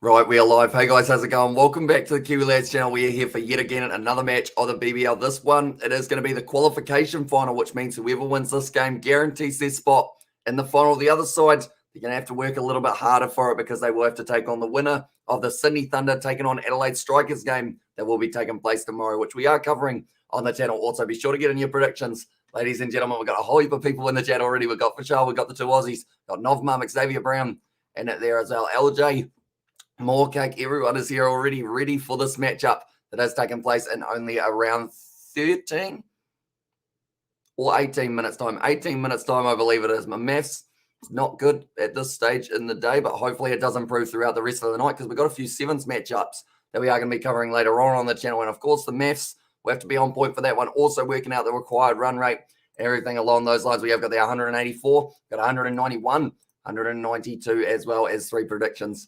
Right, we are live. Hey guys, how's it going? Welcome back to the Kiwi Lads channel. We are here for yet again another match of the BBL. This one, it is going to be the qualification final, which means whoever wins this game guarantees their spot in the final. The other side, they're going to have to work a little bit harder for it because they will have to take on the winner of the Sydney Thunder taking on Adelaide Strikers game that will be taking place tomorrow, which we are covering on the channel. Also, be sure to get in your predictions. Ladies and gentlemen, we've got a whole heap of people in the chat already. We've got Fishal, we've got the two Aussies, got Novmum, Xavier Brown, and there as well, LJ. More cake. Everyone is here already ready for this matchup that has taken place in only around 13 or 18 minutes time. 18 minutes time, I believe it is. My maths is not good at this stage in the day, but hopefully it does improve throughout the rest of the night because we've got a few sevens matchups that we are going to be covering later on the channel. And of course, the maths, we have to be on point for that one. Also working out the required run rate, everything along those lines. We have got the 184, got 191, 192, as well as three predictions.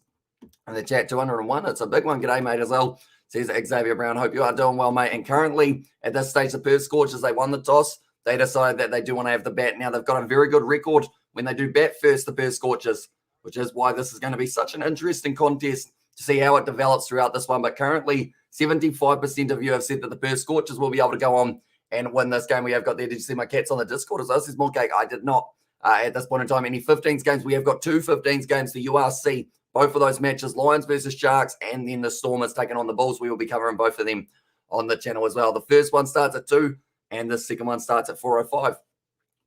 In the chat, 201. It's a big one. G'day, mate, as well. Says Xavier Brown. Hope you are doing well, mate. And currently, at this stage, the Perth Scorchers, they won the toss. They decided that they do want to have the bat. Now, they've got a very good record when they do bat first, the Perth Scorchers, which is why this is going to be such an interesting contest to see how it develops throughout this one. But currently, 75% of you have said that the Perth Scorchers will be able to go on and win this game. We have got there. Did you see my cats on the Discord as well? This is more cake. I did not. At this point in time, any 15s games. We have got two 15s games for URC. Both of those matches, Lions versus Sharks, and then the Stormers taking on the Bulls. We will be covering both of them on the channel as well. The first one starts at 2, and the second one starts at 4:05.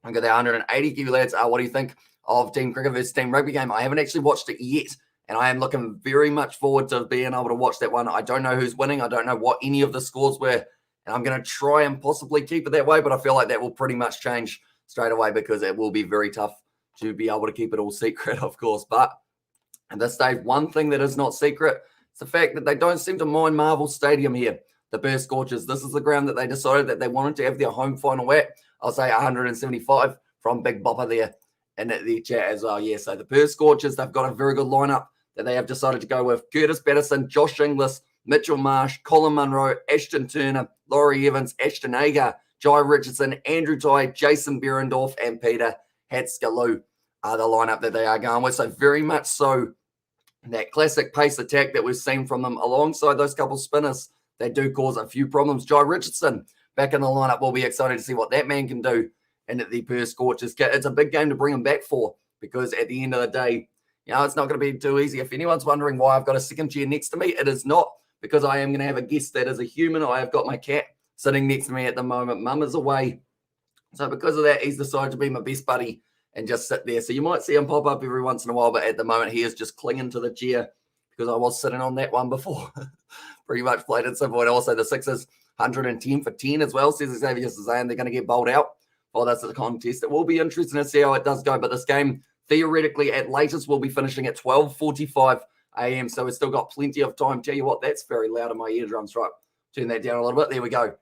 I've got the 180 Kiwi Lads. What do you think of Team Cricket versus Team Rugby game? I haven't actually watched it yet, and I am looking very much forward to being able to watch that one. I don't know who's winning. I don't know what any of the scores were, and I'm going to try and possibly keep it that way, but I feel like that will pretty much change straight away because it will be very tough to be able to keep it all secret, of course, but at this stage, one thing that is not secret is the fact that they don't seem to mind Marvel Stadium here, the Perth Scorchers. This is the ground that they decided that they wanted to have their home final at. I'll say 175 from Big Bopper there in the chat as well. Yeah, so the Perth Scorchers, they've got a very good lineup that they have decided to go with. Curtis Patterson, Josh Inglis, Mitchell Marsh, Colin Munro, Ashton Turner, Laurie Evans, Ashton Agar, Jai Richardson, Andrew Ty, Jason Berendorf, and Peter Hatskaloo are the lineup that they are going with. So very much so that classic pace attack that we've seen from them alongside those couple spinners, they do cause a few problems. Jai Richardson back in the lineup. We'll be excited to see what that man can do in the Perth Scorchers kit. It's a big game to bring him back for because at the end of the day, you know, it's not going to be too easy. If anyone's wondering why I've got a second chair next to me, it is not because I am going to have a guest that is a human. I have got my cat sitting next to me at the moment. Mum is away. So because of that, he's decided to be my best buddy and just sit there. So you might see him pop up every once in a while, but at the moment he is just clinging to the chair because I was sitting on that one before. Pretty much played it simple. And also the Sixers, 110 for 10 as well, says Xavier saying they're going to get bowled out for this contest. It will be interesting to see how it does go, but this game theoretically at latest will be finishing at 12:45 a.m. So we've still got plenty of time. Tell you what, that's very loud in my eardrums. Right, turn that down a little bit. There we go.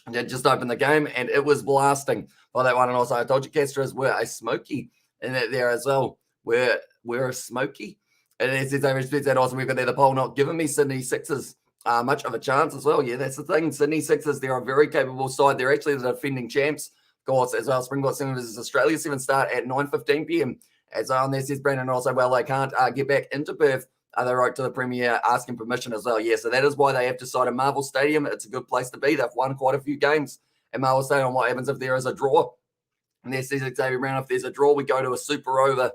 I just opened the game and it was blasting by that one. And also I told you Castros were a smoky in that there as well. We're a smoky. And as I respect that also, we've got there the poll not giving me Sydney Sixers much of a chance as well. Yeah, that's the thing. Sydney Sixers, they're a very capable side. They're actually the defending champs, of course, as well. Springbok 7 versus Australia 7 start at 9:15 p.m. As on there says Brandon also, well, they can't get back into Perth. They wrote to the Premier asking permission as well. Yeah, so that is why they have decided Marvel Stadium. It's a good place to be. They've won quite a few games at Marvel Stadium. What happens if there is a draw? And there says Xavier Brown, if there's a draw, we go to a super over.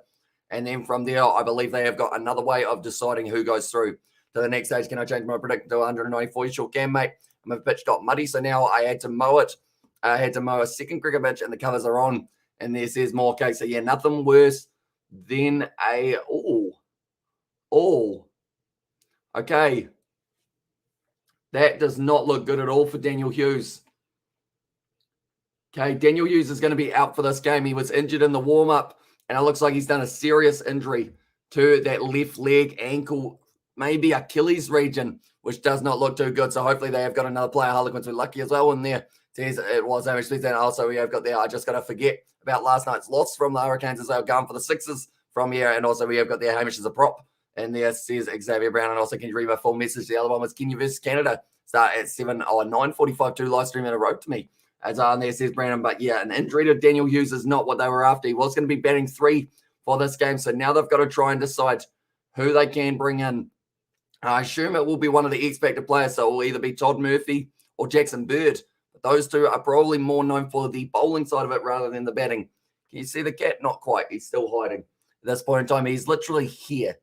And then from there, I believe they have got another way of deciding who goes through to the next stage. Can I change my prediction to 194? You sure can, mate. My pitch got muddy, so now I had to mow it. I had to mow a second cricket pitch, and the covers are on. And there says more cake. So, yeah, nothing worse than a... Okay. That does not look good at all for Daniel Hughes. Okay, Daniel Hughes is going to be out for this game. He was injured in the warm-up, and it looks like he's done a serious injury to that left leg, ankle, maybe Achilles region, which does not look too good. So hopefully they have got another player. Harlequins were lucky as well in there. Says it was actually then also we have got there. I just got to forget about last night's loss from the Hurricanes as they were going for the Sixers from here. And also we have got there Hamish as a prop. And there says Xavier Brown. And also, can you read my full message? The other one was Kenya versus Canada. Start at 9:45, 2 live stream in a row to me. As on there says Brandon. But yeah, an injury to Daniel Hughes is not what they were after. He was going to be batting 3 for this game. So now they've got to try and decide who they can bring in I assume it will be one of the X-Factor players, so it will either be Todd Murphy or Jackson Bird. But those two are probably more known for the bowling side of it rather than the batting. Can you see the cat? Not quite. He's still hiding. At this point in time, he's literally here.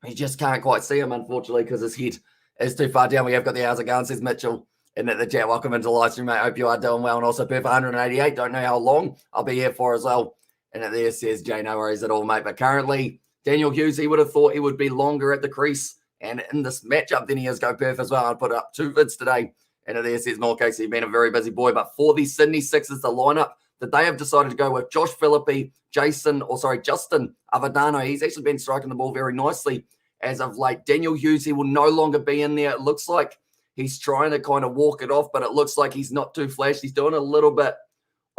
You just can't quite see him, unfortunately, because his head is too far down. We have got the how's it going, says Mitchell. And at the chat, welcome into the live stream, mate. Hope you are doing well. And also, Perth 188. Don't know how long I'll be here for as well. And at there says Jay, no worries at all, mate. But currently, Daniel Hughes, he would have thought he would be longer at the crease and in this matchup than he is go Perth as well. I put up 2 vids today. And at there says Noel Casey, been a very busy boy. But for the Sydney Sixers, the lineup that they have decided to go with Josh Phillippe, Justin Avadano. He's actually been striking the ball very nicely as of late. Daniel Hughes, he will no longer be in there. It looks like he's trying to kind of walk it off, but it looks like he's not too flash. He's doing a little bit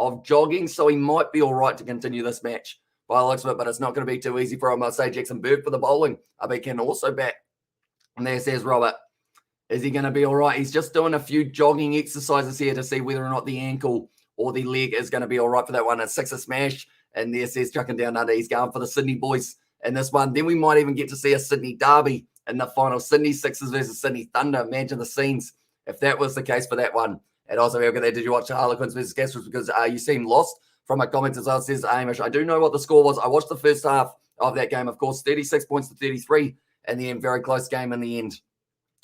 of jogging, so he might be all right to continue this match by the looks of it, but it's not going to be too easy for him. I'll say Jackson Bird for the bowling. He can also bat. And there says Robert, is he going to be all right? He's just doing a few jogging exercises here to see whether or not the ankle or the leg is going to be all right for that one. It's 6 a smash, and there says chucking down under. He's going for the Sydney boys in this one. Then we might even get to see a Sydney derby in the final. Sydney Sixers versus Sydney Thunder. Imagine the scenes if that was the case for that one. And also, we've got there. Did you watch Harlequins versus Castros? Because you seem lost from my comments as well. Says Amish, I do know what the score was. I watched the first half of that game, of course, 36 points to 33, and the end, very close game in the end.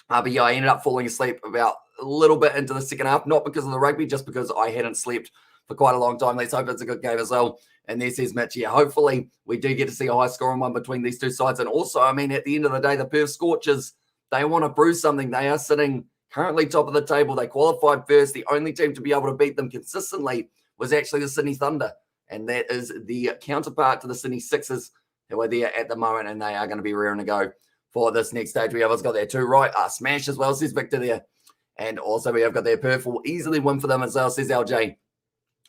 But yeah, I ended up falling asleep about a little bit into the second half, not because of the rugby, just because I hadn't slept for quite a long time. Let's hope it's a good game as well. And there says Mitch, yeah, hopefully we do get to see a high scoring one between these two sides. And also, I mean, at the end of the day, the Perth Scorchers, they want to prove something. They are sitting currently top of the table. They qualified first. The only team to be able to beat them consistently was actually the Sydney Thunder. And that is the counterpart to the Sydney Sixers who are there at the moment. And they are going to be raring to go for this next stage. We have got there too, right? Smash as well, says Victor there. And also we have got there Perth will easily win for them as well, says LJ.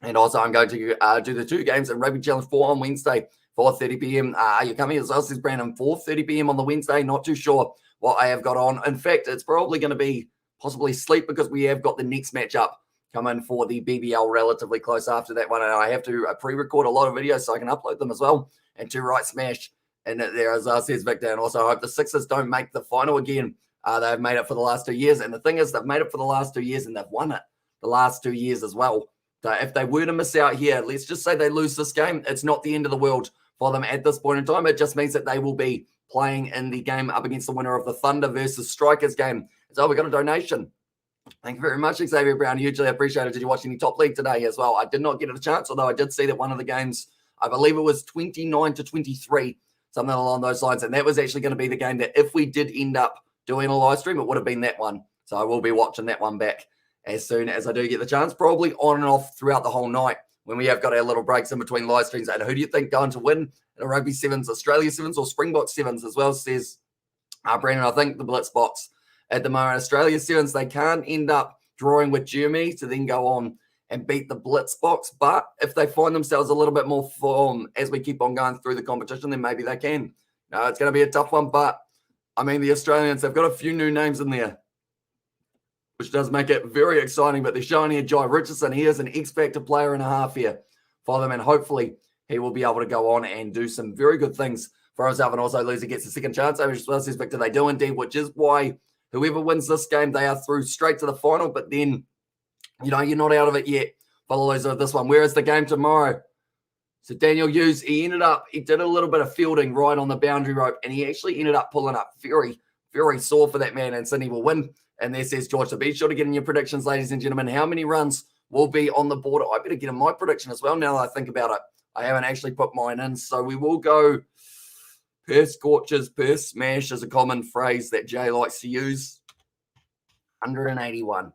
And also I'm going to do the 2 games in Rugby Challenge 4 on Wednesday, 4:30 p.m. Are you coming as well, says Brandon? 4:30 p.m. on the Wednesday. Not too sure what I have got on. In fact, it's probably going to be possibly sleep because we have got the next matchup coming for the BBL relatively close after that one. And I have to pre-record a lot of videos so I can upload them as well. And to right smash. And there, as says Victor, and also I hope the Sixers don't make the final again. They've made it for the last 2 years. And the thing is, they've made it for the last 2 years and they've won it the last 2 years as well. So if they were to miss out here, let's just say they lose this game, it's not the end of the world for them at this point in time. It just means that they will be playing in the game up against the winner of the Thunder versus Strikers game. So we got a donation. Thank you very much, Xavier Brown. Hugely appreciated. Did you watch any top league today as well? I did not get a chance, although I did see that one of the games, I believe it was 29 to 23, something along those lines. And that was actually going to be the game that if we did end up doing a live stream, it would have been that one. So I will be watching that one back as soon as I do get the chance, probably on and off throughout the whole night when we have got our little breaks in between live streams. And who do you think going to win in a Rugby Sevens, Australia Sevens or Springbok Sevens as well, says Brandon? I think the Blitz box at the moment. Australia Sevens, they can't end up drawing with Germany to then go on and beat the Blitz box. But if they find themselves a little bit more form as we keep on going through the competition, then maybe they can. No, it's going to be a tough one. But, I mean, the Australians, they've got a few new names in there, which does make it very exciting. But they're showing here Jai Richardson. He is an X-Factor player and a half here for them. And hopefully he will be able to go on and do some very good things for himself. And also Loser gets a second chance. As well says Victor, they do indeed, which is why whoever wins this game, they are through straight to the final. But then, you know, you're not out of it yet for the loser of this one. Where is the game tomorrow? So Daniel Hughes, he did a little bit of fielding right on the boundary rope, and he actually ended up pulling up very, very sore for that man, and Sydney will win. And there says George, so be sure to get in your predictions, ladies and gentlemen. How many runs will be on the board? I better get in my prediction as well now that I think about it. I haven't actually put mine in. So we will go Perth Scorchers, Perth Smash is a common phrase that Jay likes to use. 181.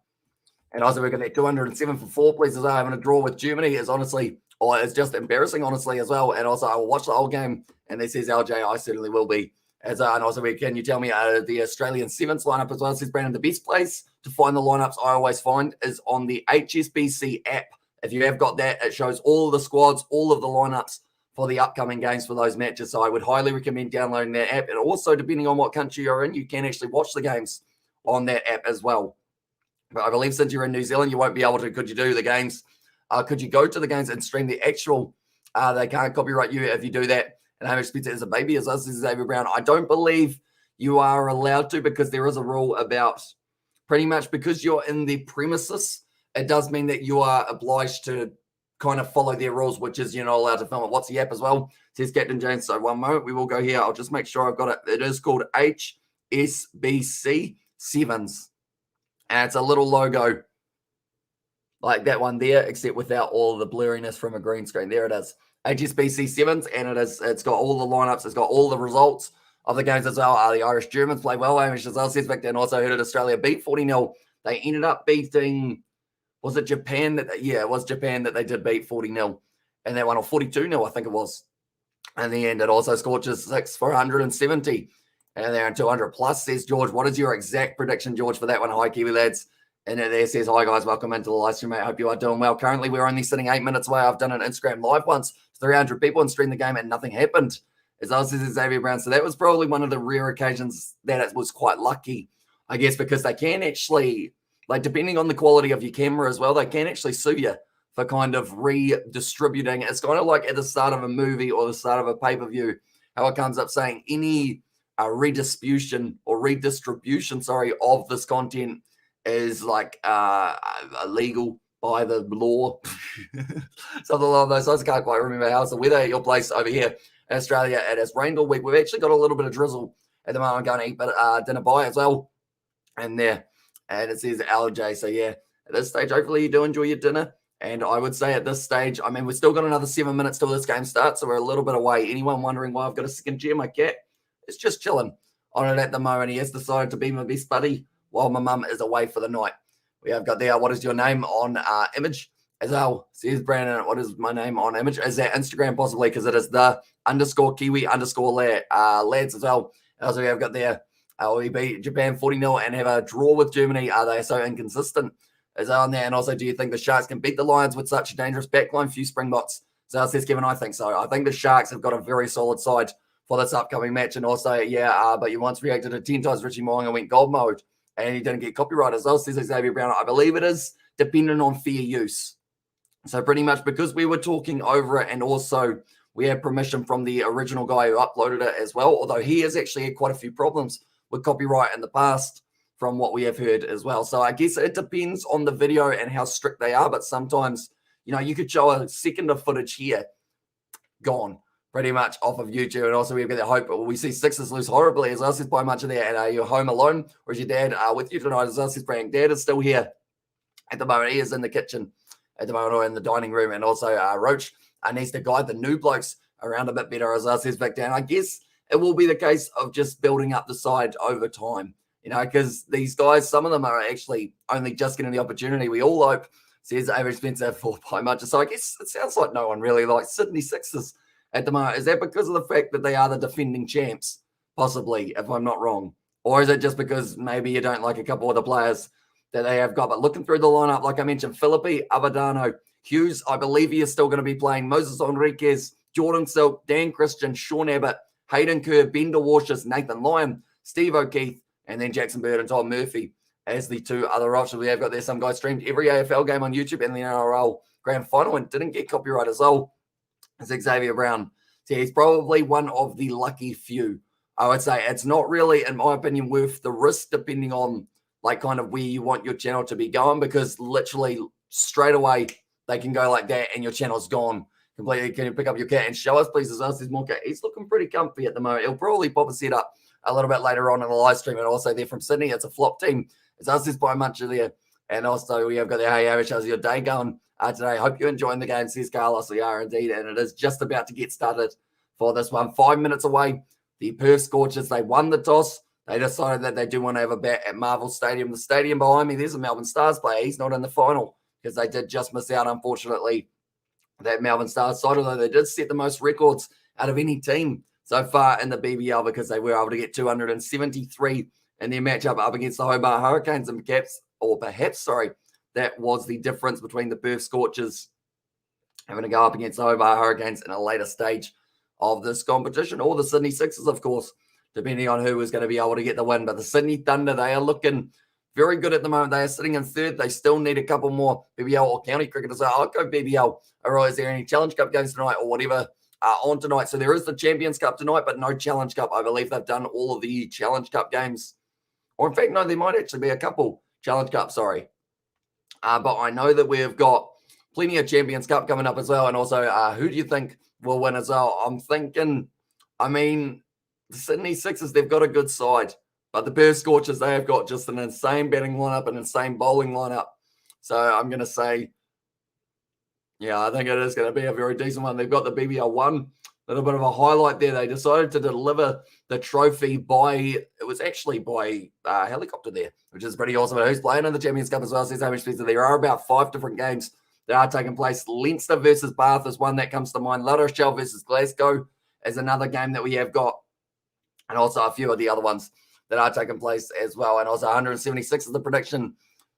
And also we're going to get 207 for 4 places. I'm going to draw with Germany is honestly, or it's just embarrassing, honestly, as well. And also I will watch the whole game. And this says LJ, I certainly will be. And also, can you tell me the Australian Sevens lineup as well? Says Brandon, the best place to find the lineups I always find is on the HSBC app. If you have got that, it shows all of the squads, all of the lineups for the upcoming games for those matches. So I would highly recommend downloading that app. And also, depending on what country you're in, you can actually watch the games on that app as well. But I believe since you're in New Zealand, you won't be able to. Could you do the games? Could you go to the games and stream the actual? They can't copyright you if you do that. And Hamish Spencer is a baby, as us, as Xavier Brown. I don't believe you are allowed to, because there is a rule about pretty much because you're in the premises, it does mean that you are obliged to kind of follow their rules, which is you're not allowed to film it. What's the app as well? Says Captain James. So one moment, we will go here. I'll just make sure I've got it. It is called HSBC Sevens. And it's a little logo like that one there, except without all the blurriness from a green screen. There it is. HSBC Sevens, and it's got all the lineups, it's got all the results of the games as well. The Irish Germans play well. Amish as well says Victor, and also heard Australia beat 40-0. They ended up beating, was it Japan? It was Japan that they did beat 40-0. And that one, or 42-0, I think it was. In the end, it also Scorchers 6 for 170. And they're in 200 plus, says George. What is your exact prediction, George, for that one? Hi, Kiwi lads. And it there says, hi, guys. Welcome into the live stream, mate. I hope you are doing well. Currently, we're only sitting 8 minutes away. I've done an Instagram live once. 300 people and streamed the game and nothing happened. As I says Xavier Brown. So that was probably one of the rare occasions that it was quite lucky, I guess, because they can actually, like, depending on the quality of your camera as well, they can actually sue you for kind of redistributing. It's kind of like at the start of a movie or the start of a pay-per-view, how it comes up saying any redistribution of this content is like illegal by the law. Something along those lines. I can't quite remember. How's the weather at your place over here in Australia? It has rained all week. We've actually got a little bit of drizzle at the moment. I'm going to eat dinner by as well. And there, and it says LJ. So yeah, at this stage, hopefully you do enjoy your dinner. And I would say at this stage, I mean, we've still got another 7 minutes till this game starts, so we're a little bit away. Anyone wondering why I've got a second chair? My cat is just chilling on it at the moment. He has decided to be my best buddy while my mum is away for the night. We have got there, what is your name on image as well? Says Brandon, what is my name on image? Is that Instagram possibly? Because it is the _Kiwi_ lads as well. And also we have got there, we beat Japan 40-0 and have a draw with Germany. Are they so inconsistent? Is on there? And also, do you think the Sharks can beat the Lions with such a dangerous backline? Few Springboks. So says Kevin, I think so. I think the Sharks have got a very solid side for this upcoming match. And also, but you once reacted to 10 times Richie Mo'unga went gold mode and he didn't get copyright as well, says Xavier Brown. I believe it is dependent on fair use. So pretty much because we were talking over it and also we had permission from the original guy who uploaded it as well, although he has actually had quite a few problems with copyright in the past, from what we have heard as well. So I guess it depends on the video and how strict they are, but sometimes, you could show a second of footage here, gone pretty much off of YouTube. And also we've got the hope, we see Sixers lose horribly, as us is by much of that. And are you home alone, or is your dad with you tonight? As us is praying. Dad is still here at the moment. He is in the kitchen at the moment, or in the dining room. And also Roach needs to guide the new blokes around a bit better, as us is back down. I guess it will be the case of just building up the side over time. Because these guys, some of them are actually only just getting the opportunity. We all hope, says Average Spencer, for by much. So I guess it sounds like no one really likes Sydney Sixers at the moment. Is that because of the fact that they are the defending champs, possibly, if I'm not wrong? Or is it just because maybe you don't like a couple of the players that they have got? But looking through the lineup, like I mentioned, Philippi, Abadano, Hughes, I believe he is still going to be playing, Moses Enriquez, Jordan Silk, Dan Christian, Sean Abbott, Hayden Kerr, Bender Washers, Nathan Lyon, Steve O'Keefe, and then Jackson Bird and Tom Murphy as the two other options. We have got there. Some guys streamed every AFL game on YouTube and the NRL grand final and didn't get copyright as well. As Xavier Brown. So he's probably one of the lucky few. I would say it's not really, in my opinion, worth the risk, depending on like kind of where you want your channel to be going, because literally straight away they can go like that and your channel's gone completely. Can you pick up your cat and show us, please? As us, more cat. He's looking pretty comfy at the moment. He'll probably pop his head up a little bit later on in the live stream. And also they're from Sydney. It's a flop team. It's us, by much of there. And also we have got the, hey, Avish, how's your day going today? Hope you're enjoying the game, says Carlos. We are indeed. And it is just about to get started for this one. 5 minutes away. The Perth Scorchers, they won the toss. They decided that they do want to have a bet at Marvel Stadium. The stadium behind me, there's a Melbourne Stars player. He's not in the final because they did just miss out, unfortunately, that Melbourne Stars side, although they did set the most records out of any team so far in the BBL, because they were able to get 273 in their matchup up against the Hobart Hurricanes. And perhaps that was the difference between the Perth Scorchers having to go up against the Hobart Hurricanes in a later stage of this competition, or the Sydney Sixers, of course, depending on who was going to be able to get the win. But the Sydney Thunder, they are looking very good at the moment. They are sitting in third. They still need a couple more BBL or county cricketers. I'll go BBL. Or is there any Challenge Cup games tonight or whatever on tonight. So there is the Champions Cup tonight, but no Challenge Cup. I believe they've done all of the Challenge Cup games. Or in fact, no, there might actually be a couple Challenge Cup, sorry. But I know that we've got plenty of Champions Cup coming up as well. And also, who do you think will win as well? I'm thinking, the Sydney Sixers, they've got a good side. But the Perth Scorchers, they have got just an insane batting lineup, an insane bowling lineup. So I'm going to say, yeah, I think it is going to be a very decent one. They've got the BBL 1. A little bit of a highlight there. They decided to deliver the trophy by helicopter there, which is pretty awesome. Who's playing in the Champions Cup as well? Says Hamish Spencer. There are about 5 different games that are taking place. Leinster versus Bath is one that comes to mind. La Rochelle versus Glasgow is another game that we have got. And also a few of the other ones that are taking place as well. And also 176 is the prediction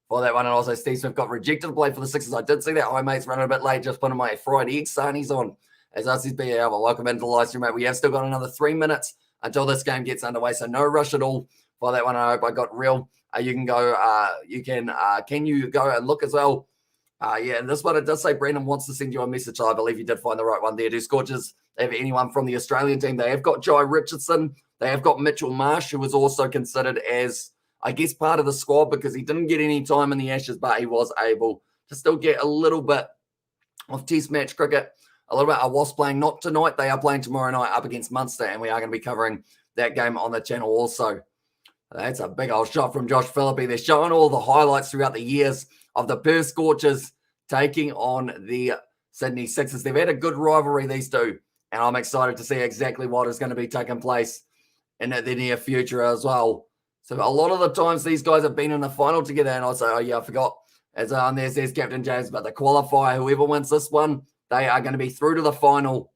for that one. And also Steve Smith got rejected to play for the Sixers. I did see that. Hi, mates, running a bit late. Just putting my fried egg sarnies on. As us is BAL, welcome into the live stream, mate. We have still got another 3 minutes until this game gets underway, so no rush at all for that one. I hope I got real. You can go. Can you go and look as well? And this one, it does say Brandon wants to send you a message. So I believe you did find the right one there. Do Scorchers have anyone from the Australian team? They have got Jai Richardson. They have got Mitchell Marsh, who was also considered as, I guess, part of the squad because he didn't get any time in the Ashes, but he was able to still get a little bit of Test match cricket. A little bit. I was playing not tonight. They are playing tomorrow night up against Munster, and we are going to be covering that game on the channel also. That's a big old shot from Josh Phillippe. They're showing all the highlights throughout the years of the Perth Scorchers taking on the Sydney Sixers. They've had a good rivalry, these two, and I'm excited to see exactly what is going to be taking place in the near future as well. So a lot of the times these guys have been in the final together, and I say, I forgot. As there's Captain James, but the qualifier, whoever wins this one, they are going to be through to the final.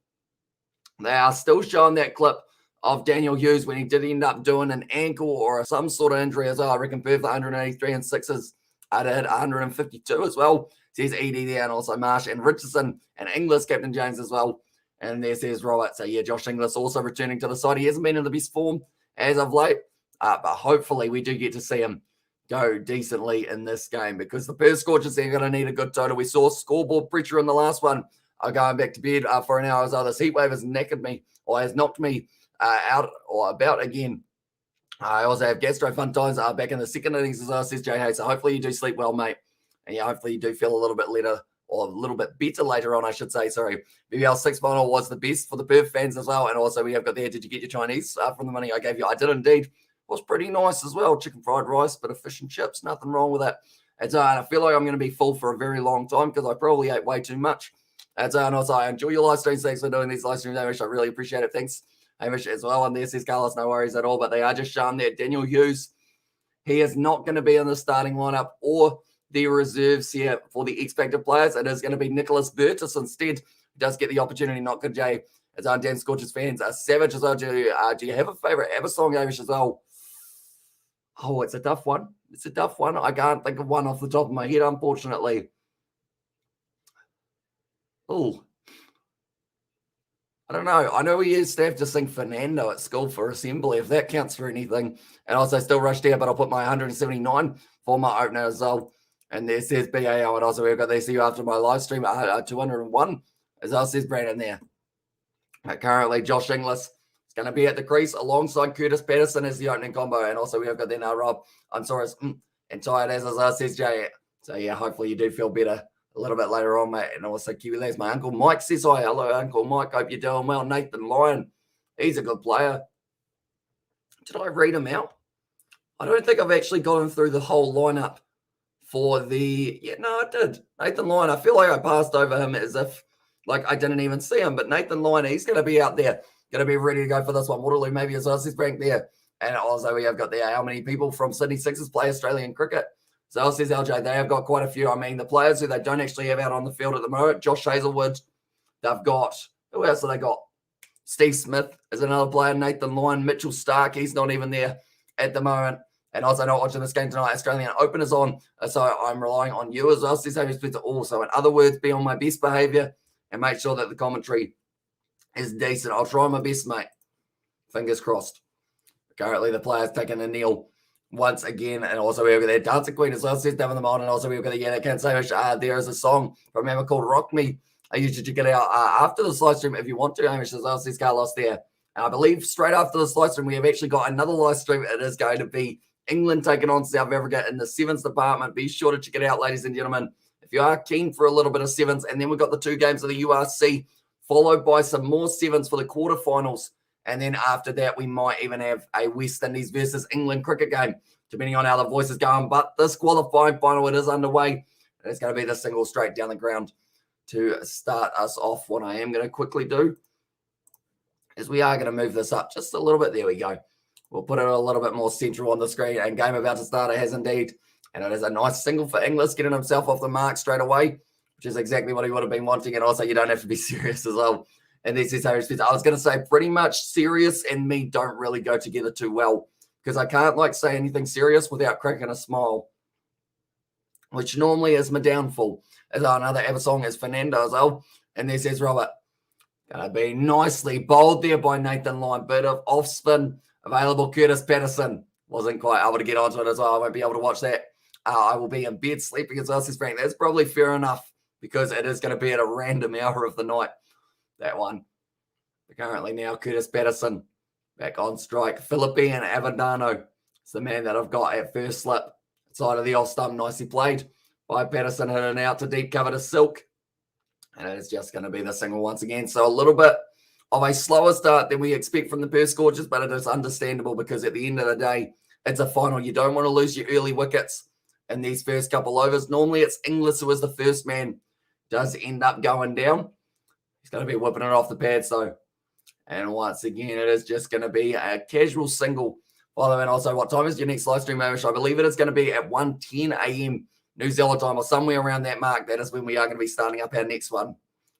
They are still showing that clip of Daniel Hughes when he did end up doing an ankle or some sort of injury as well. I reckon Perth 183 and Sixers had 152 as well. Says Edie there, and also Marsh and Richardson and Inglis, Captain James as well. And there says Robert. So yeah, Josh Inglis also returning to the side. He hasn't been in the best form as of late, but hopefully we do get to see him go decently in this game because the Perth Scorchers are going to need a good total. We saw scoreboard pressure in the last one. Going back to bed for an hour as well. This heat wave has knackered me or has knocked me out or about again. I also have gastro fun times back in the second innings as well, says Jay Hay. So hopefully you do sleep well, mate. And yeah, hopefully you do feel a little bit better or a little bit better later on, I should say. Sorry. BBL 6 final was the best for the Perth fans as well. And also we have got there, did you get your Chinese from the money I gave you? I did indeed. It was pretty nice as well. Chicken fried rice, bit of fish and chips. Nothing wrong with that. And I feel like I'm going to be full for a very long time because I probably ate way too much. And also, I enjoy your live streams. Thanks for doing these live streams, Hamish. I really appreciate it. Thanks, Hamish, as well. And there says Carlos, no worries at all. But they are just showing that Daniel Hughes, he is not going to be in the starting lineup or the reserves here for the X-Factor players. It is going to be Nicholas Burtis instead. He does get the opportunity, not good, Jay. As our Dan Scorchers fans are savage as well. Do you have a favorite ever song, Hamish, as well? Oh, it's a tough one. It's a tough one. I can't think of one off the top of my head, unfortunately. Oh, I don't know. I know we used to have to sing Fernando at school for assembly, if that counts for anything. And also still rushed here, but I'll put my 179 for my opener as well. And there says BAO, and also we've got there, see you after my live stream, 201, as well says Brandon there. But currently, Josh Inglis is going to be at the crease alongside Curtis Patterson as the opening combo. And also we have got there now, Rob. I'm sorry, and tired as says Jay. So yeah, hopefully you do feel better a little bit later on, mate. And also Kiwi Lads, my Uncle Mike says hi. Hello, Uncle Mike. Hope you're doing well. Nathan Lyon, he's a good player. Did I read him out? I don't think I've actually gone through the whole lineup for the... Yeah, no, I did. Nathan Lyon, I feel like I passed over him as if like I didn't even see him. But Nathan Lyon, he's going to be out there, going to be ready to go for this one. Waterloo maybe as well, says Frank there. And also we have got there how many people from Sydney Sixers play Australian cricket. So says LJ, they have got quite a few. I mean, the players who they don't actually have out on the field at the moment, Josh Hazelwood, they've got, who else have they got? Steve Smith is another player, Nathan Lyon, Mitchell Stark, he's not even there at the moment. And also not watching this game tonight, Australian Open is on, so I'm relying on you as well. Says Hamish Spencer also. In other words, be on my best behaviour and make sure that the commentary is decent. I'll try my best, mate. Fingers crossed. Currently, the players taking a kneel once again, and also we've got their Dancing Queen as well, says Devin the Mold, and also we've got the Yeah, They Can't Say Much. There is a song from Emma called Rock Me You should check it out after the live stream if you want to. Hamish says, says Carlos there. And I believe straight after this live stream, we have actually got another live stream. It is going to be England taking on South Africa in the sevens department. Be sure to check it out, ladies and gentlemen. If you are keen for a little bit of sevens, and then we've got the 2 games of the URC, followed by some more sevens for the quarterfinals. And then after that, we might even have a West Indies versus England cricket game, depending on how the voice is going. But this qualifying final, it is underway. And it's going to be the single straight down the ground to start us off. What I am going to quickly do is we are going to move this up just a little bit. There we go. We'll put it a little bit more central on the screen. And game about to start. It has indeed. And it is a nice single for Inglis, getting himself off the mark straight away, which is exactly what he would have been wanting. And also, you don't have to be serious as well. And this is how I was going to say pretty much serious and me don't really go together too well, because I can't say anything serious without cracking a smile, which normally is my downfall. As another ever song is Fernando as well. And this is Robert. Going to be nicely bowled there by Nathan Lyon. Bit of off spin available. Curtis Patterson wasn't quite able to get onto it as well. I won't be able to watch that. I will be in bed sleeping as well, says Frank. That's probably fair enough, because it is going to be at a random hour of the night. That one. But currently now, Curtis Patterson back on strike. Philippe and Avendano. It's the man that I've got at first slip. Side of the off stump, nicely played by Patterson, hitting out to deep cover to Silk. And it is just going to be the single once again. So a little bit of a slower start than we expect from the Perth Scorchers, but it is understandable because at the end of the day, it's a final. You don't want to lose your early wickets in these first couple overs. Normally it's Inglis who is the first man. Does end up going down. He's going to be whipping it off the pads though. And once again, it is just going to be a casual single. By the way, and also, what time is your next live stream, Hamish? I believe it is going to be at 1:10 a.m. New Zealand time, or somewhere around that mark. That is when we are going to be starting up our next one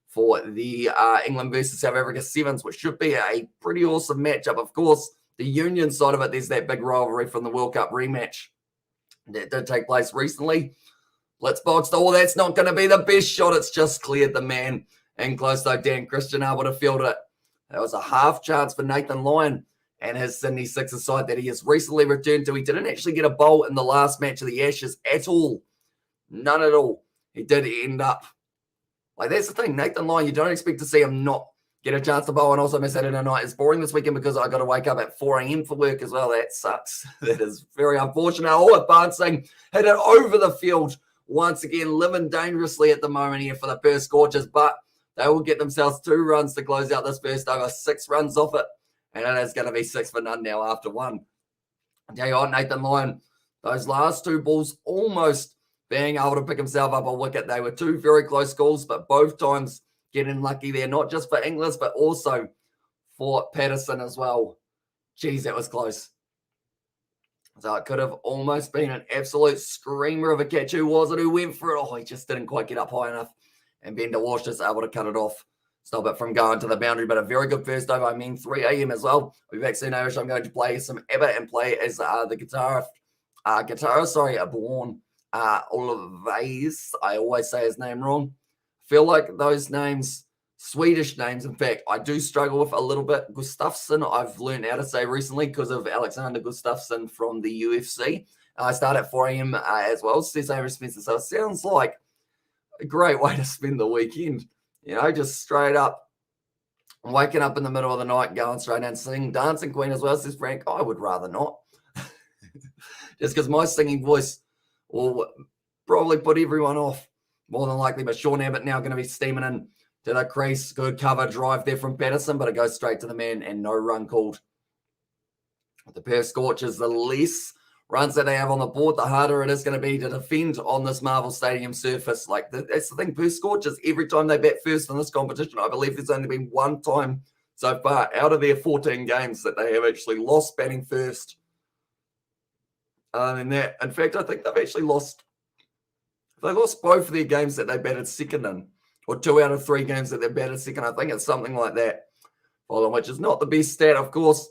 for the England versus South Africa sevens, which should be a pretty awesome matchup. Of course, the Union side of it, there's that big rivalry from the World Cup rematch that did take place recently. Blitzbox, oh, that's not going to be the best shot. It's just cleared the man in close, though. Dan Christian able to field it. That was a half chance for Nathan Lyon and his Sydney Sixers side that he has recently returned to. He didn't actually get a bowl in the last match of the Ashes at all. None at all. He did end up. That's the thing. Nathan Lyon, you don't expect to see him not get a chance to bowl. And also, my Saturday night is boring this weekend because I got to wake up at 4 a.m. for work as well. That sucks. That is very unfortunate. Oh, advancing. Hit it over the field. Once again, living dangerously at the moment here for the Perth Scorchers, but they will get themselves 2 runs to close out this first over. 6 runs off it. And it is going to be 6 for none now after 1. I tell you what, Nathan Lyon, those last 2 balls almost being able to pick himself up a wicket. They were 2 very close calls, but both times getting lucky there, not just for Inglis, but also for Patterson as well. Geez, that was close. So it could have almost been an absolute screamer of a catch. Who was it who went for it? Oh, he just didn't quite get up high enough. And Bender Walsh just able to cut it off. Stop it from going to the boundary, but a very good first over. 3 a.m. as well. We've actually noticed I'm going to play some ABBA and play as the guitarist, Born Olivays. I always say his name wrong. Feel like those names, Swedish names, in fact, I do struggle with a little bit. Gustafsson, I've learned how to say recently because of Alexander Gustafsson from the UFC. I start at 4 a.m. As well, says Amy Spencer. So it sounds like a great way to spend the weekend. Just straight up, waking up in the middle of the night, going straight and singing Dancing Queen as well, says Frank. I would rather not. Just because my singing voice will probably put everyone off, more than likely. But Sean Abbott now going to be steaming in to the crease. Good cover drive there from Patterson, but it goes straight to the man and no run called. The Perth Scorchers, the less runs that they have on the board, the harder it is going to be to defend on this Marvel Stadium surface. That's the thing. Perth Scorchers, every time they bat first in this competition, I believe there's only been one time so far out of their 14 games that they have actually lost batting first. In fact, I think they've actually lost. They lost both of their games that they batted second in, or 2 out of 3 games that they batted second. I think it's something like that. Which is not the best stat, of course.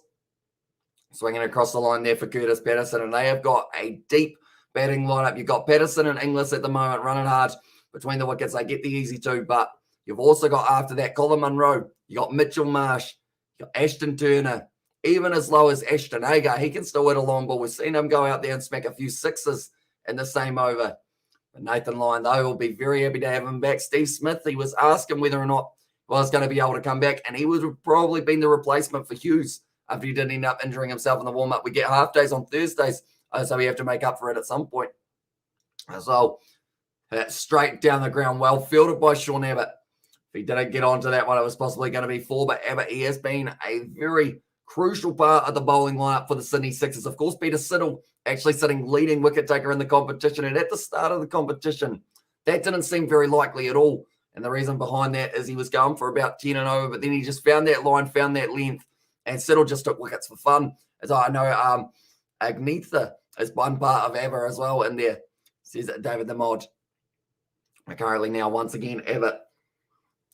Swinging across the line there for Curtis Patterson, and they have got a deep batting lineup. You've got Patterson and Inglis at the moment running hard between the wickets. They get the easy 2, but you've also got after that Colin Munro. You got Mitchell Marsh. You got Ashton Turner. Even as low as Ashton Agar, he can still hit a long ball. We've seen him go out there and smack a few 6s in the same over. But Nathan Lyon, though, will be very happy to have him back. Steve Smith, he was asking whether or not he was going to be able to come back, and he would have probably been the replacement for Hughes after he did end up injuring himself in the warm-up. We get half days on Thursdays, so we have to make up for it at some point. So straight down the ground, well fielded by Sean Abbott. If he didn't get onto that one, it was possibly going to be 4, but Abbott, he has been a very crucial part of the bowling lineup for the Sydney Sixers. Of course, Peter Siddle actually sitting leading wicket taker in the competition, and at the start of the competition, that didn't seem very likely at all. And the reason behind that is he was going for about 10 and over, but then he just found that line, found that length, and Siddle just took wickets for fun. As I know, Agnetha is one part of ABBA as well in there, says David the Mod. Currently now, once again, Abbott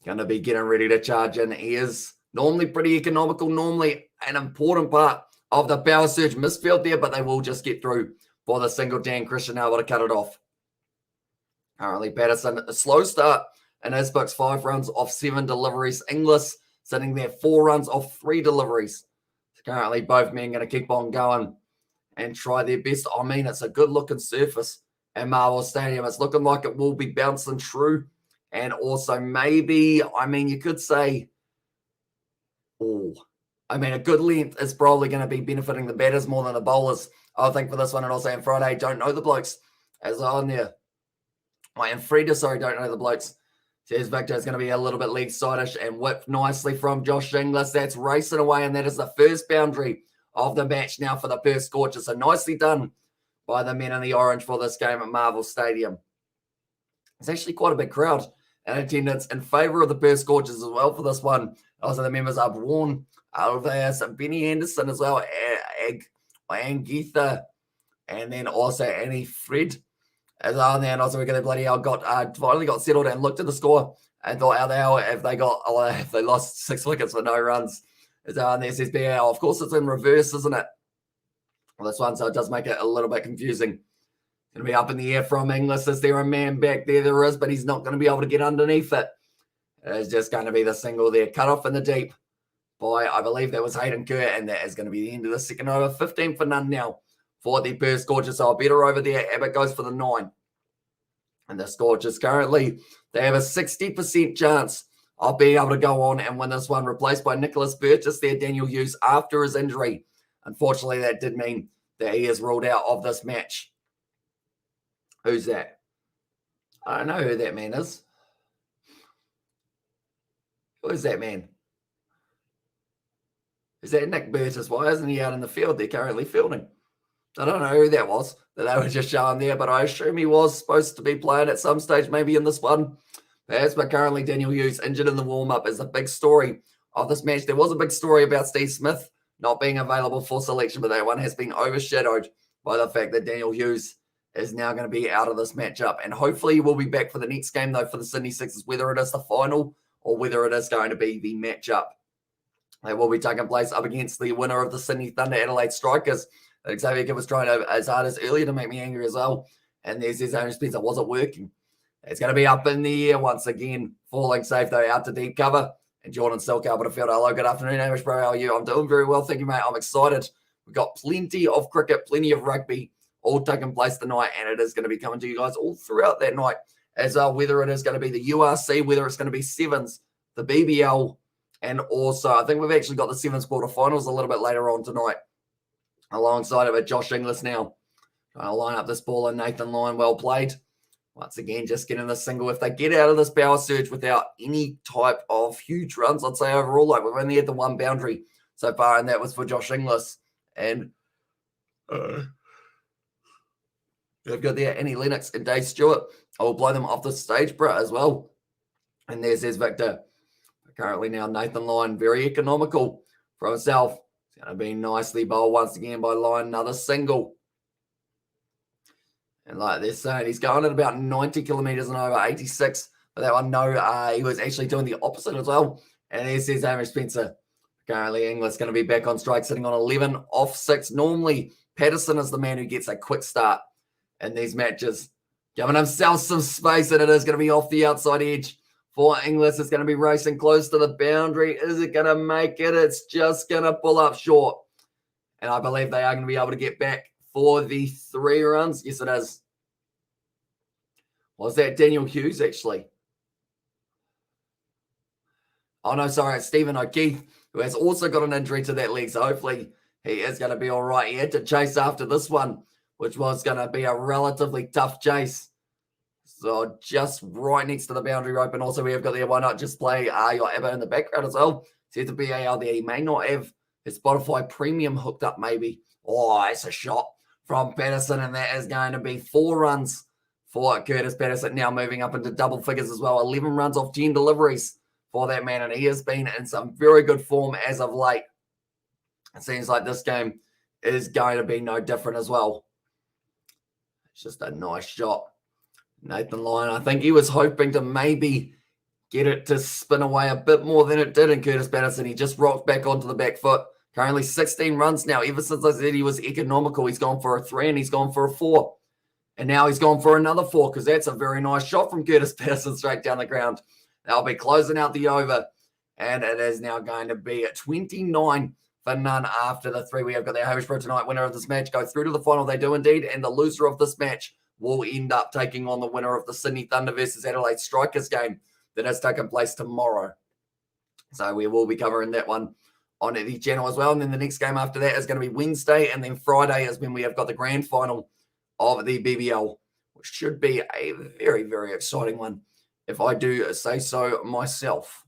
going to be getting ready to charge in. He is normally pretty economical, normally an important part of the power surge misfield there, but they will just get through for the single. Dan Christian able to cut it off. Currently, Patterson, a slow start in his books, 5 runs off 7 deliveries. Inglis sitting there, 4 runs off 3 deliveries. Currently, both men going to keep on going and try their best. I mean, it's a good-looking surface at Marvel Stadium. It's looking like it will be bouncing true. And also maybe, I mean, you could say, a good length is probably going to be benefiting the batters more than the bowlers, I think, for this one. And also on Friday, don't know the blokes as on there. And Frida, don't know the blokes. Says Victor is going to be a little bit leg side-ish and whipped nicely from Josh Inglis. That's racing away, and that is the first boundary of the match now for the Perth Scorchers. So nicely done by the men in the orange for this game at Marvel Stadium. It's actually quite a big crowd in attendance in favour of the Perth Scorchers as well for this one. Also, the members are Warren, Alvarez, Benny Henderson as well, Angitha, and then also Annie Fred as well. And then also we're going to bloody hell finally got settled and looked at the score and thought, how the hell if they lost 6 wickets for no runs. And there says BBL. Of course, it's in reverse, isn't it? Well, this one, so it does make it a little bit confusing. Going to be up in the air from Inglis. Is there a man back there? There is, but he's not going to be able to get underneath it. It's just going to be the single there. Cut off in the deep by, I believe that was Hayden Kerr, and that is going to be the end of the second over. 15 for none now for the Perth Scorchers. So a better over there. Abbott goes for the 9. And the Scorchers currently, they have a 60% chance of being able to go on and win this one, replaced by Nicholas Burgess there, Daniel Hughes, after his injury. Unfortunately, that did mean that he is ruled out of this match. Who's that? I don't know who that man is. Who is that man? Is that Nick Burgess? Why isn't he out in the field? They're currently fielding. I don't know who that was that they were just showing there, but I assume he was supposed to be playing at some stage, maybe in this one. Perhaps, but currently Daniel Hughes injured in the warm-up is the big story of this match. There was a big story about Steve Smith not being available for selection, but that one has been overshadowed by the fact that Daniel Hughes is now going to be out of this matchup. And hopefully he will be back for the next game, though, for the Sydney Sixers, whether it is the final or whether it is going to be the matchup. They will be taking place up against the winner of the Sydney Thunder Adelaide Strikers. Xavier Gibb was trying as hard as earlier to make me angry as well. And there's his own Spencer. Wasn't working. It's going to be up in the air once again. Falling safe, though, out to deep cover. And Jordan Silk able to field. Hello, good afternoon, Amish Bro. How are you? I'm doing very well. Thank you, mate. I'm excited. We've got plenty of cricket, plenty of rugby, all taking place tonight. And it is going to be coming to you guys all throughout that night. As whether it is going to be the URC, whether it's going to be Sevens, the BBL, and also I think we've actually got the Sevens quarterfinals a little bit later on tonight. Alongside of it, Josh Inglis now trying to line up this ball, and Nathan Lyon, well played. Once again, just getting the single. If they get out of this power surge without any type of huge runs, I'd say overall, like we've only had the one boundary so far, and that was for Josh Inglis. And they've got there Annie Lennox and Dave Stewart. I will blow them off the stage, bro, as well. And there's Victor. Currently now Nathan Lyon, very economical for himself. It's going to be nicely bowled once again by Lyon. Another single. And like they're saying, he's going at about 90 kilometres and over, 86. But that one, no, he was actually doing the opposite as well. And there's his Amish Spencer. Currently, Inglis going to be back on strike, sitting on 11 off 6. Normally, Patterson is the man who gets a quick start in these matches, giving himself some space, and it is going to be off the outside edge for Inglis. It's going to be racing close to the boundary. Is it going to make it? It's just going to pull up short. And I believe they are going to be able to get back for the 3 runs. Yes, it is. Was that Daniel Hughes, actually? Oh, no, sorry, it's Stephen O'Keefe, who has also got an injury to that leg. So hopefully he is going to be all right. He had to chase after this one, which was going to be a relatively tough chase. So just right next to the boundary rope. And also we have got there, why not just play your ABBA in the background as well? See the BAL there. He may not have his Spotify Premium hooked up maybe. Oh, it's a shot from Patterson, and that is going to be 4 runs for Curtis Patterson, now moving up into double figures as well. 11 runs off 10 deliveries for that man, and he has been in some very good form as of late. It seems like this game is going to be no different as well. It's just a nice shot. Nathan Lyon, I think he was hoping to maybe get it to spin away a bit more than it did, and Curtis Patterson, he just rocked back onto the back foot. Currently 16 runs now. Ever since I said he was economical, he's gone for a 3 and he's gone for a 4. And now he's gone for another 4 because that's a very nice shot from Curtis Patterson straight down the ground. They'll be closing out the over, and it is now going to be at 29 for none after the 3. We have got the Hamish Pro tonight. Winner of this match go through to the final. They do indeed, and the loser of this match will end up taking on the winner of the Sydney Thunder versus Adelaide Strikers game that has taken place tomorrow. So we will be covering that one on the channel as well. And then the next game after that is going to be Wednesday, and then Friday is when we have got the grand final of the BBL, which should be a very, very exciting one, if I do say so myself,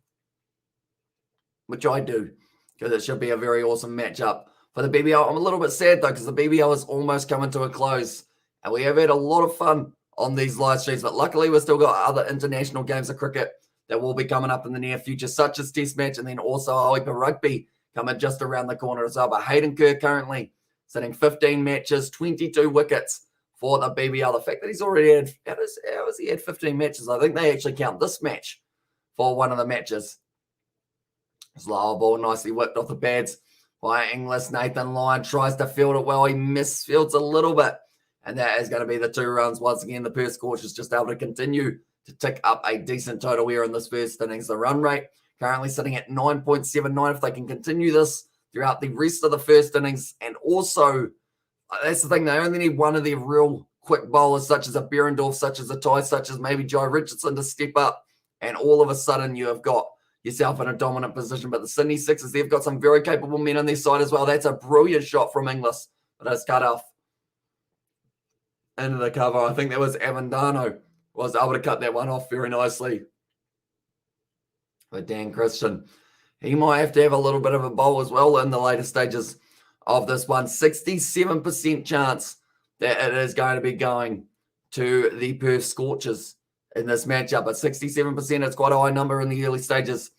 which I do, because it should be a very awesome matchup for the BBL. I'm a little bit sad, though, because the BBL is almost coming to a close, and we have had a lot of fun on these live streams, but luckily we've still got other international games of cricket that will be coming up in the near future, such as Test Match, and then also Oipa Rugby coming just around the corner as well. But Hayden Kerr currently sitting 15 matches, 22 wickets for the BBL. The fact that he's already had, how has he had 15 matches? I think they actually count this match for one of the matches. Slow ball nicely whipped off the pads by Inglis. Nathan Lyon tries to field it well. He misfields a little bit, and that is going to be the 2 runs. Once again, the Perth Scorchers just able to continue to tick up a decent total here in this first innings. The run rate currently sitting at 9.79. If they can continue this throughout the rest of the first innings, and also that's the thing, they only need one of their real quick bowlers, such as a Berendorf, such as a Ty, such as maybe Joe Richardson, to step up, and all of a sudden you have got yourself in a dominant position. But the Sydney Sixers, they've got some very capable men on their side as well. That's a brilliant shot from Inglis, but it's cut off into the cover. I think that was Avendano was able to cut that one off very nicely. But Dan Christian, he might have to have a little bit of a bowl as well in the later stages of this one. 67% chance that it is going to be going to the Perth Scorchers in this matchup. But 67%, it's quite a high number in the early stages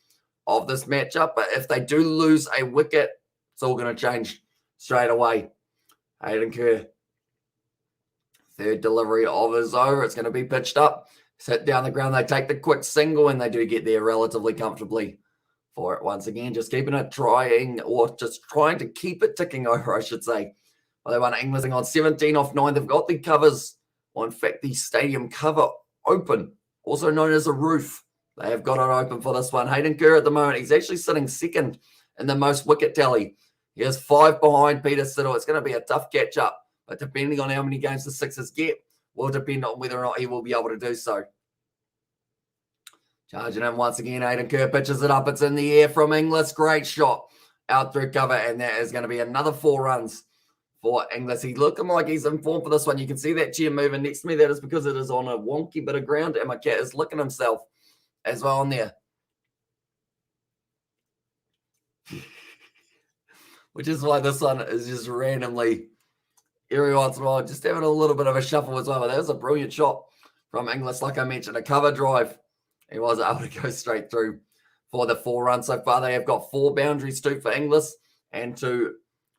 of this matchup. But if they do lose a wicket, it's all going to change straight away. Hayden Kerr, third delivery of his over. It's going to be pitched up. Sit down the ground. They take the quick single, and they do get there relatively comfortably for it once again. Just keeping it trying to keep it ticking over, I should say. Well, they won Inglis on 17 off 9. They've got the covers, or in fact, the stadium cover open, also known as a roof. They have got it open for this one. Hayden Kerr at the moment, he's actually sitting second in the most wicket tally. He has 5 behind Peter Siddle. It's going to be a tough catch up, but depending on how many games the Sixers get, will depend on whether or not he will be able to do so. Charging in once again, Hayden Kerr pitches it up. It's in the air from Inglis. Great shot out through cover, and that is going to be another 4 runs for Inglis. He's looking like he's in form for this one. You can see that chair moving next to me. That is because it is on a wonky bit of ground, and my cat is licking himself as well on there. Which is why this one is just randomly, every once in a while, just having a little bit of a shuffle as well. But that was a brilliant shot from Inglis. Like I mentioned, a cover drive. He was able to go straight through for the 4 runs so far. They have got 4 boundaries, 2 for Inglis and 2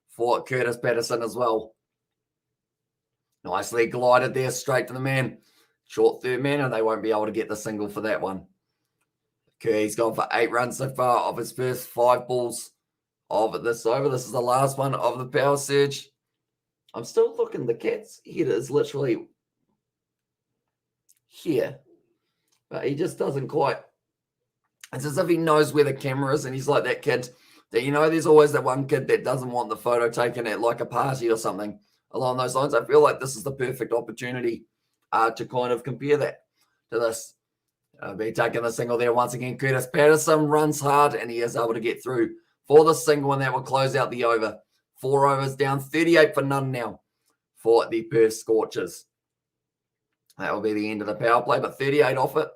for Curtis Patterson as well. Nicely glided there straight to the man. Short third man, and they won't be able to get the single for that one. Kerr's gone for 8 runs so far of his first 5 balls of this over. This is the last one of the power surge. I'm still looking. The cat's head is literally here, but he just doesn't quite. It's as if he knows where the camera is, and he's like that kid that, you know, there's always that one kid that doesn't want the photo taken at like a party or something along those lines. I feel like this is the perfect opportunity to kind of compare that. to this. Be taking the single there once again. Curtis Patterson runs hard, and he is able to get through for the single, and that will close out the over. 4 overs down, 38 for none now for the Perth Scorchers. That will be the end of the power play, but 38 off it.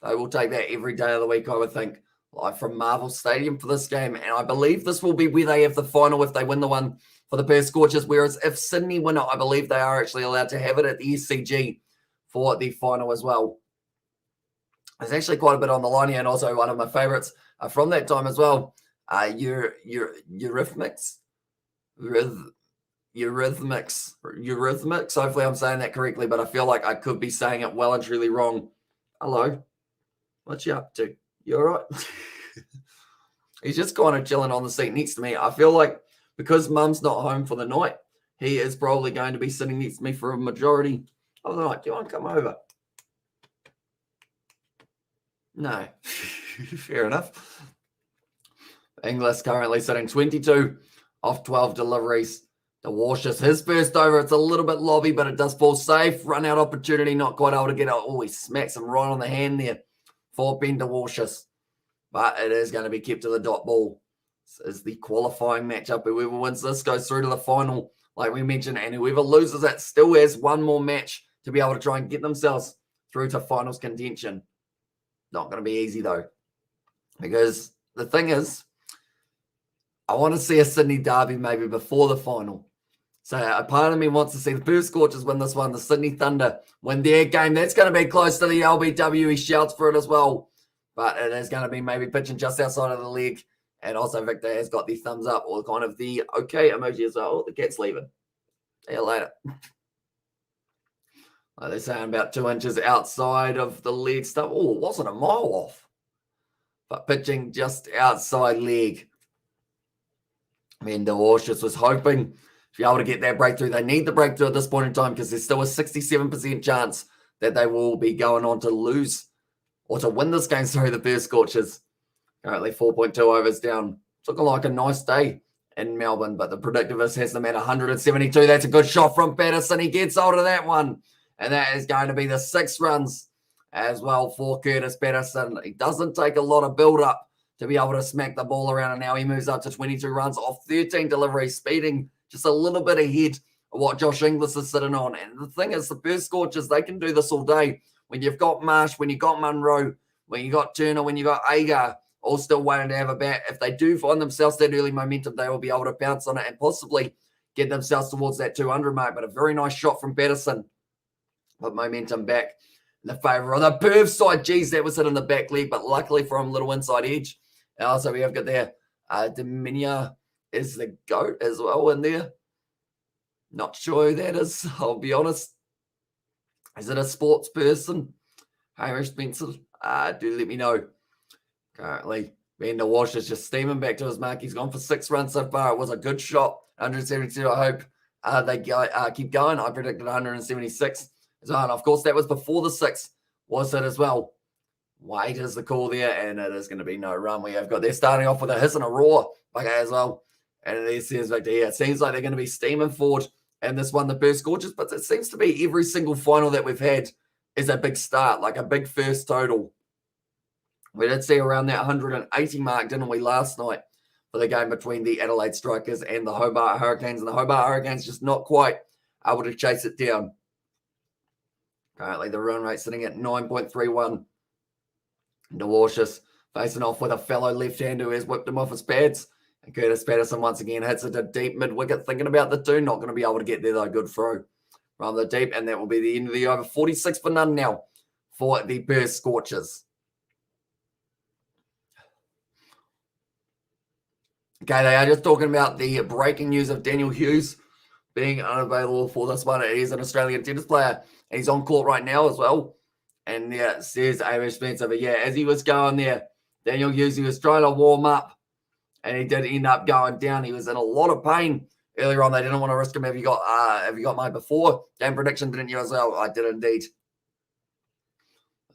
They will take that every day of the week, I would think, live from Marvel Stadium for this game. And I believe this will be where they have the final if they win the one for the Perth Scorchers, whereas if Sydney win it, I believe they are actually allowed to have it at the SCG for the final as well. There's actually quite a bit on the line here, and also one of my favourites from that time as well. Eurythmics. Hopefully I'm saying that correctly, but I feel like I could be saying it well and truly wrong. Hello. What you up to? You all right? He's just kind of chilling on the seat next to me. I feel like because Mum's not home for the night, he is probably going to be sitting next to me for a majority of the night. Do you want to come over? No. Fair enough. Inglis currently sitting 22 off 12 deliveries. The Warshers, his first over, it's a little bit lobby, but it does fall safe. Run out opportunity, not quite able to get out. Oh, he smacks him right on the hand there for Ben de Warshers. But it is going to be kept to the dot ball. This is the qualifying matchup. Whoever wins this goes through to the final, like we mentioned, and whoever loses it still has one more match to be able to try and get themselves through to finals contention. Not going to be easy, though, because the thing is, I want to see a Sydney derby maybe before the final. So a part of me wants to see the Perth Scorchers win this one, the Sydney Thunder win their game. That's going to be close to the LBW. He shouts for it as well. But it is going to be maybe pitching just outside of the leg. And also Victor has got the thumbs up or kind of the okay emoji as well. Oh, the cat's leaving. See you later. Like they're saying about 2 inches outside of the leg stuff. Oh, it wasn't a mile off. But pitching just outside leg. And the Warshers was hoping to be able to get that breakthrough. They need the breakthrough at this point in time because there's still a 67% chance that they will be going on to lose or to win this game. Sorry, the Perth Scorchers. Currently 4.2 overs down. It's looking like a nice day in Melbourne, but the predictivist has them at 172. That's a good shot from Patterson. He gets hold of that one, and that is going to be the 6 runs as well for Curtis Patterson. He doesn't take a lot of build-up to be able to smack the ball around, and now he moves up to 22 runs off 13 deliveries, speeding just a little bit ahead of what Josh Inglis is sitting on. And the thing is, the Perth Scorchers, they can do this all day. When you've got Marsh, when you've got Munro, when you've got Turner, when you've got Agar, all still waiting to have a bat, if they do find themselves that early momentum, they will be able to bounce on it and possibly get themselves towards that 200 mark. But a very nice shot from Patterson. Put momentum back in the favour of the Perth side. Geez, that was hit in the back leg, but luckily from little inside edge. And also we have got there, Dominia is the GOAT as well in there. Not sure who that is, I'll be honest. Is it a sports person? Hamish Spencer, do let me know. Currently, Ben de Walsh is just steaming back to his mark. He's gone for 6 runs so far. It was a good shot, 172. I hope they keep going. I predicted 176 as well. And of course, that was before the 6 was it as well. Wade is the call there, and it is going to be no run. We have got they're starting off with a hiss and a roar, okay, as well. And it says Victor here. It seems like they're going to be steaming forward. And this one, the Perth Scorchers, but it seems to be every single final that we've had is a big start, like a big first total. We did see around that 180 mark, didn't we, last night for the game between the Adelaide Strikers and the Hobart Hurricanes. And the Hobart Hurricanes just not quite able to chase it down. Currently, the run rate sitting at 9.31. De Warshers facing off with a fellow left-hander who has whipped him off his pads. And Curtis Patterson once again hits it to deep mid-wicket, thinking about the 2. Not going to be able to get there, though. Good throw from the deep. And that will be the end of the over. 46 for none now for the Perth Scorchers. Okay, they are just talking about the breaking news of Daniel Hughes being unavailable for this one. He is an Australian tennis player. And he's on court right now as well. And yeah, says Hamish Spencer. But yeah, as he was going there, Daniel Hughes, he was trying to warm up. And he did end up going down. He was in a lot of pain earlier on. They didn't want to risk him. Have you got mine before? Game prediction, didn't you as well? I did indeed.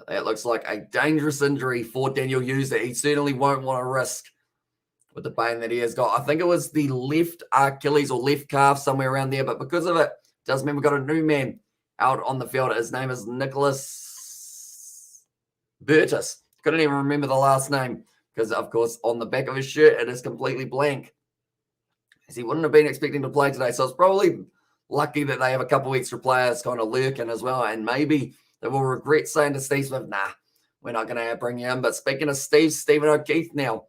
That looks like a dangerous injury for Daniel Hughes that he certainly won't want to risk with the pain that he has got. I think it was the left Achilles or left calf, somewhere around there. But because of it, does mean we've got a new man out on the field. His name is Nicholas Burtis. Couldn't even remember the last name because, of course, on the back of his shirt, it is completely blank. As he wouldn't have been expecting to play today. So it's probably lucky that they have a couple extra players kind of lurking as well. And maybe they will regret saying to Steve Smith, nah, we're not going to bring you in. But speaking of Stephen O'Keefe now,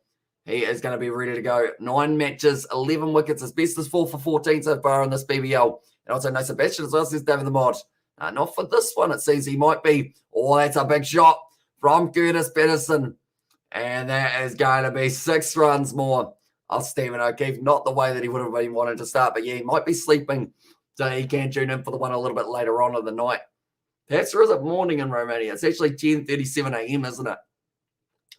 he is going to be ready to go. 9 matches, 11 wickets. His best is 4 for 14 so far in this BBL. And also no Sebastian as well, says David the Mod. Not for this one. It seems he might be. Oh, that's a big shot from Curtis Patterson. And that is going to be 6 runs more of Stephen O'Keefe. Not the way that he would have been wanting to start. But yeah, he might be sleeping. So he can tune in for the one a little bit later on in the night. Perhaps there is a morning in Romania. It's actually 10:37 a.m., isn't it?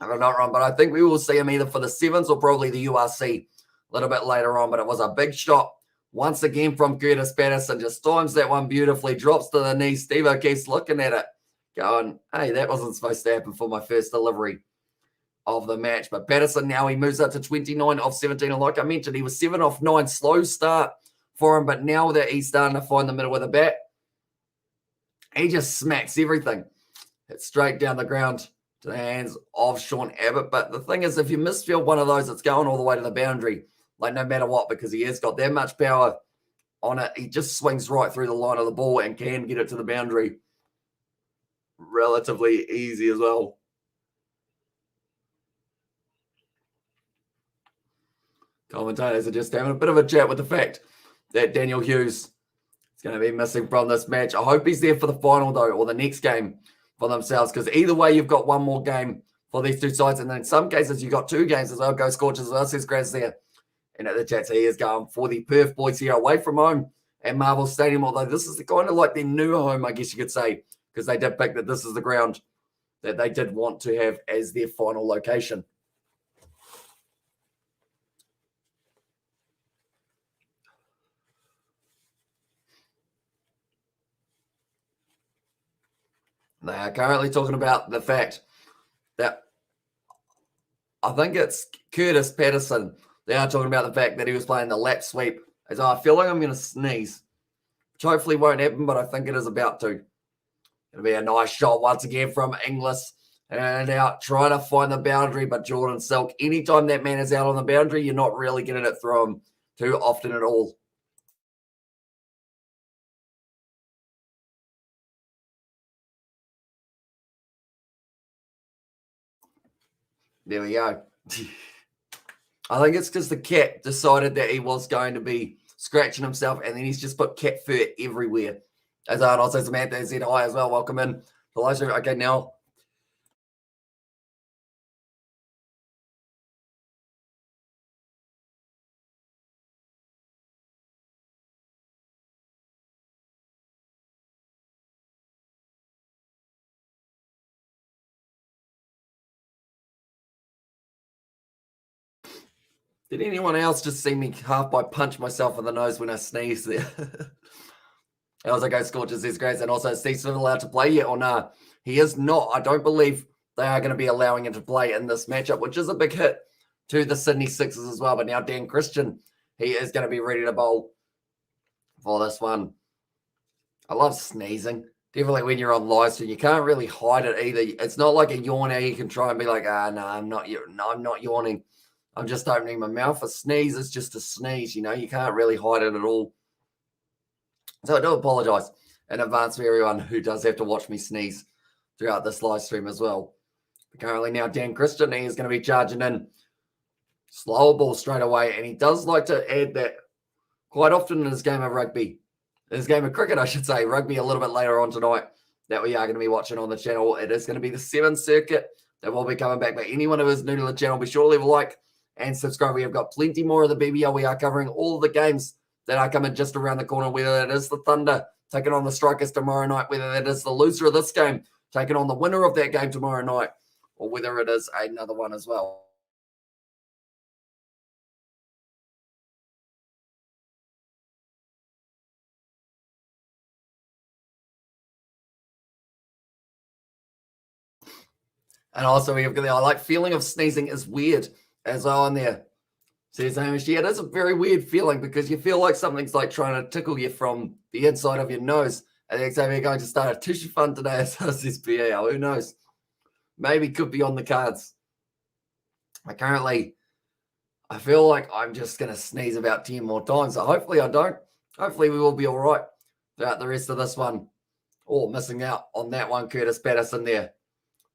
If I'm not wrong. But I think we will see him either for the Sevens or probably the URC a little bit later on. But it was a big shot. Once again from Curtis Patterson. Just times that one beautifully. Drops to the knee. Steve O'Keefe's looking at it. Going, hey, that wasn't supposed to happen for my first delivery of the match. But Patterson now, he moves up to 29 off 17. And like I mentioned, he was 7 off 9. Slow start for him. But now that he's starting to find the middle with a bat, he just smacks everything. It's straight down the ground to the hands of Sean Abbott. But the thing is, if you misfield one of those, it's going all the way to the boundary. Like no matter what, because he has got that much power on it. He just swings right through the line of the ball and can get it to the boundary relatively easy as well. Commentators are just having a bit of a chat with the fact that Daniel Hughes is going to be missing from this match. I hope he's there for the final, though, or the next game for themselves, because either way, you've got one more game for these two sides. And then in some cases, you've got 2 games as well. Go Scorchers as well, says Graz there. And at the chat, he is going for the Perth boys here away from home at Marvel Stadium, although this is kind of like their new home, I guess you could say, because they did pick that this is the ground that they did want to have as their final location. They are currently talking about the fact that I think it's Curtis Patterson. They are talking about the fact that he was playing the lap sweep. As I feel like I'm going to sneeze, which hopefully won't happen, but I think it is about to. It'll be a nice shot once again from Inglis. And out trying to find the boundary, but Jordan Silk, anytime that man is out on the boundary, you're not really getting it through him too often at all. There we go. I think it's because the cat decided that he was going to be scratching himself, and then he's just put cat fur everywhere. As I also Samantha said hi as well. Welcome in. Okay, now. Did anyone else just see me half by punch myself in the nose when I sneezed there? I was like, Scorchers, there's Grace. And also, Steve Smith allowed to play yet or nah? He is not. I don't believe they are going to be allowing him to play in this matchup, which is a big hit to the Sydney Sixers as well. But now Dan Christian, he is going to be ready to bowl for this one. I love sneezing. Definitely when you're on live stream, you can't really hide it either. It's not like a yawn how you can try and be like, no, I'm not yawning. I'm just opening my mouth. A sneeze is just a sneeze, you know. You can't really hide it at all. So I do apologize in advance for everyone who does have to watch me sneeze throughout this live stream as well. But currently now Dan Christian, he is going to be charging in. Slow ball straight away. And he does like to add that quite often in his game of rugby. In his game of cricket, I should say. Rugby a little bit later on tonight that we are going to be watching on the channel. It is going to be the 7th circuit that will be coming back. But anyone who is new to the channel, be sure to leave a like and subscribe. We have got plenty more of the BBL. We are covering all of the games that are coming just around the corner, whether it is the Thunder taking on the Strikers tomorrow night, whether that is the loser of this game taking on the winner of that game tomorrow night, or whether it is another one as well. And also, we have the I like feeling of sneezing is weird as well in there. Says Hamish, yeah, it is a very weird feeling because you feel like something's like trying to tickle you from the inside of your nose. And then you're going to start a tissue fund today, as says PAL. Who knows? maybe could be on the cards. But currently, I feel like I'm just going to sneeze about 10 more times. So hopefully I don't. Hopefully we will be all right throughout the rest of this one. Oh, missing out on that one, Curtis Patterson there.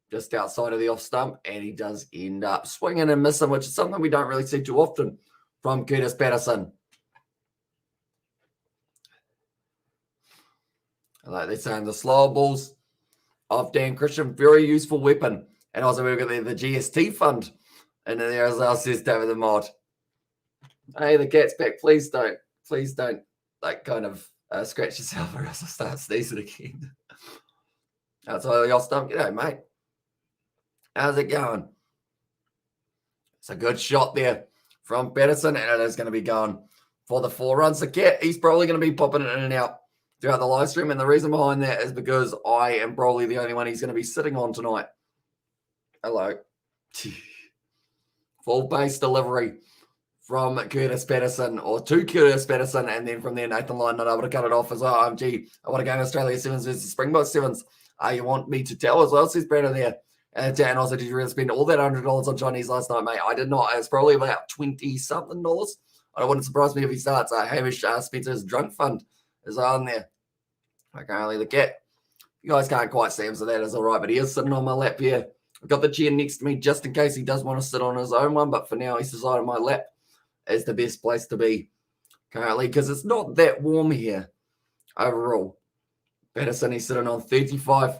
Just outside of the off stump. And he does end up swinging and missing, which is something we don't really see too often from Curtis Patterson. Like they're saying, the slower balls of Dan Christian, very useful weapon. And also we've got the GST fund in there as well, says David the Mod. Hey, the cat's back. Please don't like kind of scratch yourself or else I'll start sneezing again. Outside of the off stump. G'day, mate. How's it going? It's a good shot there from Patterson, and it is going to be going for the 4 runs. The cat, he's probably going to be popping in and out throughout the live stream, and the reason behind that is because I am probably the only one he's going to be sitting on tonight. Hello. Full base delivery from Curtis Patterson, or to Curtis Patterson, and then from there, Nathan Lyon not able to cut it off as well. OMG, I want to go in Australia Sevens versus Springbok Sevens. You want me to tell as well, says Brandon there. And also, did you really spend all that $100 on Chinese last night, mate? I did not. It's probably about $20-something. I wouldn't surprise me if he starts. Hamish Spencer's drunk fund is on there. Currently, the cat. You guys can't quite see him, so that is all right. But he is sitting on my lap here. I've got the chair next to me just in case he does want to sit on his own one. But for now, he's decided my lap is the best place to be currently because it's not that warm here overall. Patterson, he's sitting on 35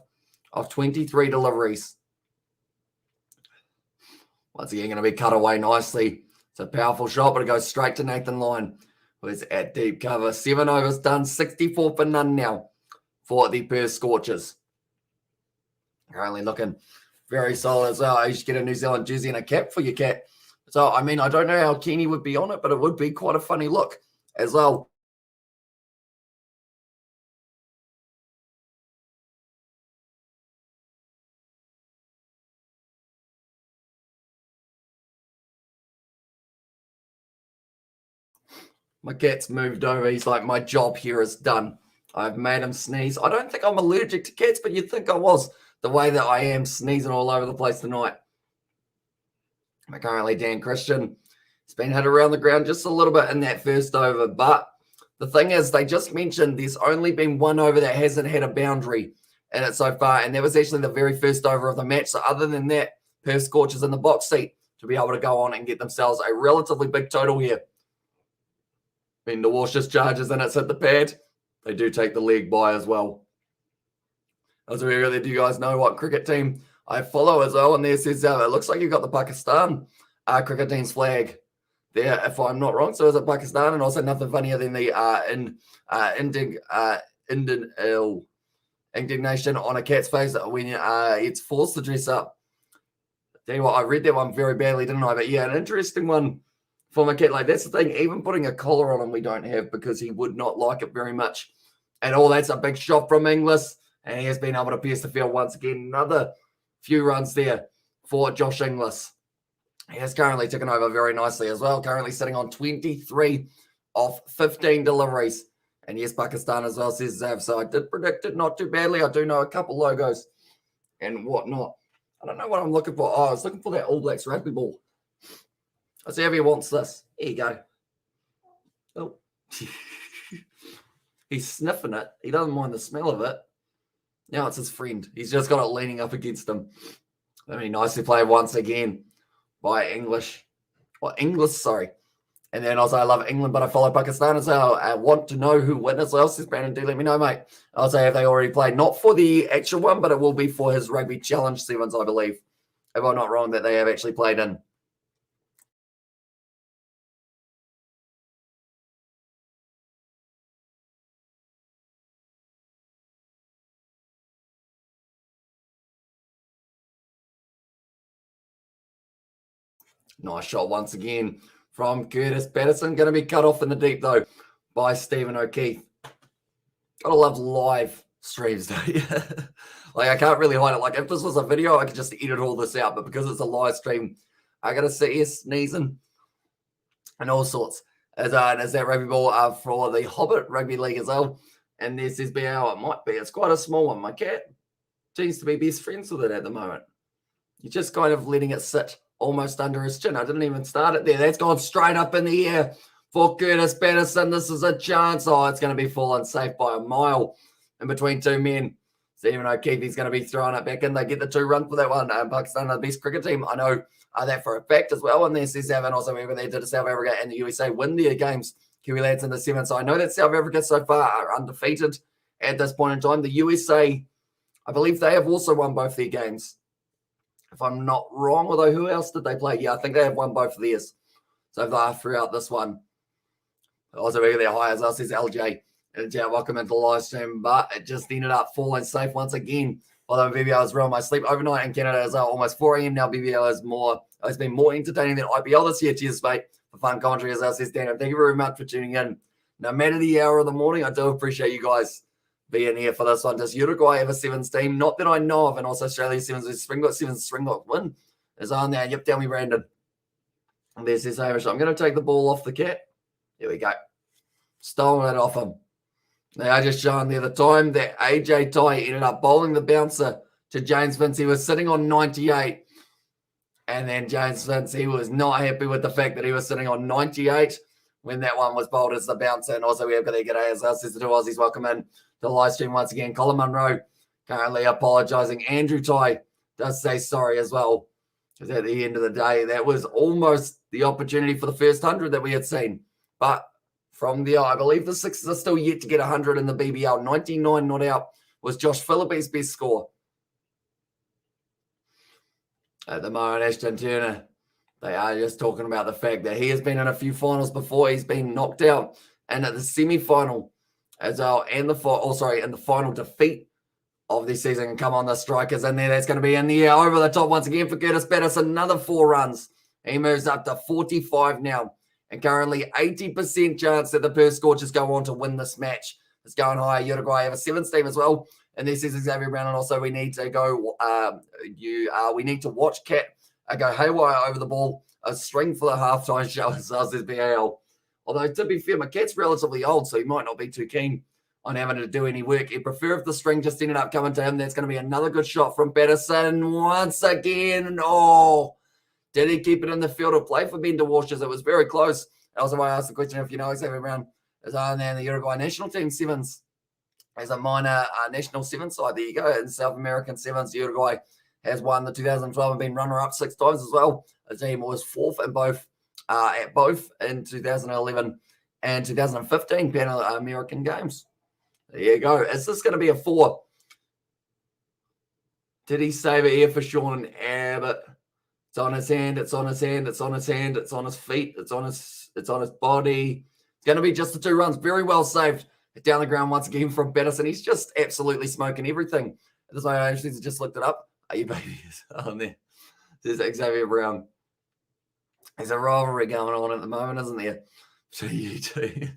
of 23 deliveries. Once again, going to be cut away nicely. It's a powerful shot, but it goes straight to Nathan Lyon, who is at deep cover. 7 overs done, 64 for none now for the Perth Scorchers. Currently looking very solid as well. You should get a New Zealand jersey and a cap for your cat. So, I mean, I don't know how keen he would be on it, but it would be quite a funny look as well. My cat's moved over. He's like, my job here is done. I've made him sneeze. I don't think I'm allergic to cats, but you'd think I was, the way that I am sneezing all over the place tonight. Currently, Dan Christian has been hit around the ground just a little bit in that first over. But the thing is, they just mentioned there's only been 1 over that hasn't had a boundary in it so far. And that was actually the very first over of the match. So other than that, Perth Scorchers in the box seat to be able to go on and get themselves a relatively big total here. Being the Washers charges and it's hit the pad. They do take the leg by as well. As we really do you guys know what cricket team I follow as well? And there says it looks like you've got the Pakistan cricket team's flag there, if I'm not wrong. So is it Pakistan? And also nothing funnier than the indignation on a cat's face when it's forced to dress up. Tell you what, I read that one very badly, didn't I? But yeah, an interesting one for my cat. Like, that's the thing. Even putting a collar on him, we don't have because he would not like it very much at all. That's a big shot from Inglis. And he has been able to pierce the field once again. Another few runs there for Josh Inglis. He has currently taken over very nicely as well. Currently sitting on 23 of 15 deliveries. And yes, Pakistan as well, says Zav. So I did predict it not too badly. I do know a couple logos and whatnot. I don't know what I'm looking for. Oh, I was looking for that All Blacks rugby ball. Let's see if he wants this. Here you go. Oh. He's sniffing it. He doesn't mind the smell of it. Now it's his friend. He's just got it leaning up against him. That'd be nicely played once again by Inglis. Sorry. And then also, I love England, but I follow Pakistan as well. I want to know who wins as well. Says Brandon, do let me know, mate. I'll say if they already played. Not for the actual one, but it will be for his Rugby Challenge Sevens, I believe. If I'm not wrong, that they have actually played in. Nice shot once again from Curtis Patterson. Going to be cut off in the deep, though, by Stephen O'Keefe. Gotta love live streams, though. Like, I can't really hide it. Like, if this was a video, I could just edit all this out. But because it's a live stream, I got to sit here sneezing and all sorts. As that rugby ball for the Hobbit Rugby League as well. And this is BL. It might be. It's quite a small one. My cat seems to be best friends with it at the moment. You're just kind of letting it sit almost under his chin. I didn't even start it there. That's gone straight up in the air for Curtis Patterson. This is a chance. Oh, it's going to be fallen safe by a mile in between two men. Stephen O'Keefe's going to be throwing it back in. They get the 2 runs for that one. Pakistan are the best cricket team. I know that for a fact as well. And there's C7 also wherever they did South Africa and the USA win their games. Kiwi lads in the 7th. So I know that South Africa so far are undefeated at this point in time. The USA, I believe they have also won both their games. If I'm not wrong, although who else did they play? Yeah, I think they have won both of theirs. So far throughout this one. Also, we got their high as us is LJ. And welcome into the live stream, but it just ended up falling safe once again. Although BBL is real, my sleep overnight in Canada is almost 4 a.m. now. BBL is it's been more entertaining than IPL this year. Cheers, mate, for fun commentary as says Dan. Thank you very much for tuning in. No matter the hour of the morning, I do appreciate you guys being here for this one. Does Uruguay have a 7s team? Not that I know of, and also Australia 7s. Springbok win is on there. Yep, tell me, Brandon. And there's this Hamish. I'm going to take the ball off the cat. Here we go. Stolen it off him. They are just showing there the time that AJ Ty ended up bowling the bouncer to James Vince. He was sitting on 98. And then James Vince, he was not happy with the fact that he was sitting on 98 when that one was bowled as the bouncer. And also we have got the g'day as us. There's the two Aussies. Welcome in to the live stream once again. Colin Munro currently apologising. Andrew Ty does say sorry as well. Because at the end of the day, that was almost the opportunity for the first 100 that we had seen. But from there, I believe the Sixers are still yet to get 100 in the BBL. 99 not out was Josh Phillippe's best score. At the moment, Ashton Turner, they are just talking about the fact that he has been in a few finals before. He's been knocked out and at the semi-final as well, and in the final defeat of this season. And come on, the strikers in there. That's going to be in the air over the top once again for Curtis Patterson. Another 4 runs. He moves up to 45 now. And currently 80% chance that the Perth Scorchers go on to win this match. It's going higher. Uruguay have a 7th team as well. And this is Xavier Brown. And also we need to go, we need to watch Cat go haywire over the ball. A string for the halftime show as this BAL. Although to be fair, my Cat's relatively old, so he might not be too keen on having to do any work. He'd prefer if the string just ended up coming to him. That's going to be another good shot from Patterson once again. Oh, did he keep it in the field of play for Ben DeWashers? It was very close. Also, I asked the question if you know Xavier Brown is on there in the Uruguay national team 7s. As a minor national 7 side. There you go. In South American 7s, Uruguay has won the 2012 and been runner-up 6 times as well. The team was 4th in both in 2011 and 2015 Pan American games. There you go. Is this going to be a 4? Did he save it here for Sean Abbott? It's on his hand, it's on his hand, it's on his hand, it's on his feet, it's on his body. It's going to be just the 2 runs. Very well saved down the ground once again from Patterson. He's just absolutely smoking everything. This way I actually just looked it up. Are you babies on there? There's Xavier Brown. There's a rivalry going on at the moment, isn't there? So you two.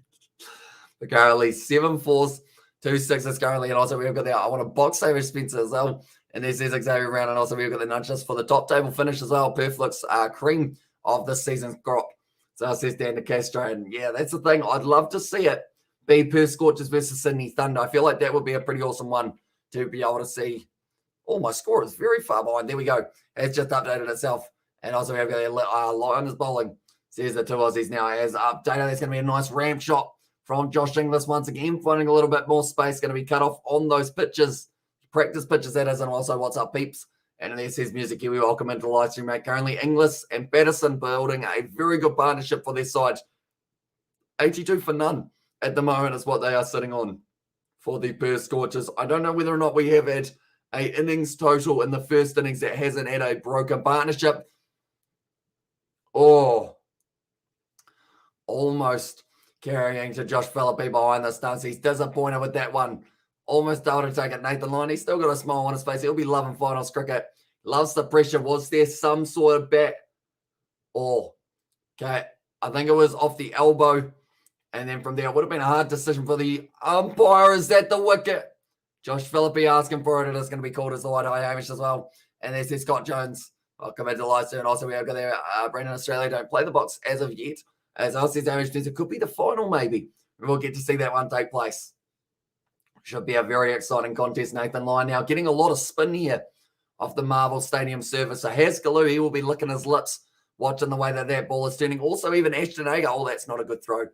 But currently 7 4s, 2 6s currently. And also we've got I want a box saver Spencer as well. And this is Xavier Brown, and also we've got the nudges for the top table finish as well. Perth looks cream of this season's crop. So it says Dan de Castro. And yeah, that's the thing. I'd love to see it be Perth Scorchers versus Sydney Thunder. I feel like that would be a pretty awesome one to be able to see. Oh, my score is very far behind. There we go. It's just updated itself. And also we've got Lions bowling. Says the 2 Aussies now as updated. That's going to be a nice ramp shot from Josh Inglis once again, finding a little bit more space. Going to be cut off on those pitches. Practice pitches, that is, and also what's up, peeps. And there says Music Kiwi, welcome into the live stream, mate. Currently, Inglis and Patterson building a very good partnership for their side. 82 for none at the moment is what they are sitting on for the Perth Scorchers. I don't know whether or not we have had a innings total in the first innings that hasn't had a broken partnership. Oh, almost carrying to Josh Philippe behind the stumps. He's disappointed with that one. Almost able to take it, Nathan Lyon. He's still got a smile on his face. He'll be loving finals cricket. Loves the pressure. Was there some sort of bat? Oh, okay. I think it was off the elbow. And then from there, it would have been a hard decision for the umpire. Is that the wicket? Josh Philippe asking for it. It is going to be called as the wide high Hamish as well. And there's Scott Jones. Welcome into the live stream. And also we have got there, Brendan Australia don't play the box as of yet. As I said, Hamish, it could be the final maybe. We'll get to see that one take place. Should be a very exciting contest, Nathan Lyon. Now, getting a lot of spin here off the Marvel Stadium surface. So Haskaloo, he will be licking his lips watching the way that ball is turning. Also, even Ashton Agar, oh, that's not a good throw.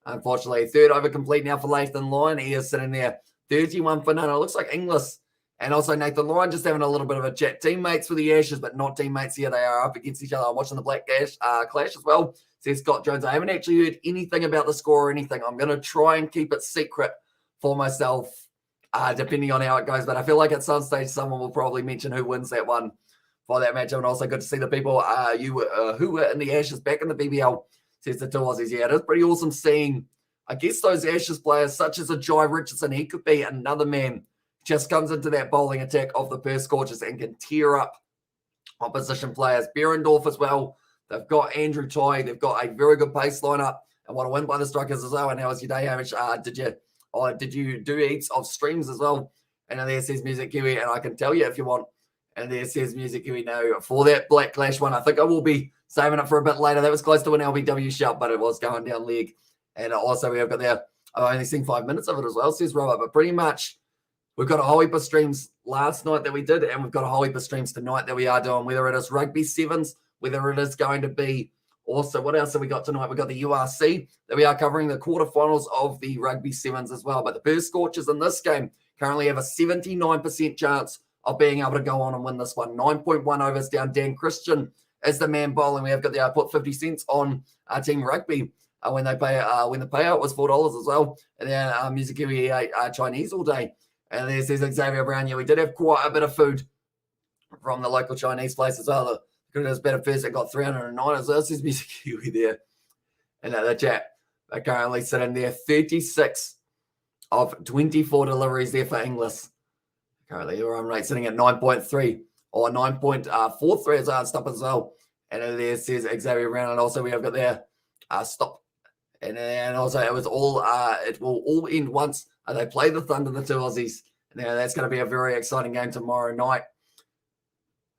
Unfortunately, third over complete now for Nathan Lyon. He is sitting there 31 for none. It looks like Inglis and also Nathan Lyon just having a little bit of a chat. Teammates for the Ashes, but not teammates here. They are up against each other. I'm watching the Black Clash as well. Says Scott Jones. I haven't actually heard anything about the score or anything. I'm going to try and keep it secret for myself, depending on how it goes. But I feel like at some stage, someone will probably mention who wins that one for that match. And also good to see the people who were in the Ashes back in the BBL. Says the two Aussies. Yeah, it is pretty awesome seeing, I guess, those Ashes players such as a Jai Richardson. He could be another man. Just comes into that bowling attack of the Perth Scorchers and can tear up opposition players. Berendorf as well. They've got Andrew Toy. They've got a very good pace lineup and want to win by the strikers as well. And how was your day, Hamish? Did you do heaps of streams as well? And there says Music Kiwi, and I can tell you if you want. And there says Music Kiwi now for that Black Clash one. I think I will be saving it for a bit later. That was close to an LBW shout, but it was going down leg. And also we have got there, I've only seen 5 minutes of it as well, says Robert. But pretty much we've got a whole heap of streams last night that we did, and we've got a whole heap of streams tonight that we are doing, whether it is rugby sevens, whether it is going to be also, what else have we got tonight? We've got the URC that we are covering, the quarterfinals of the rugby sevens as well. But the Perth Scorchers in this game currently have a 79% chance of being able to go on and win this one. 9.1 overs down. Dan Christian is the man bowling. We have got the put 50 cents on our team rugby when they pay when the payout was $4 as well. And then Music Kiwi ate Chinese all day. And there's Xavier Brown. Yeah, we did have quite a bit of food from the local Chinese place as well. Good as better first. It got 309 as well. This is Music Kiwi there. And the chat, they're currently sitting there 36 of 24 deliveries there for Inglis. Currently, your run rate sitting at 9.3 or 9.43 as well. Stop as well. And there says Xavier Brown. And also we have got there stop. And also it was all, it will all end once they play the Thunder, the two Aussies. And that's going to be a very exciting game tomorrow night.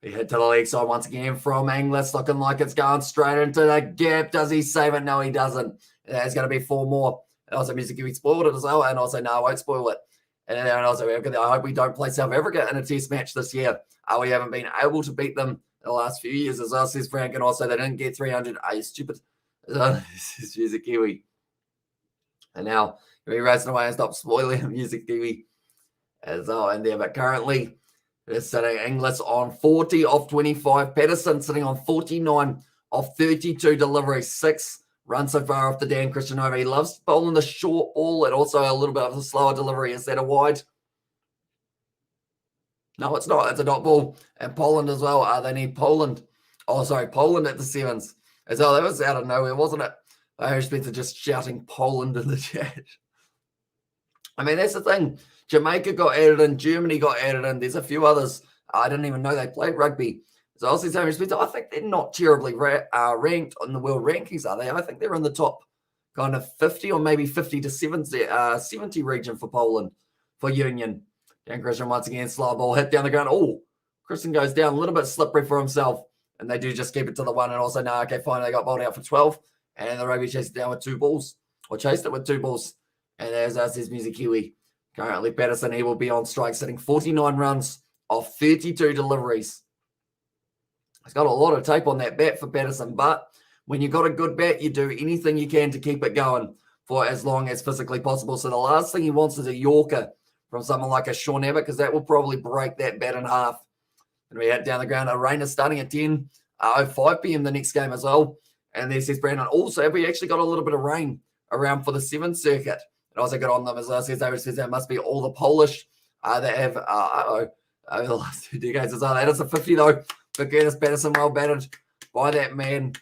We head to the leg side once again from Inglis, looking like it's going straight into the gap. Does he save it? No, he doesn't. There's going to be 4 more. And also Music Kiwi spoiled it as well. And also, no, I won't spoil it. And also, I hope we don't play South Africa in a test match this year. We haven't been able to beat them in the last few years as well, says Frank. And also, they didn't get 300. Are you stupid? This is Music Kiwi. And now, we're racing away and stop spoiling Music Kiwi as well. And there, but currently, they're sitting Inglis on 40 of 25. Patterson sitting on 49 of 32 deliveries. 6 runs so far off the Dan Christian over. He loves bowling the short ball and also a little bit of a slower delivery. Is that a wide? No, it's not. It's a dot ball. And Poland as well. They need Poland. Oh, sorry, Poland at the sevens. As well, that was out of nowhere, wasn't it? Irish Spencer just shouting Poland in the chat. I mean, that's the thing. Jamaica got added in. Germany got added in. There's a few others. I didn't even know they played rugby. So I'll say Irish Spencer. I think they're not terribly ranked on the world rankings, are they? I think they're in the top kind of 50 or maybe 50 to 70 region for Poland, for Union. Dan Christian once again, slow ball hit down the ground. Oh, Christian goes down a little bit slippery for himself. And they do just keep it to the 1. And also, no, okay, fine. They got bowled out for 12. And the rugby chased it down with 2 balls. Or chased it with 2 balls. And there's his Music Kiwi. Currently, Patterson, he will be on strike, sitting 49 runs off 32 deliveries. He's got a lot of tape on that bat for Patterson. But when you've got a good bat, you do anything you can to keep it going for as long as physically possible. So the last thing he wants is a Yorker from someone like a Sean Abbott, because that will probably break that bat in half. And we head down the ground. Rain is starting at 10:05 p.m. the next game as well. And there says Brandon. Also, we actually got a little bit of rain around for the 7th circuit. And also got on them as well. Says that must be all the Polish that have over the last 2 decades as well. That is a 50 though. For Curtis Patterson, well batted by that man.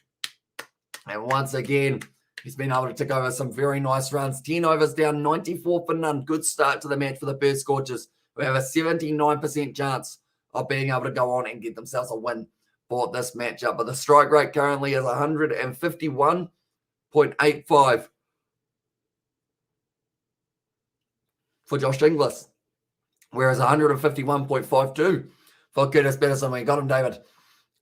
And once again, he's been able to tick over some very nice runs. 10 overs down, 94 for none. Good start to the match for the Perth Scorchers. We have a 79% chance of being able to go on and get themselves a win for this matchup. But the strike rate currently is 151.85 for Josh Inglis, whereas 151.52 for Curtis Patterson. We got him, David.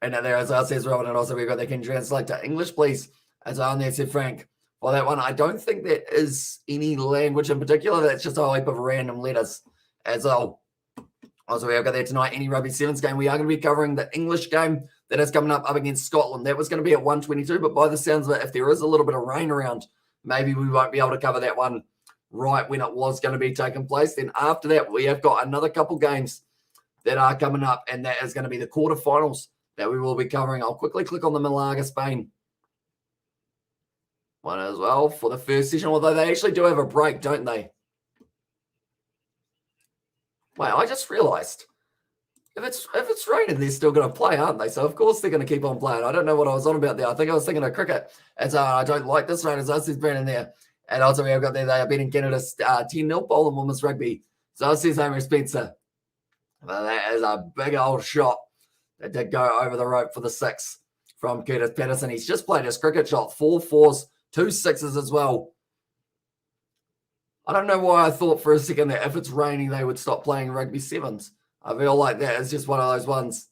And there, as well, says Robert, and also we've got they can translate to English, please. As well, and there said Frank. For that one, I don't think that is any language in particular. That's just a heap of random letters as well. Also, we have got there tonight, any Rugby Sevens game. We are going to be covering the English game that is coming up against Scotland. That was going to be at 1:22, but by the sounds of it, if there is a little bit of rain around, maybe we won't be able to cover that one right when it was going to be taking place. Then after that, we have got another couple games that are coming up, and that is going to be the quarterfinals that we will be covering. I'll quickly click on the Malaga Spain one as well for the first session, although they actually do have a break, don't they? Wait, I just realised if it's raining, they're still going to play, aren't they? So of course they're going to keep on playing. I don't know what I was on about there. I think I was thinking of cricket, and so I don't like this rain. As I said, Brandon there, and also we have got there. They are beating Canada 10-0 bowling women's rugby. So I says Amy Spencer. But that is a big old shot that did go over the rope for the 6 from Curtis Patterson. He's just played his cricket shot, 4 4s, 2 6s as well. I don't know why I thought for a second that if it's raining, they would stop playing rugby sevens. I feel like that is just one of those ones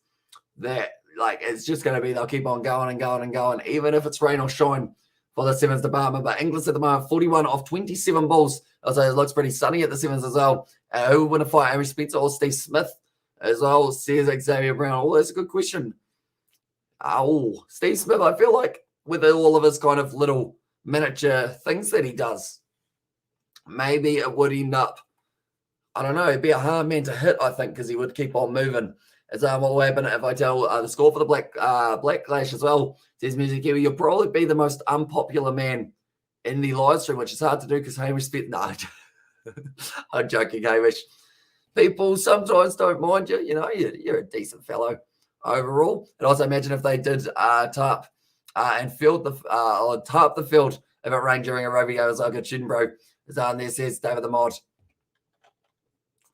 that, like, it's just going to be, they'll keep on going and going and going, even if it's rain or shine for the sevens department. But England at the moment, 41 off 27 balls. Also, it looks pretty sunny at the sevens as well. Who would win a fight, Amy Spencer or Steve Smith as well, says Xavier Brown. Oh, that's a good question. Oh, Steve Smith, I feel like with all of his kind of little miniature things that he does, maybe it would end up, I don't know, it'd be a hard man to hit, I think, because he would keep on moving. As what will happen if I tell the score for the Black Clash as well. Says Music Kiwi, you'll probably be the most unpopular man in the live stream, which is hard to do because Hamish spent. No, I'm joking, Hamish. People sometimes don't mind you. You know, you're a decent fellow overall. And also imagine if they did tarp and field or tarp the field if it rained during a rugby game. As I good shooting, bro. As on there says David the Mod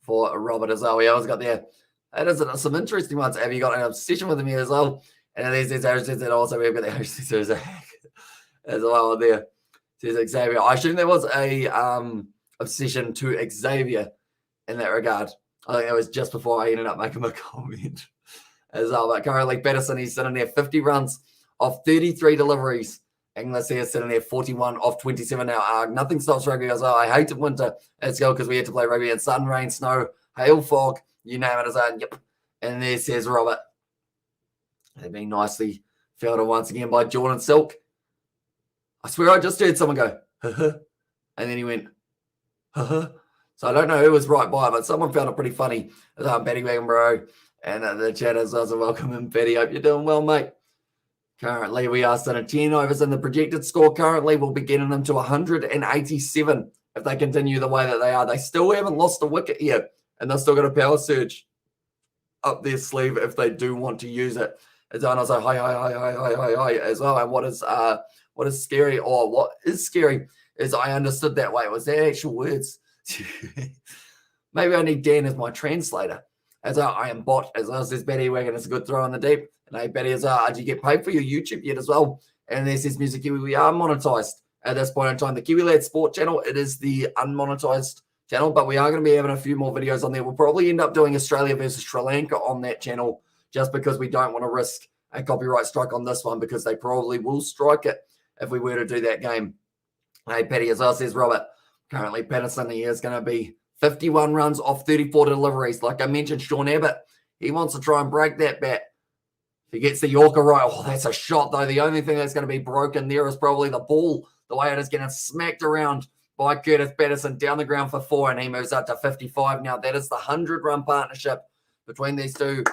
for Robert as well. We always got there. That is some interesting ones. Have you got an obsession with him here as well? And then there's that also we've got the there's a hack as well there. Says Xavier. I assume there was a obsession to Xavier in that regard. I think it was just before I ended up making a comment as well. But currently Patterson, he's sitting there 50 runs off 33 deliveries. Inglis here sitting there 41 off 27 now. Nothing stops rugby as well. I hated winter at school because we had to play rugby in sun, rain, snow, hail, fog, you name it as well. Yep. And there says Robert. They've been nicely fielded once again by Jordan Silk. I swear I just heard someone go, and then he went, so I don't know who was right by, but someone found it pretty funny. Betty Wagon Bro and the chat as well. So welcome in, Betty. Hope you're doing well, mate. Currently, we are sitting at 10 overs, and the projected score currently will be getting them to 187 if they continue the way that they are. They still haven't lost a wicket yet, and they've still got a power surge up their sleeve if they do want to use it. It's also hi as well. And what is scary, or what is scary, is I understood that way. Was that actual words? Maybe I need Dan as my translator. As I am bot, as well, says Betty Wagon. It's a good throw in the deep. And hey, Betty, as do you get paid for your YouTube yet as well? And there says Music Kiwi, we are monetized at this point in time. The Kiwi Lad Sport channel, it is the unmonetized channel, but we are going to be having a few more videos on there. We'll probably end up doing Australia versus Sri Lanka on that channel just because we don't want to risk a copyright strike on this one because they probably will strike it if we were to do that game. Hey, Patty, as well, says Robert. Currently, Patterson here is going to be 51 runs off 34 deliveries. Like I mentioned, Sean Abbott, he wants to try and break that bat. If he gets the Yorker right, oh, that's a shot, though. The only thing that's going to be broken there is probably the ball, the way it is getting smacked around by Curtis Patterson down the ground for 4, and he moves up to 55 now. That is the 100-run partnership between these two.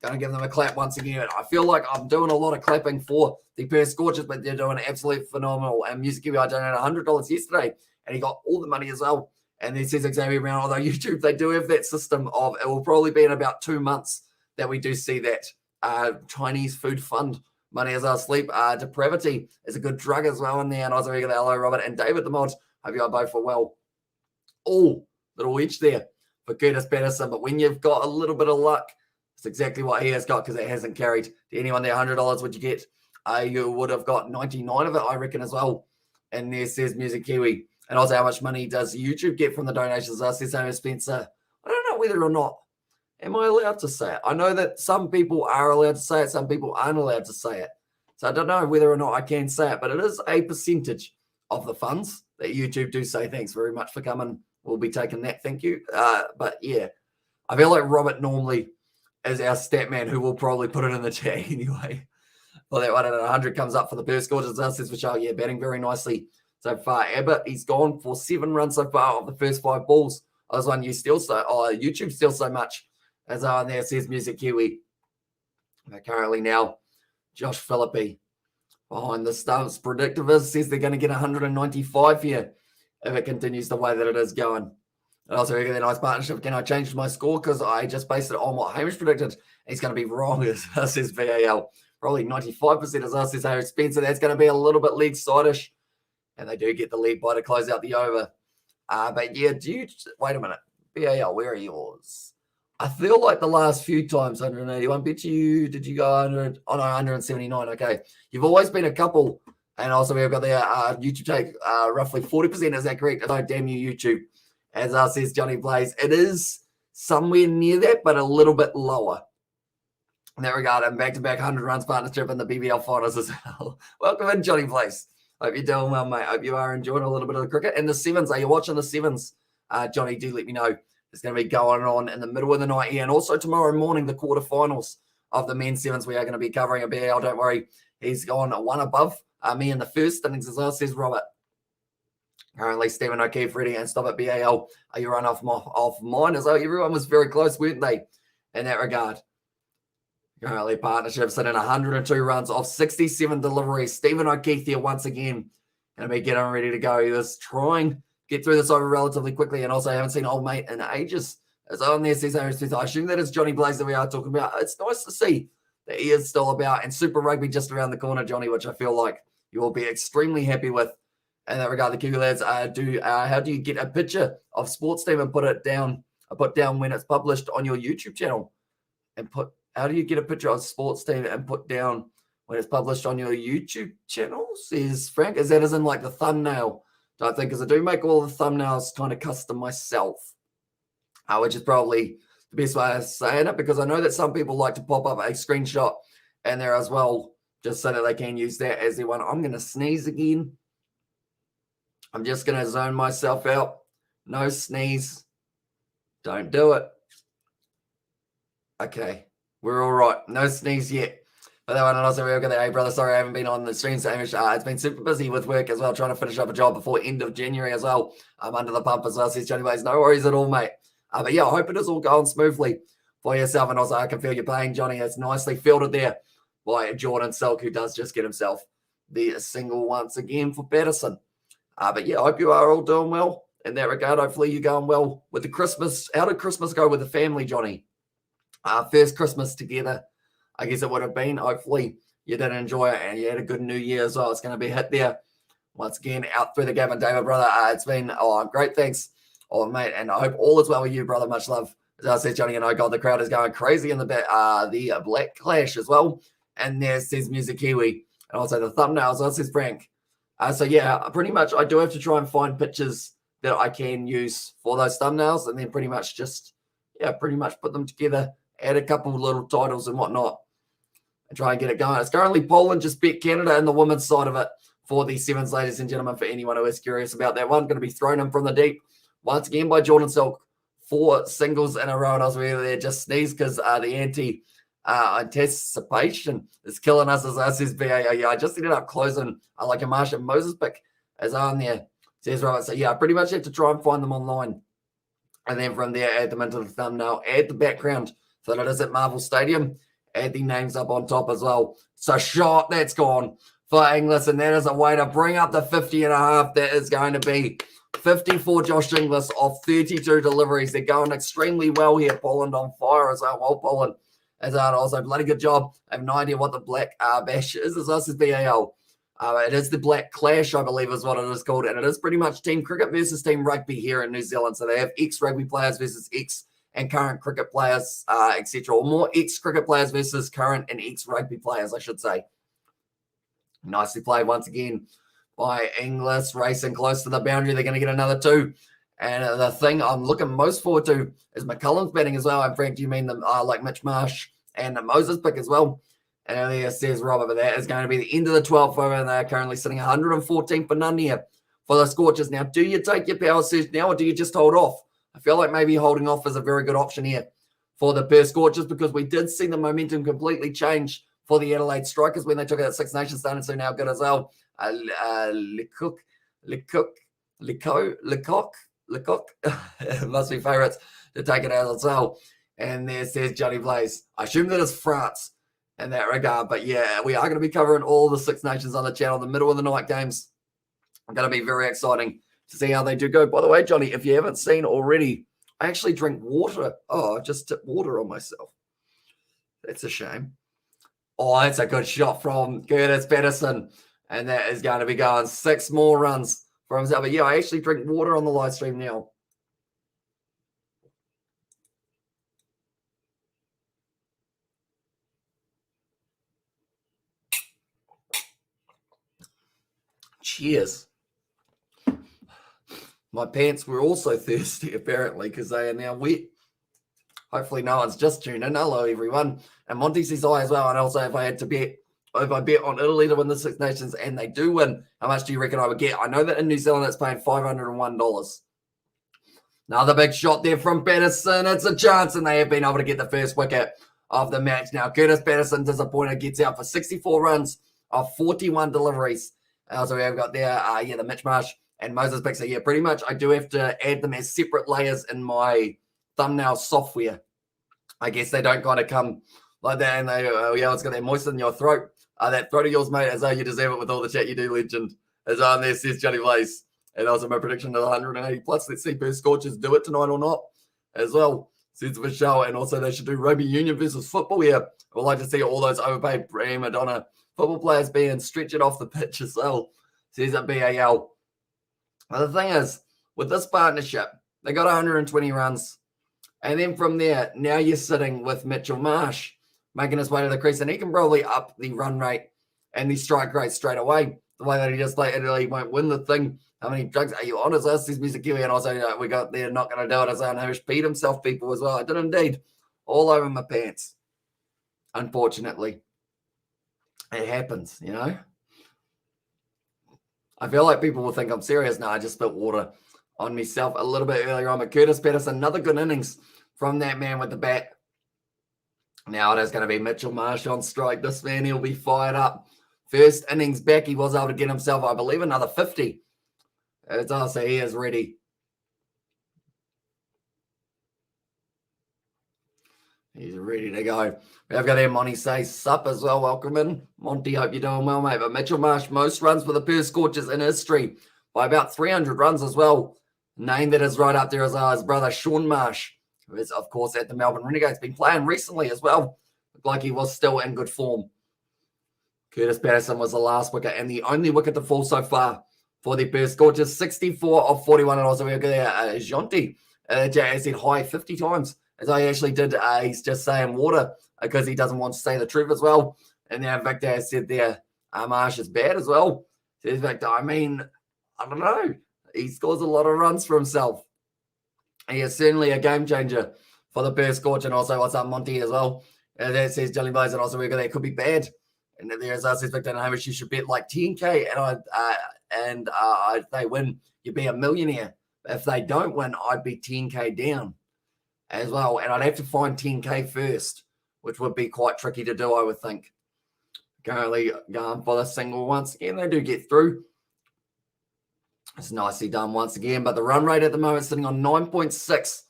Going to give them a clap once again. I feel like I'm doing a lot of clapping for the Perth Scorchers, but they're doing absolutely phenomenal. And Music Kiwi, I donated $100 yesterday, and he got all the money as well. And he says Xavier Brown, although YouTube, they do have that system of, it will probably be in about 2 months that we do see that Chinese food fund money as our sleep. Depravity is a good drug as well in there. And also regular hello, Robert and David the Mod. Hope you are both for well. Oh, little edge there for Curtis Patterson. But when you've got a little bit of luck, it's exactly what he has got because it hasn't carried to anyone there. $100 would you get? You would have got 99 of it, I reckon, as well. And there says Music Kiwi. And also how much money does YouTube get from the donations? Says Amy Spencer. I don't know whether or not. Am I allowed to say it? I know that some people are allowed to say it. Some people aren't allowed to say it. So I don't know whether or not I can say it. But it is a percentage of the funds that YouTube do say. Thanks very much for coming. We'll be taking that. Thank you. But yeah, I feel like Robert normally is our stat man who will probably put it in the chat anyway. Well, that one at 100 comes up for the Perth Scorchers. Says Michelle, yeah, batting very nicely so far. Abbott, he's gone for 7 runs so far of the first 5 balls. I was on YouTube still so much. As on there says Music Kiwi. But currently now, Josh Philippi behind the stumps. Predictivist says they're going to get 195 here if it continues the way that it is going. And also, a nice partnership. Can I change my score? Because I just based it on what Hamish predicted. He's going to be wrong, as says VAL. Probably 95% as us, says Harry Spencer. That's going to be a little bit leg side-ish. And they do get the lead by to close out the over. But yeah, wait a minute. BAL, where are yours? I feel like the last few times, 181, did you go 100? Oh no, 179. Okay. You've always been a couple. And also we've got the YouTube take roughly 40%. Is that correct? Oh, damn you, YouTube. As says Johnny Blaze. It is somewhere near that, but a little bit lower. In that regard, and back-to-back 100 runs partnership in the BBL finals as well. Welcome in, Johnny Blaze. Hope you're doing well, mate. Hope you are enjoying a little bit of the cricket. And the sevens, are you watching the sevens? Johnny, do let me know. It's going to be going on in the middle of the night here. And also tomorrow morning, the quarterfinals of the men's sevens. We are going to be covering a BAL. Don't worry. He's gone 1 above me in the first innings as well, says Robert. Currently, Stephen O'Keefe ready and stop at BAL. Are you run off mine as well? Everyone was very close, weren't they, in that regard? Currently, partnerships sitting 102 runs off 67 deliveries. Stephen O'Keefe here once again. Going to be getting ready to go. He was trying to get through this over relatively quickly. And also, I haven't seen old mate in ages. As on there says Aaron Smith, I assume that is Johnny Blaze that we are talking about. It's nice to see that he is still about. And Super Rugby just around the corner, Johnny, which I feel like you will be extremely happy with. In that regard, the Kiwi lads, how do you get a picture of sports team and put down when it's published on your YouTube channel? How do you get a picture of sports team and put down when it's published on your YouTube channel? Says Frank. Is that as in like the thumbnail? Don't think, because I do make all the thumbnails kind of custom myself, which is probably the best way of saying it, because I know that some people like to pop up a screenshot in there as well, just so that they can use that as their one. I'm going to sneeze again. I'm just going to zone myself out. No sneeze. Don't do it. Okay. We're all right. No sneeze yet. But that one, and also we've got the hey brother. Sorry, I haven't been on the stream so much. It's been super busy with work as well, trying to finish up a job before end of January as well. I'm under the pump as well, says Johnny Blaze. No worries at all, mate. But yeah, I hope it is all going smoothly for yourself. And also, I can feel your pain, Johnny. It's nicely fielded there by Jordan Silk, who does just get himself the single once again for Patterson. But yeah, I hope you are all doing well in that regard. Hopefully you're going well with the Christmas. How did Christmas go with the family, Johnny? First Christmas together, I guess it would have been. Hopefully you did enjoy it and you had a good New Year as well. It's going to be hit there once again out through the Gavin David, brother. It's been great. Thanks, mate, and I hope all is well with you, brother. Much love. As I said, Johnny, and I God, the crowd is going crazy in the Black Clash as well. And there says Music Kiwi, and also the thumbnails. That says Frank. So yeah, pretty much I do have to try and find pictures that I can use for those thumbnails, and then pretty much put them together. Add a couple of little titles and whatnot and try and get it going. It's currently Poland just beat Canada in the women's side of it for the sevens, ladies and gentlemen, for anyone who is curious about that one. Going to be thrown in from the deep once again by Jordan Silk. 4 singles in a row, and I was really there just sneezed because the anticipation is killing us, as I says VAO. Yeah, I just ended up closing like a Martian Moses pick as on there, says Robert. So yeah, I pretty much have to try and find them online. And then from there, add them into the thumbnail, add the background so that it is at Marvel Stadium, add the names up on top as well. So shot, that's gone for Inglis, and that is a way to bring up the 50.5. That is going to be 54 Josh Inglis off 32 deliveries. They're going extremely well here. Poland on fire as well. Well, Poland as also bloody good job. I have no idea what the Black Bash is. As us as BAL. It is the Black Clash, I believe is what it is called. And it is pretty much team cricket versus team rugby here in New Zealand. So they have ex-rugby players versus ex and current cricket players, etc. Or more ex-cricket players versus current and ex-rugby players, I should say. Nicely played once again by Inglis, racing close to the boundary. They're going to get another 2. And the thing I'm looking most forward to is McCullum's batting as well. And Frank, do you mean them like Mitch Marsh and Moses pick as well? And earlier says Robert, but that is going to be the end of the 12th over, and they're currently sitting 114 for none here for the Scorchers. Now, do you take your power surge now, or do you just hold off? I feel like maybe holding off is a very good option here for the Perth Scorchers, because we did see the momentum completely change for the Adelaide Strikers when they took out Six Nations standard. So now good as well. Lecoq must be favourites to take it out as well. And there says Johnny Blaze. I assume that is France in that regard. But yeah, we are going to be covering all the Six Nations on the channel. The middle of the night games are going to be very exciting to see how they do go. By the way, Johnny, if you haven't seen already, I actually drink water. Oh, I just tipped water on myself. That's a shame. Oh, that's a good shot from Curtis Patterson. And that is going to be going 6 more runs for himself. But yeah, I actually drink water on the live stream now. Cheers. My pants were also thirsty, apparently, because they are now wet. Hopefully no one's just tuned in. Hello, everyone. And Monty says hi as well. And also, if I bet on Italy to win the Six Nations and they do win, how much do you reckon I would get? I know that in New Zealand it's paying $501. Another big shot there from Patterson. It's a chance, and they have been able to get the first wicket of the match. Now, Curtis Patterson, disappointed, gets out for 64 runs of 41 deliveries. So we have got there, the Mitch Marsh and Moses Bixer. Yeah, pretty much I do have to add them as separate layers in my thumbnail software. I guess they don't kind of come like that, and they, it's got that moisten your throat. That throat of yours, mate, as though you deserve it with all the chat you do, legend. As on there says Johnny Blaze. And also my prediction of 180 plus. Let's see Perth Scorchers do it tonight or not as well. Says Michelle. And also they should do rugby union versus football here. We'd like to see all those overpaid prima donna football players being stretched off the pitch as well. Says a BAL. Now the thing is, with this partnership, they got 120 runs. And then from there, now you're sitting with Mitchell Marsh making his way to the crease. And he can probably up the run rate and the strike rate straight away. The way that he just like Italy won't win the thing. How many drugs are you on? As us, this music Kiwi, and also we got there not going to do it. As Hamish peed himself, people as well. I did indeed, all over my pants. Unfortunately, it happens, you know. I feel like people will think I'm serious. No, I just spilled water on myself a little bit earlier on. But Curtis Patterson, another good innings from that man with the bat. Now it is going to be Mitchell Marsh on strike. This man, he'll be fired up. First innings back, he was able to get himself, I believe, another 50. It's also he is ready. He's ready to go. We have got there Monty say sup as well. Welcome in. Monty, hope you're doing well, mate. But Mitchell Marsh, most runs for the Perth Scorchers in history by about 300 runs as well. Name that is right up there as well, his brother Sean Marsh, who is, of course, at the Melbourne Renegades. Been playing recently as well. Looked like he was still in good form. Curtis Patterson was the last wicket and the only wicket to fall so far for the Perth Scorchers. 64 of 41. And also we have there Jonty. Jay said hi 50 times. As I actually did, he's just saying water because he doesn't want to say the truth as well. And now Victor has said there, Marsh is bad as well. Says Victor, I mean, I don't know. He scores a lot of runs for himself. He is certainly a game changer for the Perth Scorchers. And also, what's up, Monty, as well. And that says Johnny Blaze. And also, we're going to, could be bad. And there's us, says Victor and Hamish, you should bet like 10K. And if they win, you'd be a millionaire. If they don't win, I'd be 10K down as well. And I'd have to find 10K first, which would be quite tricky to do, I would think. Currently going for the single once again. They do get through. It's nicely done once again. But the run rate at the moment sitting on 9.6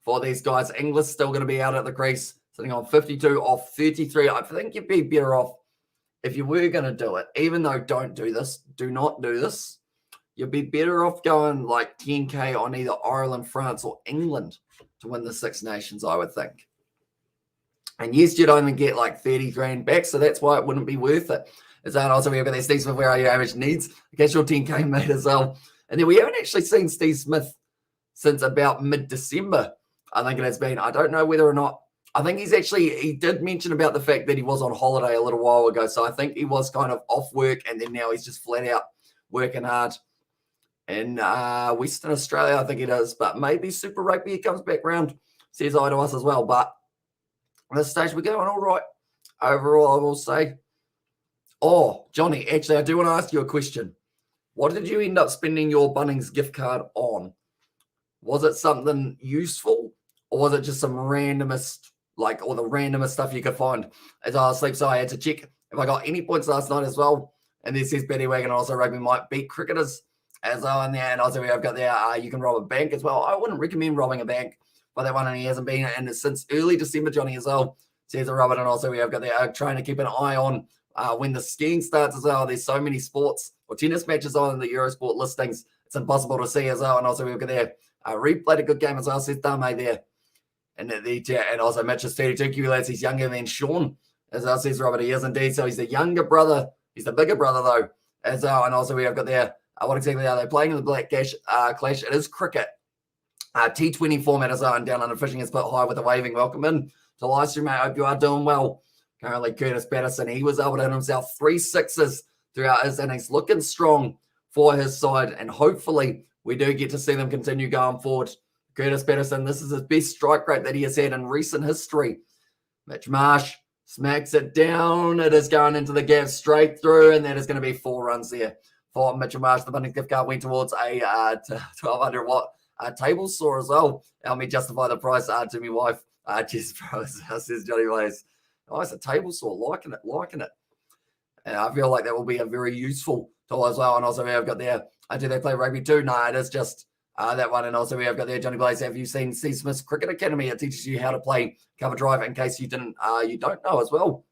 for these guys. Inglis still going to be out at the crease, sitting on 52 off 33. I think you'd be better off if you were going to do it, even though don't do this, do not do this. You'd be better off going like 10K on either Ireland, France, or England to win the Six Nations, I would think. And yes, you'd only get like 30 grand back, so that's why it wouldn't be worth it. As also we have got that Steve Smith, where are your average needs? A casual 10K mate as well. And then we haven't actually seen Steve Smith since about mid-December. I think it has been. I don't know whether or not. I think he did mention about the fact that he was on holiday a little while ago. So I think he was kind of off work, and then now he's just flat out working hard in Western Australia, I think it is. But maybe Super Rugby, he comes back round, says hi to us as well. But at this stage, we're going all right. Overall, I will say. Oh, Johnny, actually, I do want to ask you a question. What did you end up spending your Bunnings gift card on? Was it something useful, or was it just some randomest, like all the randomest stuff you could find as I was asleep? So I had to check if I got any points last night as well. And this says Betty Wagon also rugby might beat cricketers as well in there. And also I've got there, you can rob a bank as well. I wouldn't recommend robbing a bank by that one, and he hasn't been, and since early December, Johnny as well. Says a Robert, and also we have got there trying to keep an eye on when the skiing starts as well. There's so many sports or tennis matches on the Eurosport listings. It's impossible to see as well. And also we've got there replayed a good game as well. Says Dame there. And also Mitch is 32 Kiwi lads. He's younger than Sean. As well says Robert, he is indeed. So he's the younger brother. He's the bigger brother though. As well. And also we have got there, what exactly are they playing in the Black Clash? It is cricket. T20 format as well. And down under fishing is put high with a waving welcome in to live stream, mate. I hope you are doing well. Currently Curtis Patterson, he was able to hit himself 3 sixes throughout his innings. Looking strong for his side. And hopefully we do get to see them continue going forward. Curtis Patterson, this is his best strike rate that he has had in recent history. Mitch Marsh smacks it down. It is going into the gap straight through, and that is going to be 4 runs there for Mitchell Marsh. The Bunnings gift card went towards a 1,200 watt table saw as well. Help me justify the price to my wife. Cheers, bro, says Johnny Blaze. Nice, a table saw. Liking it. And I feel like that will be a very useful tool as well. And also we have got there, do they play rugby too? No, it is just that one. And also we have got there, Johnny Blaze. Have you seen Steve Smith's Cricket Academy? It teaches you how to play cover drive in case you don't know as well.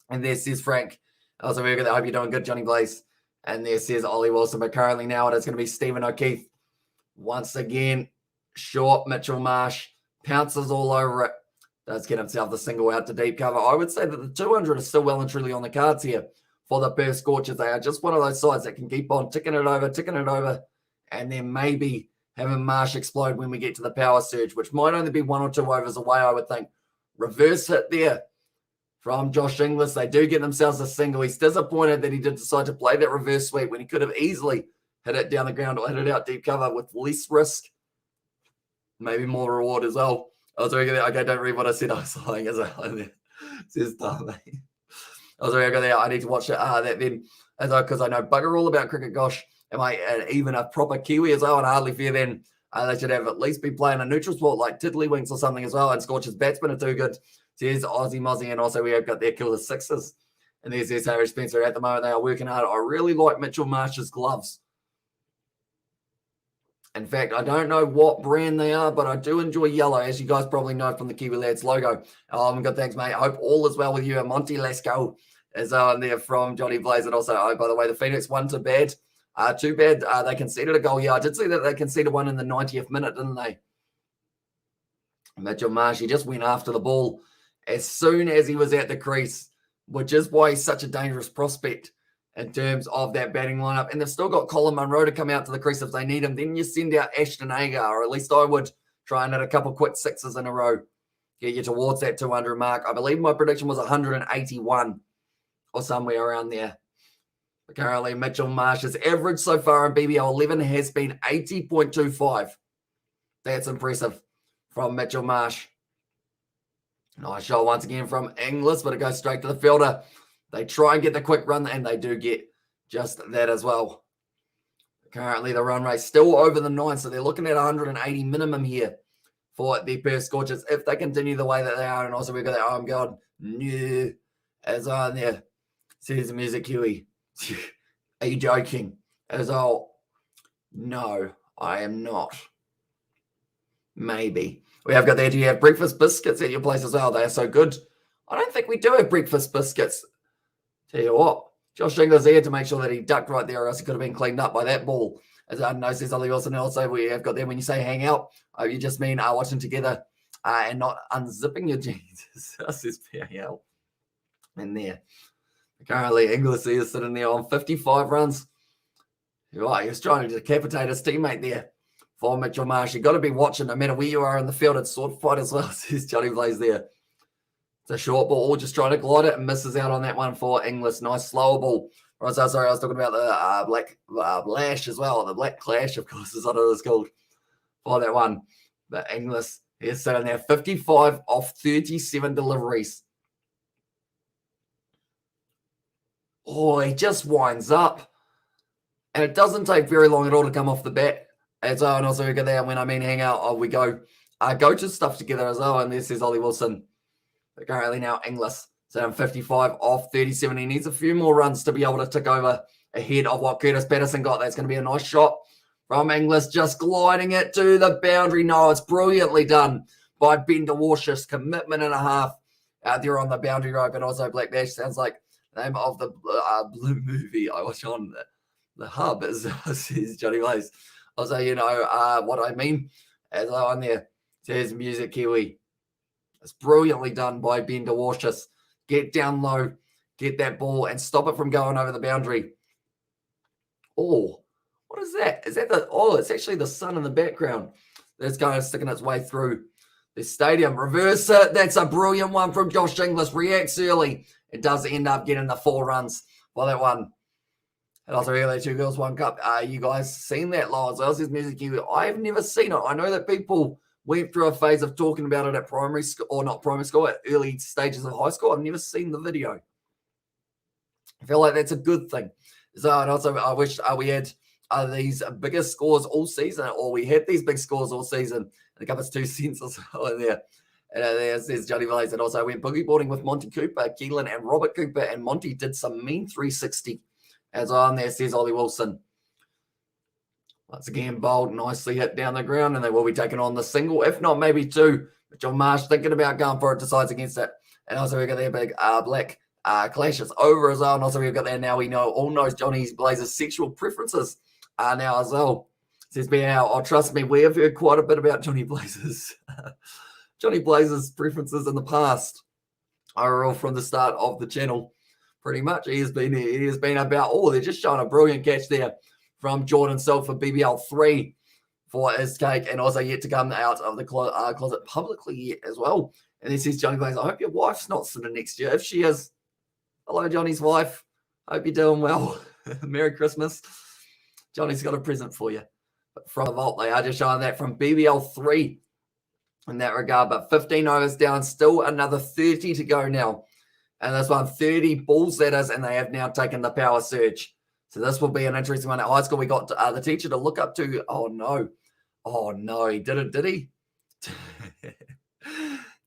And there says Frank. Also we've got there, I hope you're doing good, Johnny Blaze. And there says Ollie Wilson. But currently now it is going to be Stephen O'Keefe. Once again, short Mitchell Marsh pounces all over it. Does get himself the single out to deep cover. I would say that the 200 is still well and truly on the cards here for the Perth Scorchers. They are just one of those sides that can keep on ticking it over, and then maybe having Marsh explode when we get to the power surge, which might only be 1 or 2 overs away, I would think. Reverse hit there from Josh Inglis. They do get themselves a single. He's disappointed that he did decide to play that reverse sweep when he could have easily hit it down the ground or hit it out deep cover with less risk. Maybe more reward as well. I was really okay, don't read what I said. I was lying as well. Says Dame. I was really there. I need to watch that then, because I know bugger all about cricket. Gosh, am I even a proper Kiwi as well? And hardly fair then. They should have at least be playing a neutral sport like Tiddlywinks or something as well. And Scorchers batsmen are too good. Says Aussie Mozzie, and also we have got their killer sixes. And there's Harry Spencer. At the moment, they are working hard. I really like Mitchell Marsh's gloves. In fact, I don't know what brand they are, but I do enjoy yellow, as you guys probably know from the Kiwi Lads logo. Good, thanks, mate. I hope all is well with you. And Monty Lasco is on there from Johnny Blaze. And also, by the way, the Phoenix won too bad. They conceded a goal. Yeah, I did see that they conceded one in the 90th minute, didn't they? Mitchell Marsh, he just went after the ball as soon as he was at the crease, which is why he's such a dangerous prospect in terms of that batting lineup. And they've still got Colin Munro to come out to the crease if they need him. Then you send out Ashton Agar, or at least I would try and hit a couple quick sixes in a row. Get you towards that 200 mark. I believe my prediction was 181 or somewhere around there. But currently, Mitchell Marsh's average so far in BBL 11 has been 80.25. That's impressive from Mitchell Marsh. Nice shot once again from Inglis, but it goes straight to the fielder. They try and get the quick run, and they do get just that as well. Currently, the run rate still over the 9, so they're looking at 180 minimum here for the Perth Scorchers if they continue the way that they are. And also, we've got that arm guard. No, as on there. Says the music, Huey. Are you joking? As all, no, I am not. Maybe. We have got there. Do you have breakfast biscuits at your place as well? They are so good. I don't think we do have breakfast biscuits. Tell you what, Josh Inglis here to make sure that he ducked right there, or else he could have been cleaned up by that ball. As I know, says Ollie Wilson. Also, we have got there when you say hang out, you just mean watching together and not unzipping your jeans. Says PAL. In there. Currently, Inglis is sitting there on 55 runs. Right, he was trying to decapitate his teammate there for Mitchell Marsh. You've got to be watching no matter where you are in the field. It's sword fight as well, says Johnny Blaze there. It's a short ball, just trying to glide it and misses out on that one for Inglis. Nice slower ball. Right, so sorry, I was talking about the Black Lash as well. The Black Clash, of course, is what it is called for that one. But Inglis is sitting there 55 off 37 deliveries. Oh, he just winds up. And it doesn't take very long at all to come off the bat. And also we go there. When I mean hang out, we go go-to stuff together as well. And this is Ollie Wilson. But currently now Inglis. So I'm 55 off 37. He needs a few more runs to be able to tick over ahead of what Curtis Patterson got. That's going to be a nice shot from Inglis, just gliding it to the boundary. No, it's brilliantly done by Ben DeWarsh's commitment and a half out there on the boundary rope. And also Black Bash sounds like the name of the blue movie I watch on the hub, as says Johnny Blaze. Also, you know what I mean, as on there says Music Kiwi. It's brilliantly done by Ben DeWarsh's. Get down low, get that ball, and stop it from going over the boundary. Oh, what is that? Is that it's actually the sun in the background that's kind of sticking its way through the stadium. Reverse it. That's a brilliant one from Josh Inglis. Reacts early. It does end up getting the 4 runs for that one. And also, really, 2 girls, 1 cup. You guys seen that live as well? Says Music Kiwi. I have never seen it. I know that people went through a phase of talking about it at primary school, or not primary school, at early stages of high school. I've never seen the video. I feel like that's a good thing. So, and also, I wish we had these bigger scores all season, or we had these big scores all season. I think it's 2 cents or so in there. And there says Johnny Blaze. And also, I went boogie boarding with Monty Cooper, Keelan, and Robert Cooper. And Monty did some mean 360. As on there says Ollie Wilson. Once again, bowled, nicely hit down the ground, and they will be taking on the single, if not maybe 2. But John Marsh thinking about going for it, decides against it. And also, we've got their big black clashes over as well. And also, we've got there now, we all knows Johnny Blaze's sexual preferences now as well. Says BL, oh, trust me, we have heard quite a bit about Johnny Blaze's preferences in the past. Overall, from the start of the channel, pretty much he has been about. Oh, they're just showing a brilliant catch there from Jordan Silk for BBL 3 for his cake, and also yet to come out of the closet publicly yet as well. And this is Johnny Blaze. I hope your wife's not sitting next to you. If she is, hello, Johnny's wife. Hope you're doing well. Merry Christmas. Johnny's got a present for you. But from the vault, they are just showing that from BBL 3 in that regard. But 15 overs down, still another 30 to go now. And this one, 30 balls that is, and they have now taken the power surge. So this will be an interesting one. At high school, we got the teacher to look up to. Oh, no, he did it, did he?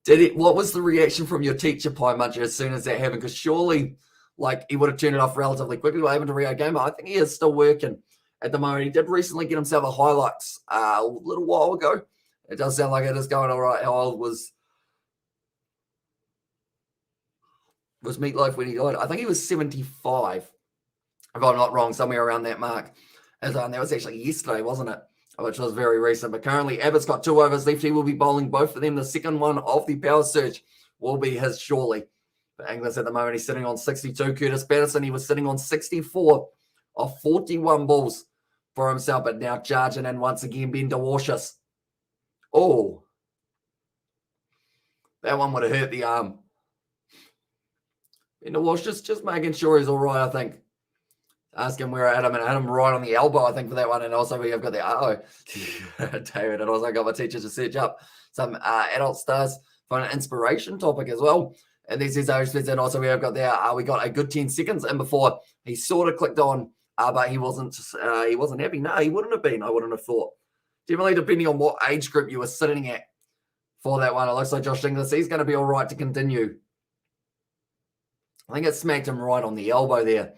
Did it? What was the reaction from your teacher, Pie Muncher, as soon as that happened? Because surely, he would have turned it off relatively quickly. We're having to re game. I think he is still working at the moment. He did recently get himself a highlights a little while ago. It does sound like it is going all right. How old was Meatloaf when he died? I think he was 75. If I'm not wrong, somewhere around that mark. That was actually yesterday, wasn't it? Which was very recent. But currently, Abbott's got 2 overs left. He will be bowling both of them. The second one of the power surge will be his, surely. But Inglis at the moment, he's sitting on 62. Curtis Patterson, he was sitting on 64 of 41 balls for himself. But now charging in once again, Ben DeWarsh's. Oh. That one would have hurt the arm. Ben DeWarsh's just making sure he's all right, I think. Asking where I had him, and I had him right on the elbow, I think, for that one. And also, we have got the David, and also got my teacher to search up some adult stars for an inspiration topic as well. And this is Irish Fits, and also we have got there. We got a good 10 seconds in before he sort of clicked on, but he wasn't happy. No, he wouldn't have been. I wouldn't have thought. Generally, depending on what age group you were sitting at for that one, it looks like Josh Inglis, he's going to be all right to continue. I think it smacked him right on the elbow there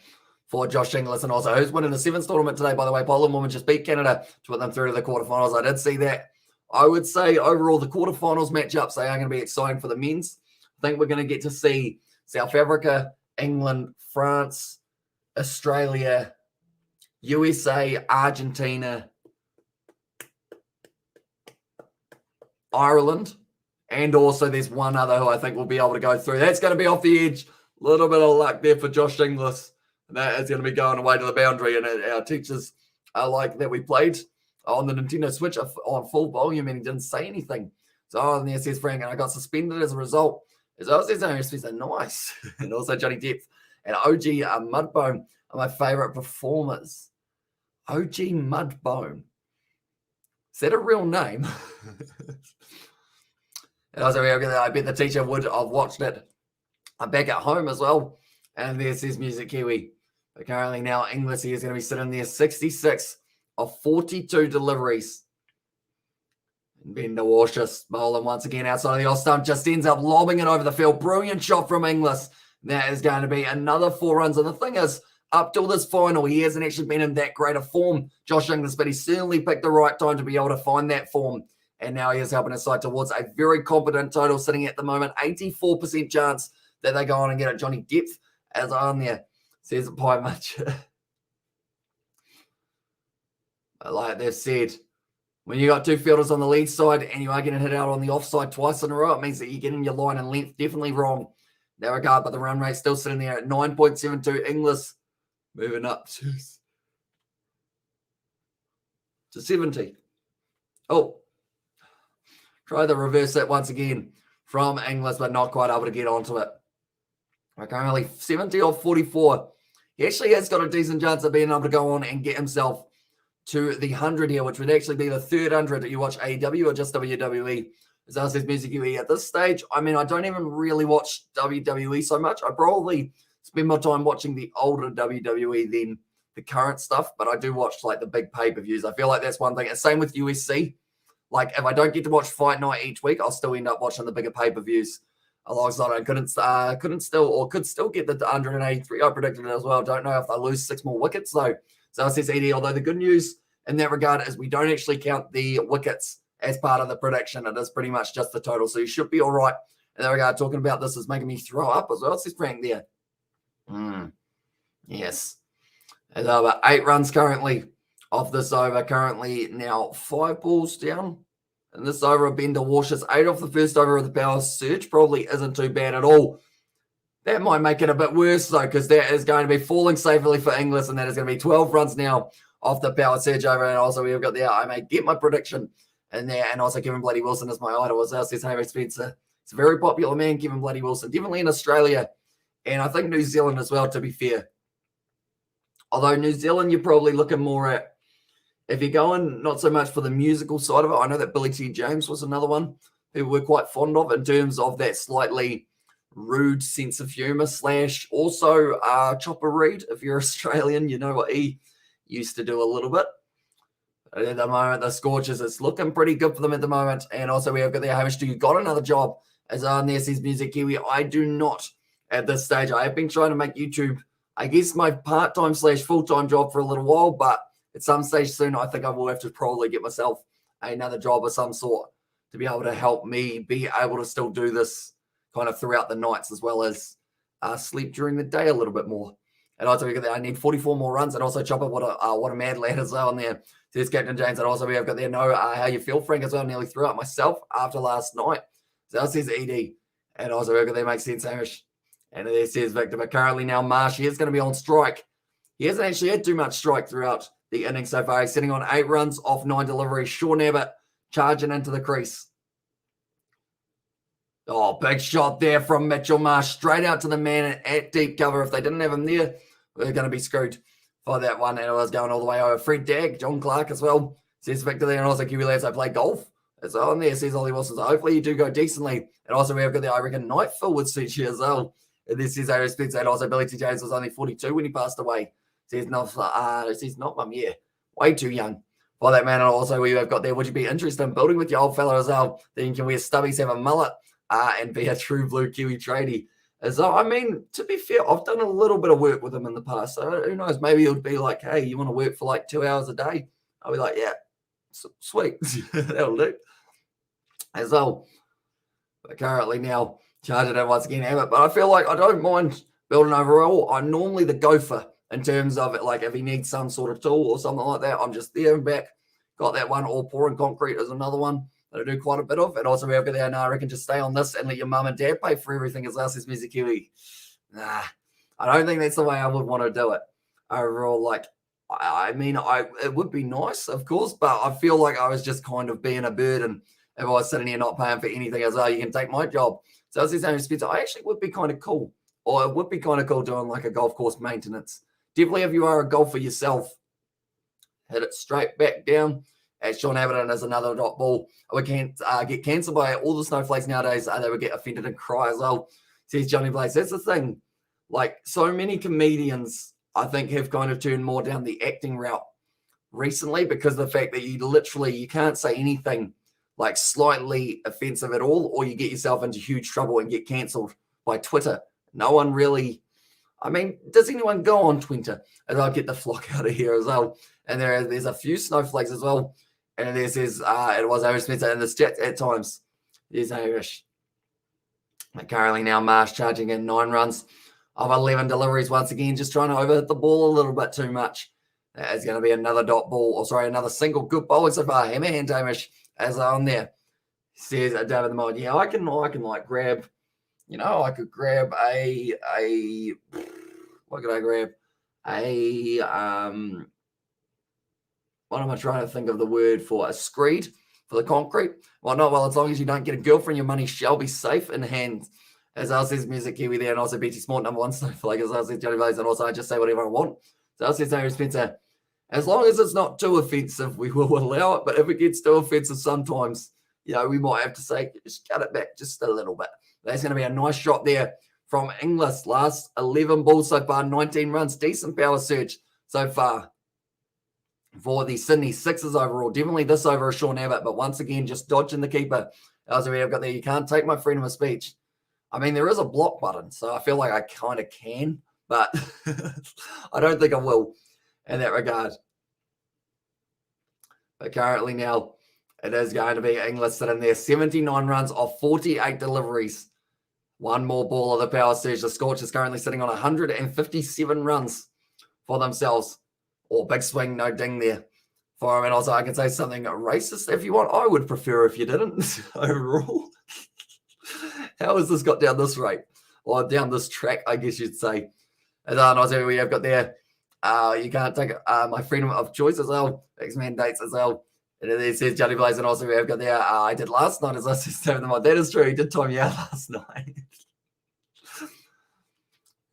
for Josh Inglis. And also, who's winning the 7th tournament today, by the way? Poland women just beat Canada to put them through to the quarterfinals. I did see that. I would say overall, the quarterfinals matchups, they are going to be exciting for the men's. I think we're going to get to see South Africa, England, France, Australia, USA, Argentina, Ireland, and also there's one other who I think will be able to go through. That's going to be off the edge. A little bit of luck there for Josh Inglis. And that is going to be going away to the boundary. And our teachers are like that we played on the Nintendo Switch on full volume, and he didn't say anything. So on there says Frank, and I got suspended as a result. As well as there's nice. And also Johnny Depth and OG Mudbone are my favorite performers. OG Mudbone. Is that a real name? And also, I bet the teacher would have watched it back at home as well. And there says Music Kiwi. But currently now Inglis is going to be sitting there 66 of 42 deliveries. Bender Washus bowling once again outside of the off stump, just ends up lobbing it over the field. Brilliant shot from Inglis. That is going to be another 4 runs. And the thing is, up till this final, he hasn't actually been in that great a form, Josh Inglis, but he certainly picked the right time to be able to find that form. And now he is helping his side towards a very competent total, sitting at the moment 84% chance that they go on and get it. Johnny Depth as on there says it quite much. Like they've said, when you got 2 fielders on the lead side and you are getting hit out on the offside twice in a row, it means that you're getting your line and length definitely wrong in that regard. But the run rate still sitting there at 9.72. Inglis moving up to 70. Oh, try to reverse that once again from Inglis, but not quite able to get onto it. Currently 70 off 44. He actually has got a decent chance of being able to go on and get himself to the 100 here, which would actually be the third 100 that you watch AEW or just WWE. As I says, Music UE at this stage. I mean, I don't even really watch WWE so much. I probably spend more time watching the older WWE than the current stuff, but I do watch like the big pay-per-views. I feel like that's one thing. And same with USC. Like if I don't get to watch Fight Night each week, I'll still end up watching the bigger pay-per-views alongside. I could still get the 183. I predicted it as well. Don't know if I lose 6 more wickets though. So it says ED, although the good news in that regard is we don't actually count the wickets as part of the prediction. It is pretty much just the total. So you should be all right in that regard. Talking about this is making me throw up as well. It says Frank there. Yes. There's over 8 runs currently off this over. Currently now 5 balls down. And this over of Bender Washus, 8 off the first over of the power surge. Probably isn't too bad at all. That might make it a bit worse, though, because that is going to be falling safely for Inglis, and that is going to be 12 runs now off the power surge over. And also, we've got the I may get my prediction in there. And also, Kevin Bloody Wilson is my idol as well. Says Harry Spencer. It's a very popular man, Kevin Bloody Wilson, definitely in Australia. And I think New Zealand as well, to be fair. Although New Zealand, you're probably looking more at, if you're going not so much for the musical side of it, I know that Billy T. James was another one who we're quite fond of in terms of that slightly rude sense of humor / also Chopper Reid. If you're Australian, you know what he used to do a little bit. At the moment, the Scorchers, it's looking pretty good for them at the moment. And also we have got the Hamish, do you got another job? As on there says Music Kiwi, I do not at this stage. I have been trying to make YouTube, I guess, my part-time / full-time job for a little while, but at some stage soon, I think I will have to probably get myself another job of some sort to be able to help me be able to still do this kind of throughout the nights as well as sleep during the day a little bit more. And also, I need 44 more runs. And also, Chopper, what a mad lad as well on there. Says Captain James. And also, we have got there, know how you feel, Frank, as well. Nearly threw out myself after last night. So that says ED. And also, we have got there, makes sense, Hamish. And there says Victor. But currently now, Marsh, he is going to be on strike. He hasn't actually had too much strike throughout the innings so far. He's sitting on 8 runs off 9 deliveries. Sean Abbott charging into the crease. Oh, big shot there from Mitchell Marsh. Straight out to the man at deep cover. If they didn't have him there, we're going to be screwed for that one. And it was going all the way over. Fred Dagg, John Clark as well. Says Victor there. And also Kiwi Lads, I play golf. It's on there, says Ollie Wilson. So hopefully you do go decently. And also we have got the, I reckon, Nightfall would suit you as well. And this is Aaron Spencer. And also Billy T. James was only 42 when he passed away. Says not mum, yeah. Way too young for that man. And also we have got there, would you be interested in building with your old fella as well? Then you can wear stubbies, have a mullet, and be a true blue Kiwi tradie. As I mean, to be fair, I've done a little bit of work with him in the past. So who knows? Maybe it would be like, hey, you want to work for like 2 hours a day? I'll be like, yeah, sweet. That'll do. As well. But currently now, charging it once again, Abbott. But I feel like I don't mind building overall. I'm normally the gopher in terms of it. Like if he needs some sort of tool or something like that, I'm just there and back. Got that one. Or pouring concrete is another one that I do quite a bit of. And also we have got there, I reckon just stay on this and let your mum and dad pay for everything as us as Music Kiwi. Nah, I don't think that's the way I would want to do it. Overall, like, I mean, it would be nice, of course, but I feel like I was just kind of being a burden if I was sitting here not paying for anything as well. You can take my job. So as Aaron Spencer, I actually would be kind of cool. Or it would be kind of cool doing like a golf course maintenance. Definitely if you are a golfer yourself, hit it straight back down. As Sean Abbott is another dot ball. We can't get cancelled by all the snowflakes nowadays. They would get offended and cry as well. Says Johnny Blaze. That's the thing. Like so many comedians, I think, have kind of turned more down the acting route recently because of the fact that you can't say anything like slightly offensive at all, or you get yourself into huge trouble and get cancelled by Twitter. No one really, I mean, does anyone go on Twitter? And I'll get the flock out of here as well. And there's a few snowflakes as well. And there says it was Irish Spencer in the chat at times. There's Irish. Currently now Marsh charging in 9 runs of 11 deliveries once again, just trying to overhit the ball a little bit too much. That is going to be another dot ball, or sorry, another single. Good bowling so far. Hammerhand Hamish as on there. Says David the Mod. Yeah, I can like grab, I could grab what could I grab? What am I trying to think of the word for? A screed for the concrete? Well, not well, as long as you don't get a girlfriend, your money shall be safe in hand. As I says Music Kiwi there, and also BT Smart number 1 snowflake, as I says Johnny Blaze, and also I just say whatever I want. So I says Aaron Spencer, as long as it's not too offensive, we will allow it. But if it gets too offensive sometimes, we might have to say, just cut it back just a little bit. That's going to be a nice shot there from Inglis. Last 11 balls so far, 19 runs. Decent power surge so far for the Sydney Sixers overall. Definitely this over a Sean Abbott, but once again, just dodging the keeper. As I've got there, you can't take my freedom of speech. I mean, there is a block button, so I feel like I kind of can, but I don't think I will in that regard. But currently now, it is going to be Inglis sitting there. 79 runs off 48 deliveries. One more ball of the power surge. The Scorchers currently sitting on 157 runs for themselves. Or big swing, no ding there for him. And also, I can say something racist if you want. I would prefer if you didn't overall. How has this got down this rate? Or down this track, I guess you'd say. And also, we have got there, you can't take my freedom of choice as well. X-Men dates as well. And then it says Johnny Blaze, and also we have got there, I did last night, as I said to them. That is true. He did time you out last night.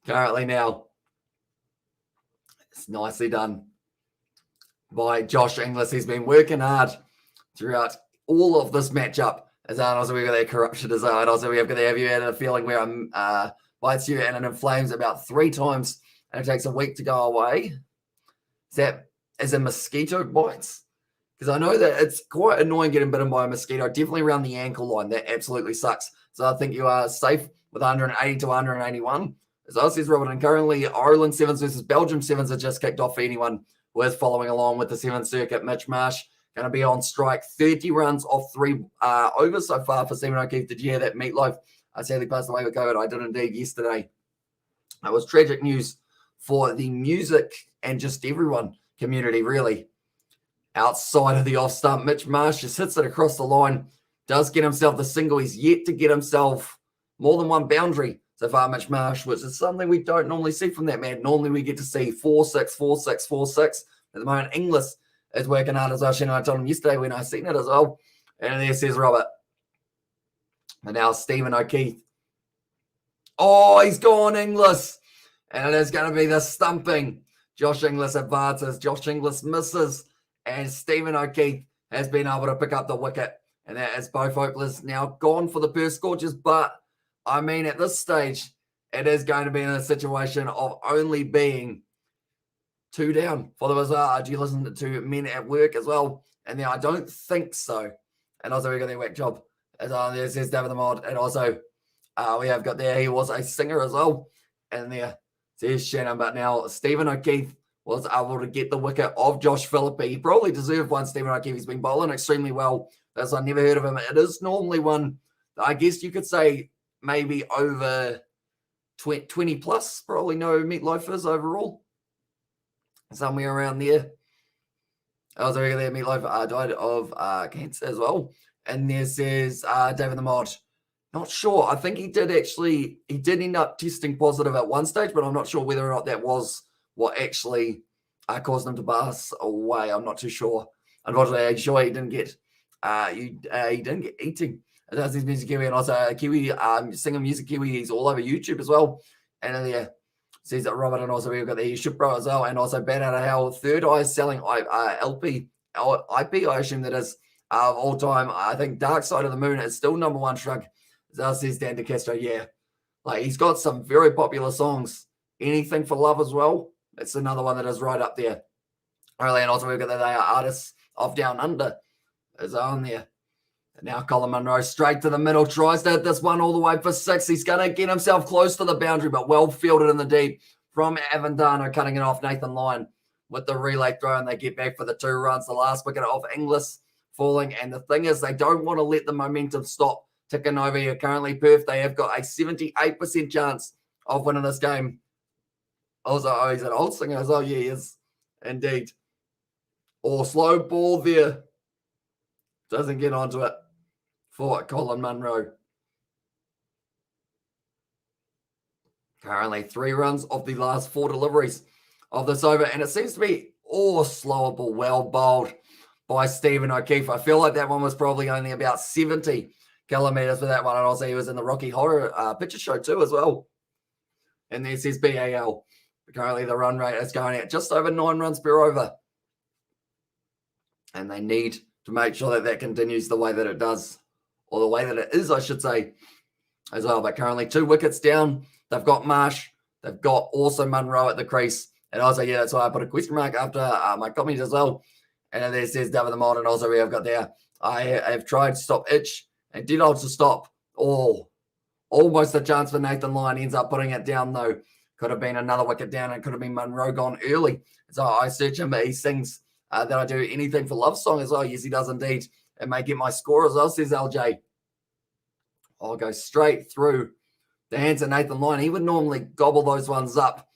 Currently now, it's nicely done by Josh Inglis. He's been working hard throughout all of this matchup. As also we've got that corruption as well. And also we have got there, have you had a feeling where bites you and it inflames about 3 times and it takes a week to go away? Is that as in mosquito bites? Because I know that it's quite annoying getting bitten by a mosquito, definitely around the ankle line. That absolutely sucks. So I think you are safe with 180 to 181. As I says Robert, and currently Ireland 7s versus Belgium 7s have just kicked off for anyone who is following along with the 7th circuit. Mitch Marsh going to be on strike. 30 runs off 3 overs so far for Stephen O'Keefe. Did you hear that Meatloaf sadly passed away with COVID? I did indeed yesterday. It was tragic news for the music and just everyone community, really. Outside of the off stump, Mitch Marsh just hits it across the line, does get himself the single. He's yet to get himself more than 1 boundary so far, Mitch Marsh, which is something we don't normally see from that man. Normally we get to see 4-6, 4-6, 4-6. At the moment, Inglis is working hard, as I told him yesterday when I seen it as well. And there says Robert. And now Stephen O'Keefe. Oh, he's gone, Inglis. And it is going to be the stumping. Josh Inglis advances. Josh Inglis misses. And Stephen O'Keefe has been able to pick up the wicket. And that is both hopeless now gone for the Perth Scorchers. But, I mean, at this stage, it is going to be in a situation of only being 2 down for the Bazaar. Do you listen to Men at Work as well? And then I don't think so. And also we got their whack job. As there says David the Mod. And also we have got there, he was a singer as well. And there says Shannon. But now Stephen O'Keefe was able to get the wicket of Josh Philippe. He probably deserved one, Stephen O'Keefe. He's been bowling extremely well. That's I never heard of him. It is normally one, I guess you could say, maybe over 20 plus. Probably no Meatloafers overall. Somewhere around there. Also, there, Meatloaf died of cancer as well. And there says David the Mod. Not sure. I think he did end up testing positive at one stage, but I'm not sure whether or not that was what actually caused him to pass away. I'm not too sure. Unfortunately, I'm sure he didn't get eating. That's his Music Kiwi, and also Kiwi singer Music Kiwi. He's all over YouTube as well. And then there says that Robert, and also we've got the Shipbro as well, and also Bad Out of Hell. Third Eye selling IP. I assume that is of all time. I think Dark Side of the Moon is still number 1 shrug. As says Dan DeCastro, yeah, like he's got some very popular songs. Anything for Love as well. That's another one that is right up there. And also we've got the Artists of Down Under is on there. Now Colin Munro straight to the middle, tries to hit this one all the way for 6. He's going to get himself close to the boundary, but well fielded in the deep from Avendano, cutting it off. Nathan Lyon with the relay throw, and they get back for the 2 runs. The last wicket off Inglis falling, and the thing is, they don't want to let the momentum stop ticking over here. Currently, Perth, they have got a 78% chance of winning this game. Also, he's an old singer as well. Yeah, he is indeed. Slow ball there. Doesn't get onto it for Colin Munro. Currently 3 runs of the last 4 deliveries of this over, and it seems to be slower ball, well bowled by Stephen O'Keefe. I feel like that one was probably only about 70 kilometres for that one, and also he was in the Rocky Horror picture show too as well. And this is BAL. Currently the run rate is going at just over 9 runs per over, and they need to make sure that continues the way that it does, or the way that it is, I should say, as well. But currently 2 wickets down. They've got Marsh. They've got also Munro at the crease. And also, yeah, that's why I put a question mark after my comment as well. And then there says David the Mold. And also we have got there, I have tried to stop Itch and did also stop all. Almost a chance for Nathan Lyon. Ends up putting it down, though. Could have been another wicket down. And could have been Munro gone early. So I search him, but he sings that I do anything for love song as well. Yes, he does indeed. It may get my score as well, says LJ. I'll go straight through the hands of Nathan Lyon. He would normally gobble those ones up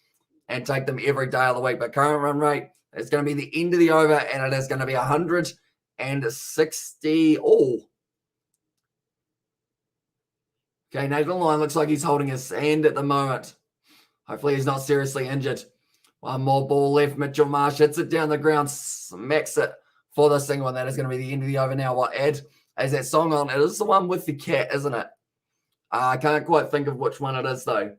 and take them every day of the week. But current run rate is going to be the end of the over, and it is going to be 160. Okay, Nathan Lyon looks like he's holding his hand at the moment. Hopefully he's not seriously injured. One more ball left. Mitchell Marsh hits it down the ground, smacks it for the single, and that is going to be the end of the over now. What ad is that song on? It is the one with the cat, isn't it? I can't quite think of which one it is, though.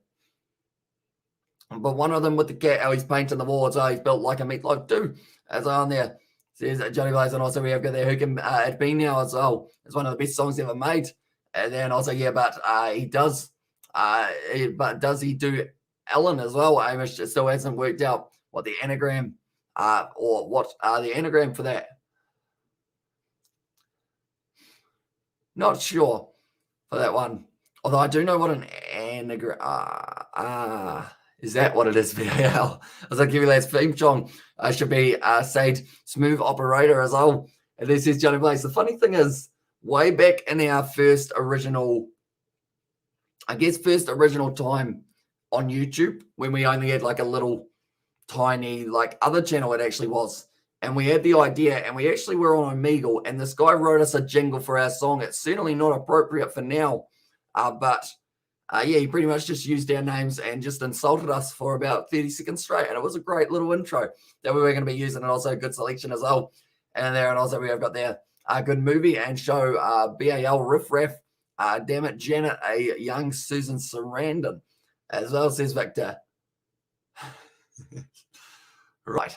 But one of them with the cat, how he's painting the wall as well. He's built like a meatloaf too, as on there. Says Johnny Blaze, and also we have got there Who Can It Be Now as well. It's one of the best songs ever made. And then also, yeah, but he does. But does he do Ellen as well? Amish, it still hasn't worked out what the anagram or what the anagram for that. Not sure for that one. Although I do know what an anagram. Is that what it is? VAL. I was like, give you that theme song. I should be said smooth operator as well. And this is Johnny Blaze. The funny thing is, way back in our first original time on YouTube, when we only had like a little tiny like other channel, it actually was. And we had the idea, and we actually were on Omegle, and this guy wrote us a jingle for our song. It's certainly not appropriate for now, but yeah, he pretty much just used our names and just insulted us for about 30 seconds straight. And it was a great little intro that we were going to be using, and also a good selection as well. And also we have got there a good movie and show, BAL Riff Raff, Damn It Janet, a young Susan Sarandon, as well, says Victor. Right.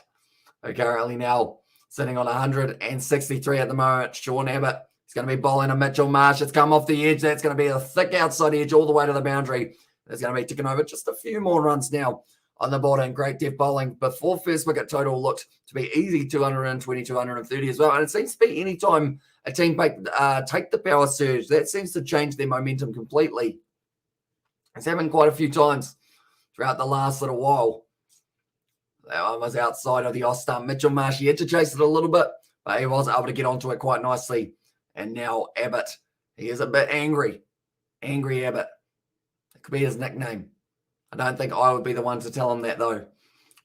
We're currently now sitting on 163 at the moment. Sean Abbott is going to be bowling a Mitchell Marsh. It's come off the edge. That's going to be a thick outside edge all the way to the boundary. There's going to be ticking over just a few more runs now on the board, and great depth bowling before first wicket total looked to be easy, 220, 230 as well. And it seems to be any time a team take the power surge, that seems to change their momentum completely. It's happened quite a few times throughout the last little while. That one was outside of the off stump. Mitchell Marsh, he had to chase it a little bit, but he was able to get onto it quite nicely. And now Abbott, he is a bit angry. Angry Abbott. It could be his nickname. I don't think I would be the one to tell him that, though.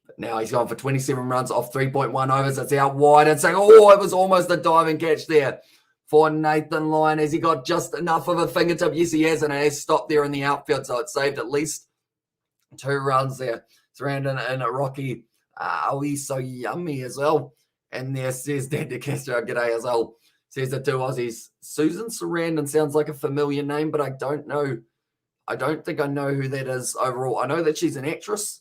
But now he's gone for 27 runs off 3.1 overs. It's out wide. And saying, it was almost a diving catch there for Nathan Lyon. Has he got just enough of a fingertip? Yes, he has, and it has stopped there in the outfield, so it saved at least 2 runs there. Surrounding in a Rocky. He's so yummy as well. And there says Dan DeCastro, g'day as well. Says the 2 Aussies. Susan Sarandon sounds like a familiar name, but I don't know. I don't think I know who that is overall. I know that she's an actress.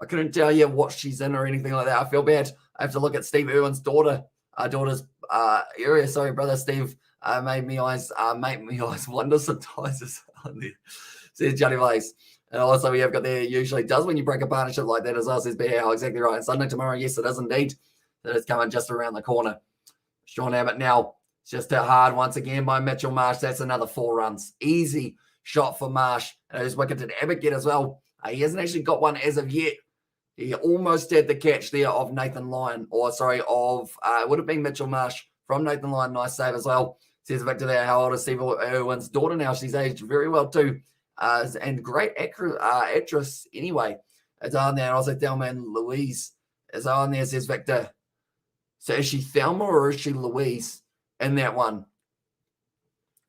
I couldn't tell you what she's in or anything like that. I feel bad. I have to look at Steve Irwin's daughter's area. Sorry, brother Steve. Made me eyes wonder sometimes on there. Says Johnny Blaze. And also we have got there usually does when you break a partnership like that as well, says BAL. Exactly right. And Sunday tomorrow, yes, it is indeed. That is coming just around the corner. Sean Abbott now It's just hit hard once again by Mitchell Marsh. That's another 4 runs. Easy shot for Marsh. And his wicket did Abbott get as well. He hasn't actually got one as of yet. He almost had the catch there of Nathan Lyon, it would have been Mitchell Marsh from Nathan Lyon. Nice save as well. Says Victor there, how old is Steve Irwin's daughter now? She's aged very well too. And great actress anyway. It's on there. And also Thelma and Louise is on there, says Victor. So is she Thelma or is she Louise in that one?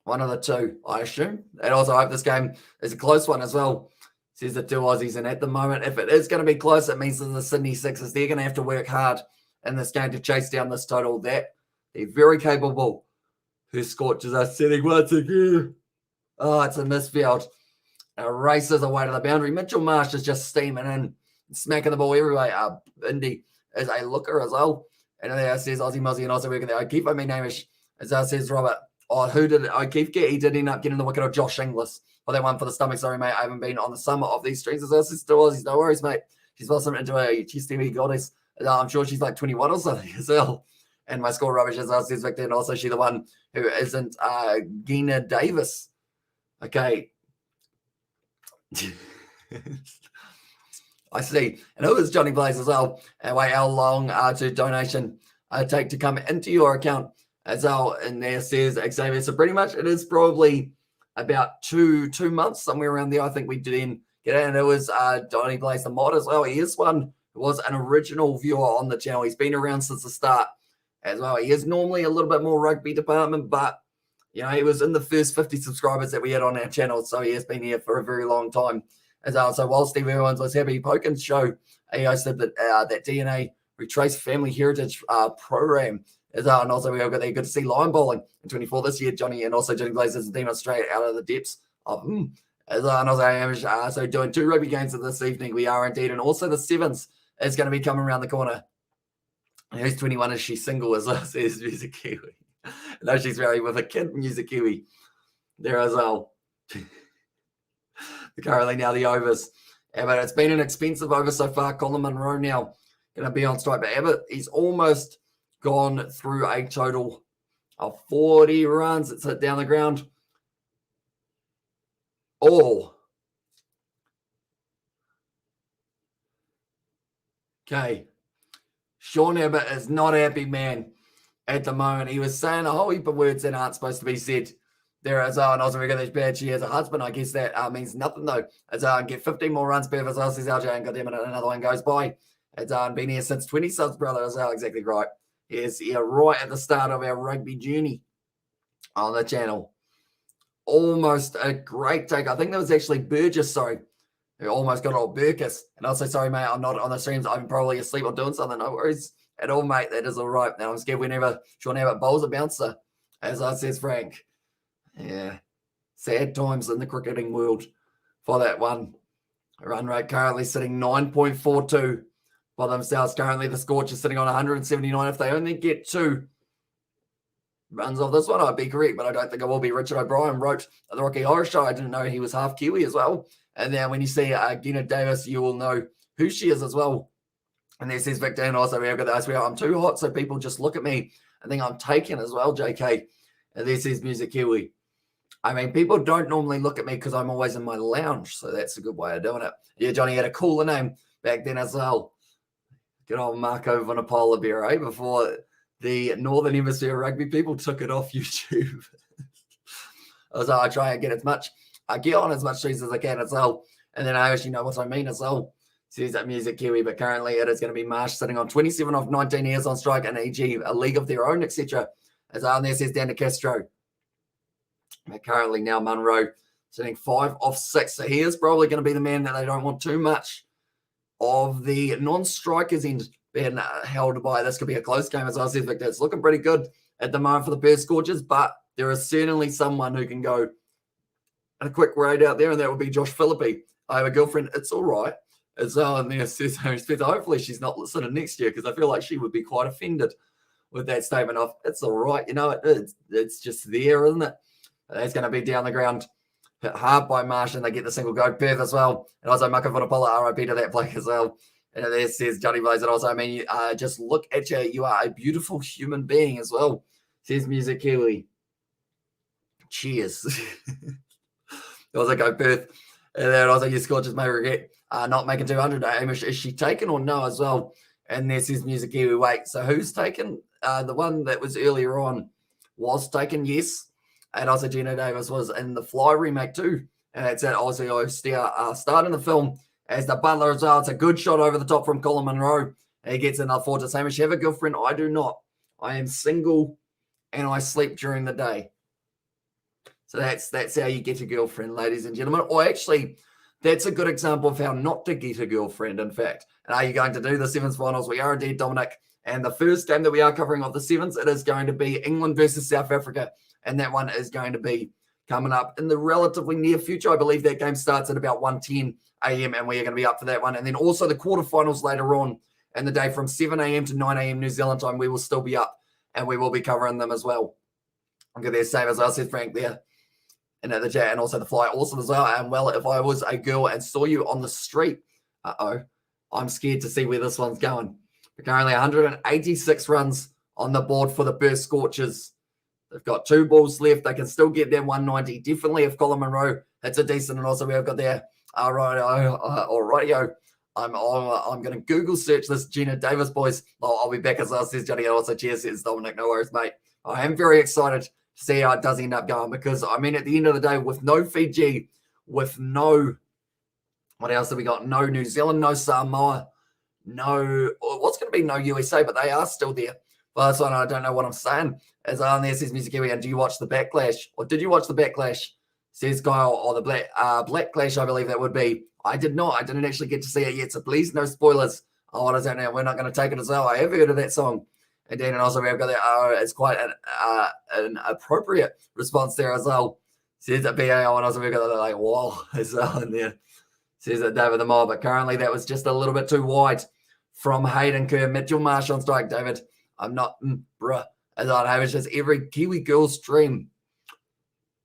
One of the two, I assume. And also I hope this game is a close one as well. Says the 2 Aussies. And at the moment, if it is going to be close, it means that the Sydney Sixers, they're going to have to work hard in this game to chase down this total. That they're very capable. Who Scorchers are setting once again. Oh, it's a misfield. Races away to the boundary. Mitchell Marsh is just steaming in, smacking the ball everywhere. Indy is a looker as well. And there says Aussie Muzzy and also working there. O'Keefe, I mean, name-ish. As says Robert. Oh, who did O'Keefe get? He did end up getting the wicket of Josh Inglis. For that one for the stomach. Sorry, mate. I haven't been on the summer of these streams. As says to Aussies. No worries, mate. She's blossomed into a chest TV goddess. I'm sure she's like 21 or something as well. And my score rubbish as well, says Victor. And also she's the one who isn't Gina Davis. Okay. I see. And who is Johnny Blaze as well? And wait, how long to donation take to come into your account as well? And there says Xavier. So pretty much it is probably about two months, somewhere around there. I think we did get it. And it was Johnny Blaze the mod as well. He is one who was an original viewer on the channel. He's been around since the start as well. He is normally a little bit more rugby department, but you know, he was in the first 50 subscribers that we had on our channel, so he has been here for a very long time as well. So while Steve Irwins was happy, Pokin's show, he hosted that DNA Retrace Family Heritage program as well. And also we all got there. Good to see Lion Bowling in 24 this year, Johnny, and also Johnny Blazers and Team Australia out of the depths of as well. And also so doing 2 rugby games this evening. We are indeed, and also the Sevens is going to be coming around the corner. And who's 21? Is she single as well? Says Music Kiwi. No, she's married with a kid, Music Kiwi. There as well. Currently now the overs. Abbott, it's been an expensive over so far. Colin Munro now going to be on strike. But Abbott, he's almost gone through a total of 40 runs. It's hit down the ground. All. Okay. Sean Abbott is not happy, man. At the moment, he was saying a whole heap of words that aren't supposed to be said there as well. And also, we got this bad. She has a husband. I guess that means nothing though. As get 15 more runs per as well, says LJ, and goddamn it, another one goes by. It's been here since 20 subs, brother. As well, exactly right. Yes, yeah, right at the start of our rugby journey on the channel. Almost a great take. I think that was actually Burgess, sorry, who almost got old Burkus. And also, sorry, mate, I'm not on the streams. I'm probably asleep or doing something. No worries at all, mate. That is all right. Now I'm scared whenever Sean Abbott bowls a bouncer, as I says Frank. Yeah. Sad times in the cricketing world for that one. Run rate currently sitting 9.42 by themselves. Currently the Scorchers sitting on 179. If they only get 2 runs off this one, I'd be correct, but I don't think I will be. Richard O'Brien wrote the Rocky Horror Show. I didn't know he was half Kiwi as well. And then when you see Gina Davis, you will know who she is as well. And there says Victor, and also we've got the ice. I'm too hot, so people just look at me and think I'm taken as well, JK. And there says Music Kiwi. I mean, people don't normally look at me because I'm always in my lounge, so that's a good way of doing it. Yeah, Johnny had a cooler name back then as well. Good old Marco Vanapola Bear, eh? Before the Northern Hemisphere rugby people took it off YouTube. So I try and get get on as much streams as I can as well. And then I actually know what I mean as well. Says that Music Kiwi, but currently it is going to be Marsh sitting on 27 of 19 years on strike and e.g. a league of their own, etc. As on there says Dan de Castro. But currently now Munro sitting 5 off 6. So he is probably going to be the man that they don't want too much of the non-strikers end being held by. This could be a close game as well. Says Victor. It's looking pretty good at the moment for the Perth Scorchers, but there is certainly someone who can go a quick raid out there, and that would be Josh Philippi. I have a girlfriend. It's all right. As well, and there says hopefully she's not listening next year because I feel like she would be quite offended with that statement of it's all right. You know, it's just there, isn't it? That's going to be down the ground, hit hard by Marsh, and they get the single go. Perth as well, and also Maka Vanapola, RIP to that play as well. And there says Johnny Blaze, and also I mean, just look at you. You are a beautiful human being as well. Says Music Kiwi. Cheers. I was like, go Perth. And then I was like, your Scorchers may regret not making 200. Amish, is she taken or no as well? And there says Music Kiwi. Wait, so who's taken? The one that was earlier on was taken, yes. And also Gina Davis was in the Fly remake too. And it's at Aussie starting the film as the butler as well. It's a good shot over the top from Colin Munro. And he gets another four to Hamish. You have a girlfriend? I do not. I am single and I sleep during the day. So that's how you get a girlfriend, ladies and gentlemen. Or actually, that's a good example of how not to get a girlfriend, in fact. And are you going to do the Sevens finals? We are indeed, Dominic. And the first game that we are covering of the Sevens, it is going to be England versus South Africa. And that one is going to be coming up in the relatively near future. I believe that game starts at about 1:10 a.m. and we are going to be up for that one. And then also the quarterfinals later on in the day from 7 a.m. to 9 a.m. New Zealand time. We will still be up and we will be covering them as well. I'm going to save as well, said Frank there. And at the chat, and also the Fly awesome as well. And well, if I was a girl and saw you on the street, I'm scared to see where this one's going. But currently 186 runs on the board for the Perth Scorchers. They've got 2 balls left. They can still get their 190. Definitely if Colin Munro hits a decent. And also we have got there, rightio. I'm going to Google search this Gina Davis, boys. I'll be back as well, says Johnny. Also, cheers, says Dominic. No worries, mate. I am very excited to see how it does end up going because, I mean, at the end of the day, with no Fiji, with no, what else have we got? No New Zealand, no Samoa, no, what's going to be no USA, but they are still there. But that's why I don't know what I'm saying. As on there says Music Kiwi, and do you watch the Backlash? Or did you watch the Backlash? Says Kyle, or the Black Clash, I believe that would be. I did not. I didn't actually get to see it yet, so please, no spoilers. Oh, what is that now? We're not going to take it as well. I have heard of that song. And then also we've got that. It's quite an appropriate response there as well. Says that BAO, and also we've got that like, whoa, as well in there. Says that David the Mob, but currently that was just a little bit too wide from Hayden Kerr. Mitchell Marsh on strike, David. I'm not, bruh. As I know, it's just every Kiwi girl's dream.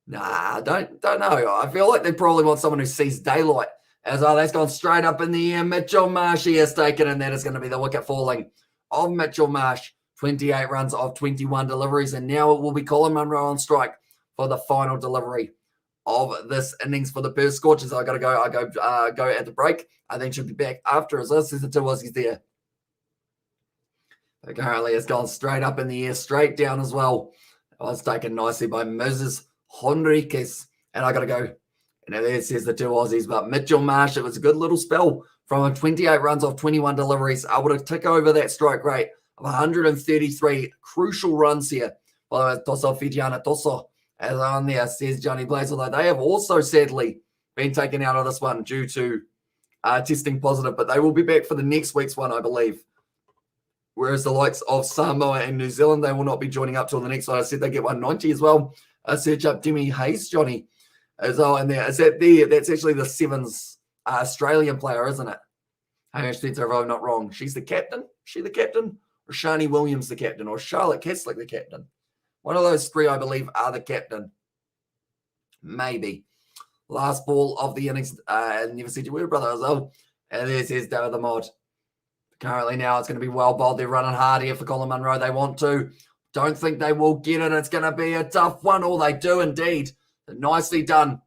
Nah, don't know. I feel like they probably want someone who sees daylight. As that's gone straight up in the air. Mitchell Marsh, he has taken, and that is going to be the wicket falling of Mitchell Marsh. 28 runs of 21 deliveries, and now it will be Colin Munro on strike for the final delivery of this innings for the Perth Scorchers. I go at the break. I think she'll be back after as this is the 2 Aussies there. But currently it's gone straight up in the air, straight down as well. It was taken nicely by Moses Henriquez, and I got to go. And there it says the 2 Aussies, but Mitchell Marsh, it was a good little spell from 28 runs of 21 deliveries. I would have tick over that strike rate of 133 crucial runs here. By the way, Tosso Fijiana Tosso, as on there, says Johnny Blaze, although they have also sadly been taken out of this one due to testing positive, but they will be back for the next week's one, I believe. Whereas the likes of Samoa and New Zealand, they will not be joining up till the next one. I said they get 190 as well. I search up Demi Hayes, Johnny, as well in there. Is that there? That's actually the Sevens Australian player, isn't it? Hamish Spencer, if I'm not wrong. She's the captain? Is she the captain? Or Shani Williams the captain? Or Charlotte Kessler the captain? One of those 3, I believe, are the captain. Maybe. Last ball of the innings. Never said you were, brother, as well. And there's David the Mod. Currently now it's going to be well bowled. They're running hard here for Colin Munro. They want to. Don't think they will get it. It's going to be a tough one. Or they do indeed. Nicely done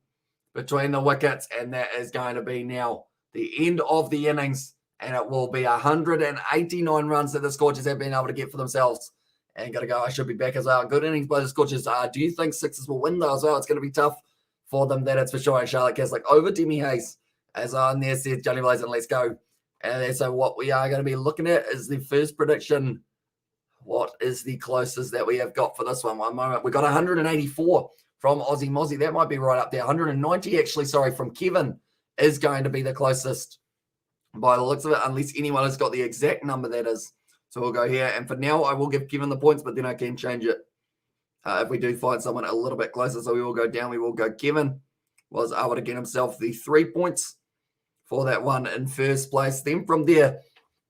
between the wickets. And that is going to be now the end of the innings. And it will be 189 runs that the Scorchers have been able to get for themselves. And got to go. I should be back as well. Good innings by the Scorchers. Do you think Sixers will win though as well? It's going to be tough for them. That it's for sure. And Charlotte Kessler over Demi Hayes. As on there says Johnny Blaze, and let's go. And so what we are going to be looking at is the first prediction. What is the closest that we have got for this one? One moment. We got 184 from Aussie Mozzie. That might be right up there. 190 actually, sorry, from Kevin is going to be the closest by the looks of it, unless anyone has got the exact number that is. So we'll go here. And for now, I will give Kevin the points, but then I can change it if we do find someone a little bit closer. So we will go down. We will go Kevin was able to get himself the 3 points for that one in first place. Then from there,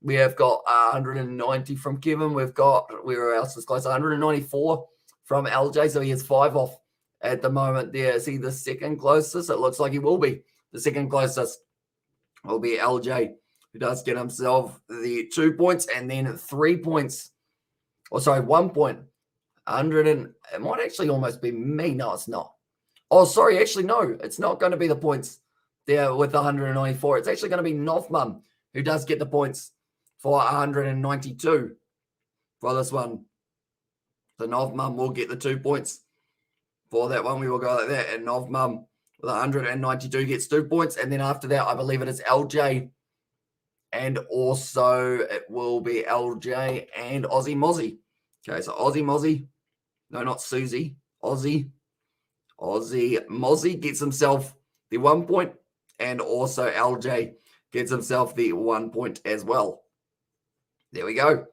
we have got 190 from Kevin. We've got, where else is close? 194 from LJ. So he is 5 off at the moment there. Is he the second closest? It looks like he will be. The second closest will be LJ, who does get himself the 2 points and then 3 points. Or sorry, 1 point. 100 and it might actually almost be me. No, it's not. Oh, sorry. Actually, no, it's not going to be the points there with 194. It's actually going to be Novmum who does get the points for 192 for this one. So Novmum will get the 2 points for that one. We will go like that. And Novmum with 192 gets 2 points. And then after that, I believe it is LJ. And also it will be LJ and Aussie Mozzie. Okay, so Aussie Mozzie. No, not Susie. Aussie Mozzie gets himself the 1 point. And also LJ gets himself the 1 point as well. There we go.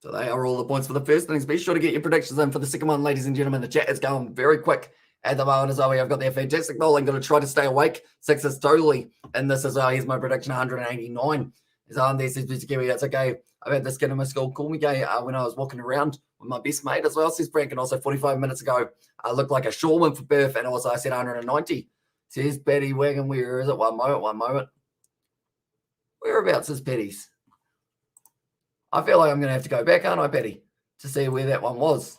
So they are all the points for the first innings. Be sure to get your predictions in for the second one, ladies and gentlemen. The chat is going very quick at the moment as well. I've got their fantastic bowling. Going to try to stay awake. Sixers totally in this as well. Here's my prediction, 189. Is on there, says Mr. Kiwi. That's okay. I've had this kid in my school call me gay when I was walking around with my best mate as well, says Frank. And also 45 minutes ago, I looked like a shoreman for Perth. And also I said 190. Says Betty Wagon. Where is it? One moment. Whereabouts is Petty's? I feel like I'm going to have to go back, aren't I, Betty, to see where that one was.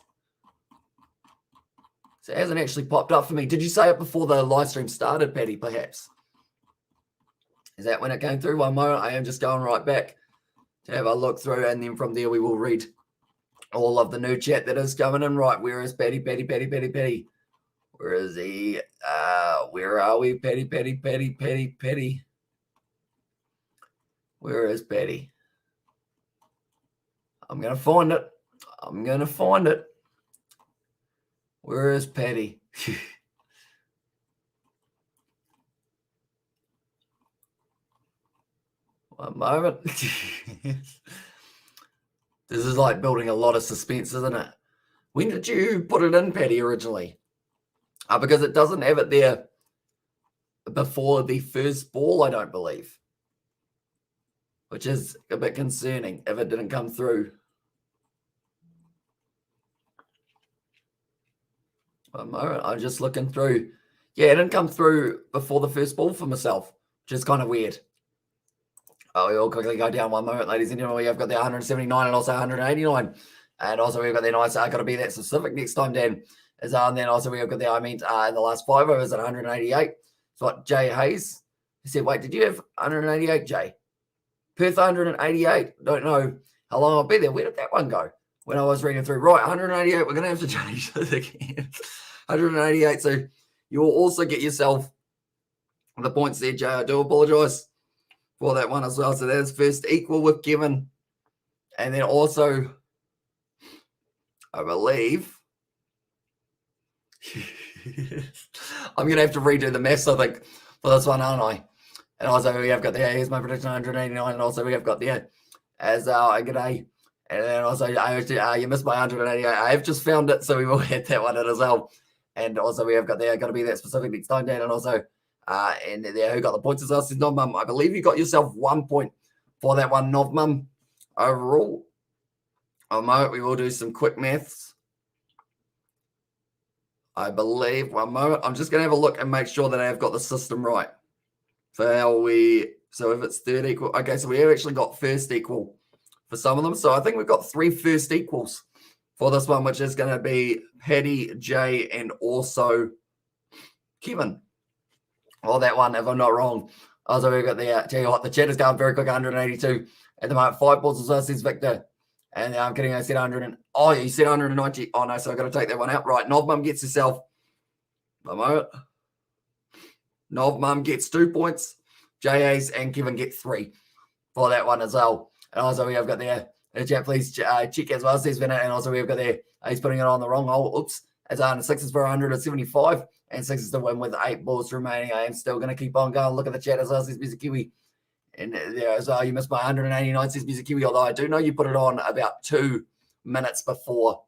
So it hasn't actually popped up for me. Did you say it before the live stream started, Patty, perhaps? Is that when it came through? One moment. I am just going right back to have a look through, and then from there we will read all of the new chat that is coming in. Right, where is Patty? Where is he? Where are we? Patty. Where is Patty? I'm going to find it. Where is Patty? One moment. This is like building a lot of suspense, isn't it? When did you put it in, Patty, originally? Because it doesn't have it there before the first ball, I don't believe. Which is a bit concerning if it didn't come through. One moment, I'm just looking through. Yeah, it didn't come through before the first ball for myself, which is kind of weird. Oh, we'll quickly go down one moment, ladies and gentlemen. We have got the 179 and also 189. And also we've got the nice, got to be that specific next time, Dan. And then also we have got the, in the last 5 overs at 188. So what, Jay Hayes? He said, wait, did you have 188, Jay? Perth 188. Don't know how long I'll be there. Where did that one go? When I was reading through, right, 188, we're going to have to change this again. 188, so you will also get yourself the points there, Jay. I do apologise for that one as well. So there's first equal with Kevin. And then also, I believe, I'm going to have to redo the maths, I think, for this one, aren't I? And also we have got there, here's my prediction, 189, and also we have got there as g'day. And then also, you missed my 188. I have just found it, so we will hit that one in as well. And also, we have got there, got to be that specific next time, Dan. And also, and there, who got the points as well? Says Novmum. I believe you got yourself 1 point for that one, Novmum, overall. A moment, we will do some quick maths. I believe, one moment. I'm just going to have a look and make sure that I have got the system right. For how so if it's third equal, okay, so we have actually got first equal for some of them. So I think we've got 3 first equals for this one, which is going to be Paddy, Jay, and also Kevin. Well, that one, if I'm not wrong. Also, we've got the, tell you what, the chat is going very quick, 182 at the moment. 5 balls as well, says Victor. And I'm kidding, I said 100. Oh, you said 190. Oh, no, so I've got to take that one out. Right, Novmum gets herself a moment. Novmum gets 2 points. JAs and Kevin get 3 for that one as well. And also we have got there, the chat, please check as well, says Vinny. And also we have got there, he's putting it on the wrong hole. Oops. It's 6 for 175 and 6 to win with 8 balls remaining. I am still going to keep on going. Look at the chat as well, says Music Kiwi. And there as well, you missed my 189, says Music Kiwi. Although I do know you put it on about 2 minutes before.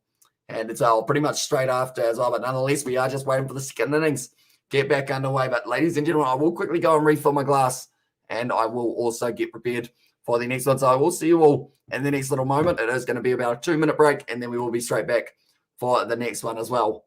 And it's pretty much straight after as well. But nonetheless, we are just waiting for the second innings. Get back underway. But ladies and gentlemen, I will quickly go and refill my glass. And I will also get prepared for the next one. So I will see you all in the next little moment. It is going to be about a 2-minute break, and then we will be straight back for the next one as well.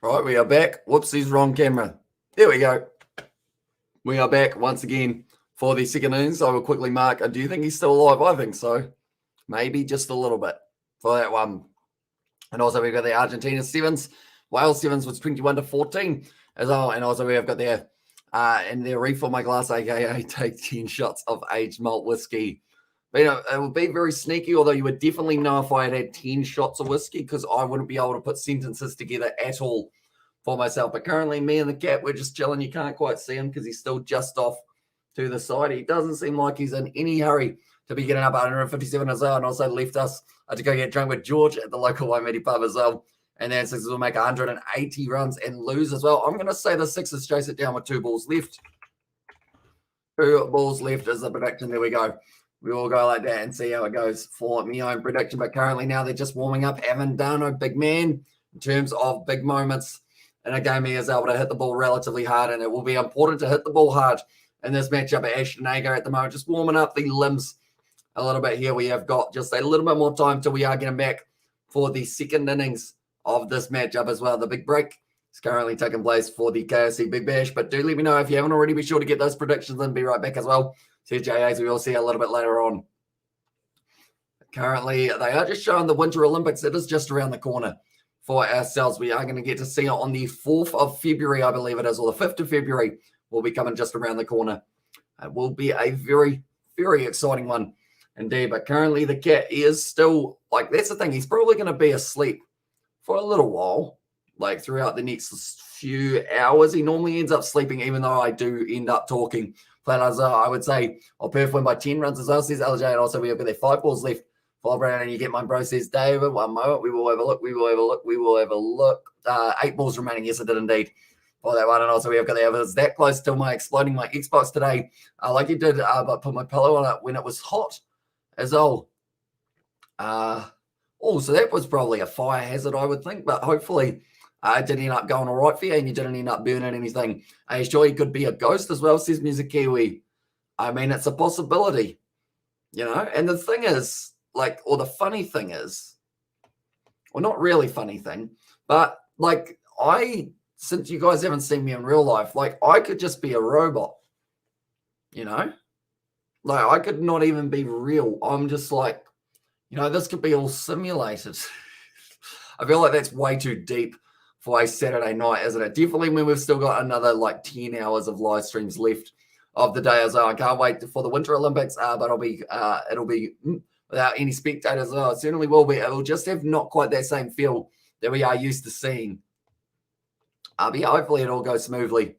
Right, we are back. Whoopsies, wrong camera. There we go. We are back once again for the second innings. I will quickly mark. Do you think he's still alive? I think so. Maybe just a little bit for that one. And also we've got the Argentina sevens. Wales sevens was 21-14 as well. And also we have got there in their refill my glass, aka take 10 shots of aged malt whiskey. But, it would be very sneaky, although you would definitely know if I had had 10 shots of whiskey because I wouldn't be able to put sentences together at all for myself. But currently, me and the cat, we're just chilling. You can't quite see him because he's still just off to the side. He doesn't seem like he's in any hurry to be getting up 157 as well, and also left us to go get drunk with George at the local Waimiri pub as well. And then Sixers will make 180 runs and lose as well. I'm going to say the Sixers chase it down with 2 balls left. 2 balls left is the prediction. There we go. We will go like that and see how it goes for my own prediction. But currently now they're just warming up. Haven't done a big man in terms of big moments in a game. He is able to hit the ball relatively hard, and it will be important to hit the ball hard in this matchup at Ashton Agar at the moment. Just warming up the limbs a little bit here. We have got just a little bit more time till we are getting back for the second innings of this matchup as well. The big break is currently taking place for the KFC Big Bash. But do let me know if you haven't already. Be sure to get those predictions and be right back as well. TJAs, we will see a little bit later on. Currently, they are just showing the Winter Olympics. It is just around the corner for ourselves. We are going to get to see it on the 4th of February, I believe it is, or the 5th of February will be coming just around the corner. It will be a very, very exciting one indeed. But currently, the cat is still, like, that's the thing. He's probably going to be asleep for a little while, like throughout the next few hours. He normally ends up sleeping, even though I do end up talking. I would say I'll Perth win by 10 runs as well, says LJ. And also we have got their 5 balls left. 5 round, and you get my bro, says David. One moment. We will have a look. 8 balls remaining. Yes, I did indeed for that one. And also we have got the others that close to my exploding my Xbox today. Like you did, but put my pillow on it when it was hot as well. So that was probably a fire hazard, I would think. But hopefully it didn't end up going all right for you and you didn't end up burning anything. Sure, you could be a ghost as well, says Music Kiwi. I mean, it's a possibility, And the thing is, or the funny thing is, well, not really funny thing, but since you guys haven't seen me in real life, I could just be a robot, I could not even be real. I'm just this could be all simulated. I feel like that's way too deep for a Saturday night, isn't it? Definitely when we've still got another 10 hours of live streams left of the day as well. I can't wait for the Winter Olympics, but it'll be without any spectators. It certainly will be. It'll just have not quite that same feel that we are used to seeing. But yeah, hopefully it all goes smoothly.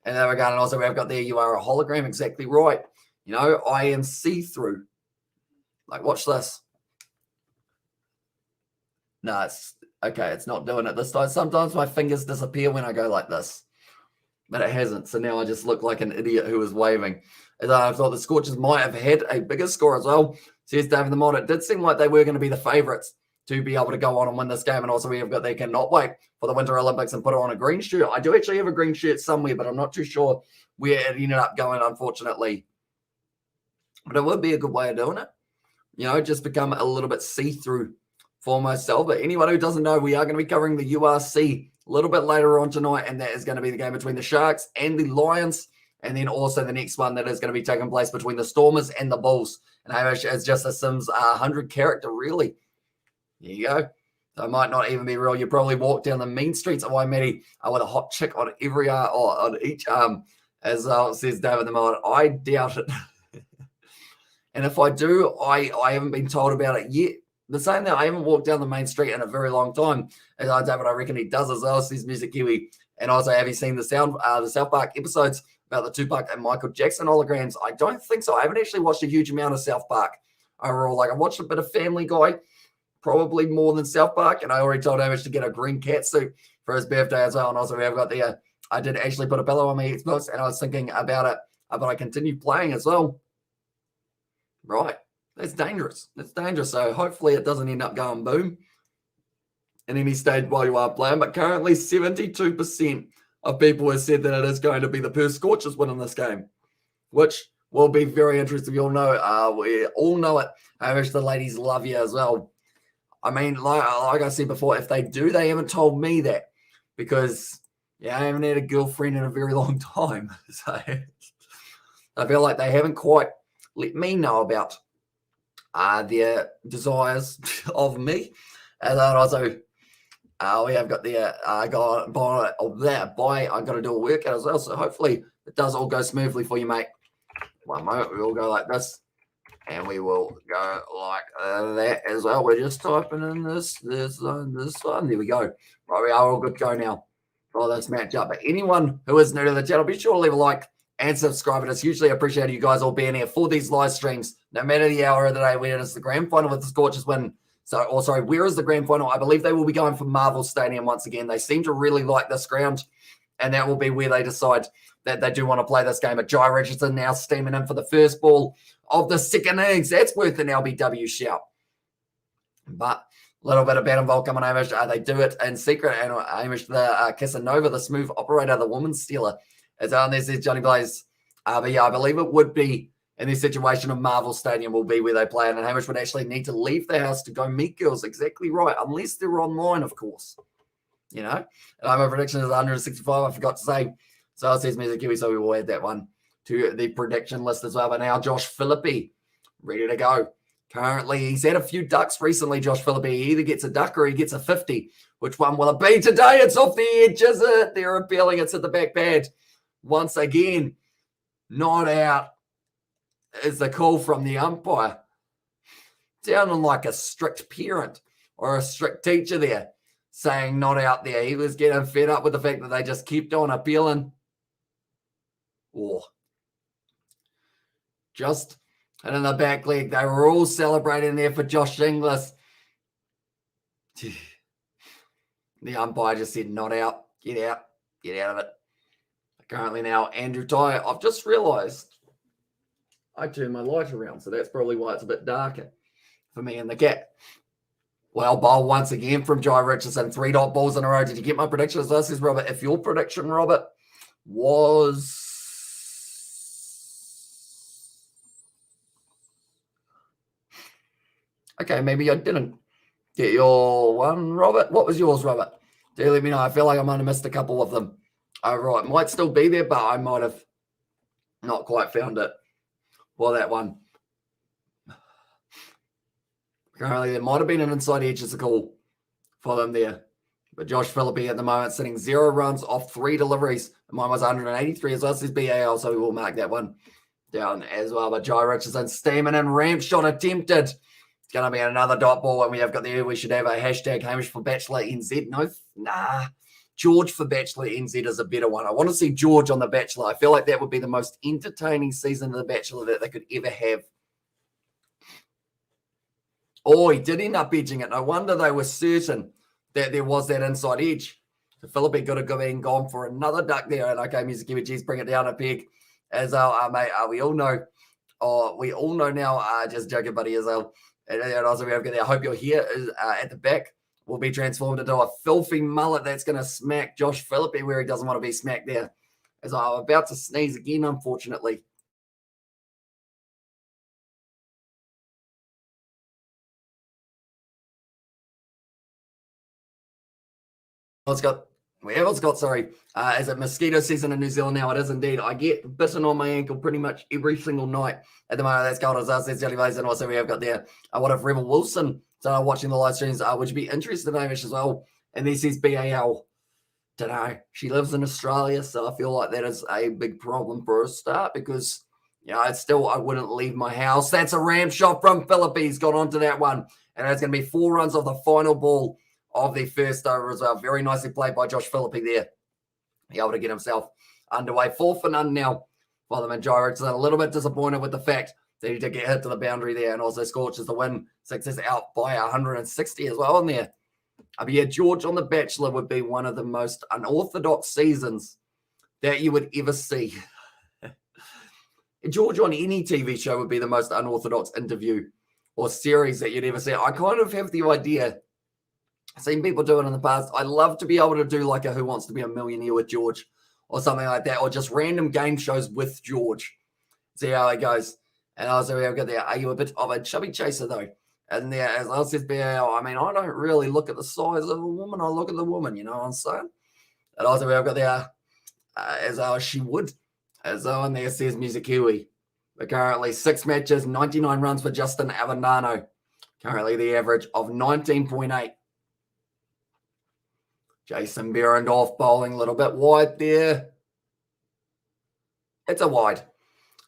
And there we go. And also we've got there, you are a hologram, exactly right. I am see-through. Watch this. No, it's okay. It's not doing it this time. Sometimes my fingers disappear when I go like this, but it hasn't. So now I just look like an idiot who was waving. As I thought the Scorchers might have had a bigger score as well. Says David the Mod. It did seem like they were going to be the favourites to be able to go on and win this game. And also we have got they cannot wait for the Winter Olympics and put it on a green shirt. I do actually have a green shirt somewhere, but I'm not too sure where it ended up going, unfortunately. But it would be a good way of doing it. Just become a little bit see-through for myself. But anyone who doesn't know, we are going to be covering the URC a little bit later on tonight, and that is going to be the game between the Sharks and the Lions, and then also the next one that is going to be taking place between the Stormers and the Bulls. And Hamish is just a Sims 100 character, really. There you go. So it might not even be real. You probably walk down the mean streets of Waimiri with a hot chick on every arm, or on each arm, as says David the Mod. I doubt it. And if I do, I haven't been told about it yet. The same that I haven't walked down the main street in a very long time. As David, I reckon he does as well, says Music Kiwi. And also, have you seen the South Park episodes about the Tupac and Michael Jackson holograms? I don't think so. I haven't actually watched a huge amount of South Park overall. I watched a bit of Family Guy, probably more than South Park. And I already told Hamish to get a green cat suit for his birthday as well. And also, we have got the, I did actually put a pillow on my Xbox, and I was thinking about it, but I continued playing as well. Right. That's dangerous. That's dangerous. So hopefully it doesn't end up going boom in any stage while you are playing. But currently 72% of people have said that it is going to be the Perth Scorchers winning this game, which will be very interesting. We all know it. I wish the ladies love you as well. I mean, like I said before, if they do, they haven't told me that. because I haven't had a girlfriend in a very long time. So I feel like they haven't quite let me know about their desires of me. And then also, we have got the I got to do a workout as well. So hopefully it does all go smoothly for you, mate. One moment, we will go like this, and we will go like that as well. We're just typing in this one. There we go. Right, we are all good to go now for this matchup. But anyone who is new to the channel, be sure to leave a like and subscribe. It's hugely appreciated you guys all being here for these live streams, no matter the hour of the day. Where it's the grand final with the Scorchers win. Where is the grand final? I believe they will be going for Marvel Stadium once again. They seem to really like this ground, and that will be where they decide that they do want to play this game. But Jai Richardson now steaming in for the first ball of the second innings. That's worth an LBW shout. But a little bit of bat involved coming Hamish. They do it in secret. And Hamish, the Casanova, the smooth operator, the woman stealer, is on there. Says Johnny Blaze. But yeah, I believe it would be in this situation of Marvel Stadium will be where they play. And Hamish would actually need to leave the house to go meet girls. Exactly right. Unless they're online, of course. And my prediction is 165. I forgot to say. So it says Music Kiwi, so we will add that one to the prediction list as well. But now Josh Philippe, ready to go. Currently, he's had a few ducks recently, Josh Philippe. He either gets a duck or he gets a 50. Which one will it be today? It's off the edge, is it? They're appealing. It's at the back pad. Once again, not out is the call from the umpire. Sounding like a strict parent or a strict teacher there, saying not out there. He was getting fed up with the fact that they just kept on appealing. Just and in the back leg, they were all celebrating there for Josh Inglis. The umpire just said, not out, get out of it. Currently now, Andrew Ty, I've just realised I turned my light around, so that's probably why it's a bit darker for me and the cat. Well, bowl once again from Jai Richardson. 3 dot balls in a row. Did you get my prediction? So this is Robert. If your prediction, Robert, was... Okay, maybe I didn't get your one, Robert. What was yours, Robert? Do let me know. I feel like I might have missed a couple of them. All right, might still be there, but I might have not quite found it for that one. Currently, there might have been an inside edge as a call for them there. But Josh Philippe at the moment sitting 0 runs off 3 deliveries. Mine was 183 as well. Says BAL, so we will mark that one down as well. But Jai Richardson steaming in, ramp shot attempted. It's going to be another dot ball, and we have got there. We should have a hashtag Hamish for Bachelor NZ. No, nah. George for Bachelor NZ is a better one. I want to see George on The Bachelor. I feel like that would be the most entertaining season of The Bachelor that they could ever have. Oh, he did end up edging it. No wonder they were certain that there was that inside edge. So Philippe got to go in, gone for another duck there. And okay, Music Kiwi, geez, bring it down a peg. As mate, we all know. Oh, we all know now. Just joking, buddy, as well. And also we have got there. I hope your hair is at the back will be transformed into a filthy mullet that's going to smack Josh Philippe where he doesn't want to be smacked there. As I'm about to sneeze again, unfortunately. Is it mosquito season in New Zealand now? It is indeed. I get bitten on my ankle pretty much every single night at the moment. That's cold as us. That's Jelly Blaze. And also we have got there, what if Rebel Wilson started watching the live streams? Would you be interested in Hamish as well? And this is BAL. Don't know. She lives in Australia, so I feel like that is a big problem for a start because, I wouldn't leave my house. That's a ramp shot from Philippe. He's got onto that one. And it's going to be 4 runs of the final ball of the first over as well. Very nicely played by Josh Philippe there. Be able to get himself underway. 4 for none now for the Jai Richardson. A little bit disappointed with the fact that he did get hit to the boundary there and also Scorchers the win. Sixers out by 160 as well in there. But yeah, George on The Bachelor would be one of the most unorthodox seasons that you would ever see. George on any TV show would be the most unorthodox interview or series that you'd ever see. I kind of have the idea, I've seen people do it in the past. I'd love to be able to do like a Who Wants to Be a Millionaire with George or something like that, or just random game shows with George. See how it goes. And also we have got there, are you a bit of a chubby chaser though? And there, as I said, I mean, I don't really look at the size of a woman. I look at the woman, you know what I'm saying? And also we've got there, as she would. As on there says Music Kiwi. But currently 6 matches, 99 runs for Justin Avendano. Currently the average of 19.8. Jason Behrendorff bowling a little bit wide there. It's a wide.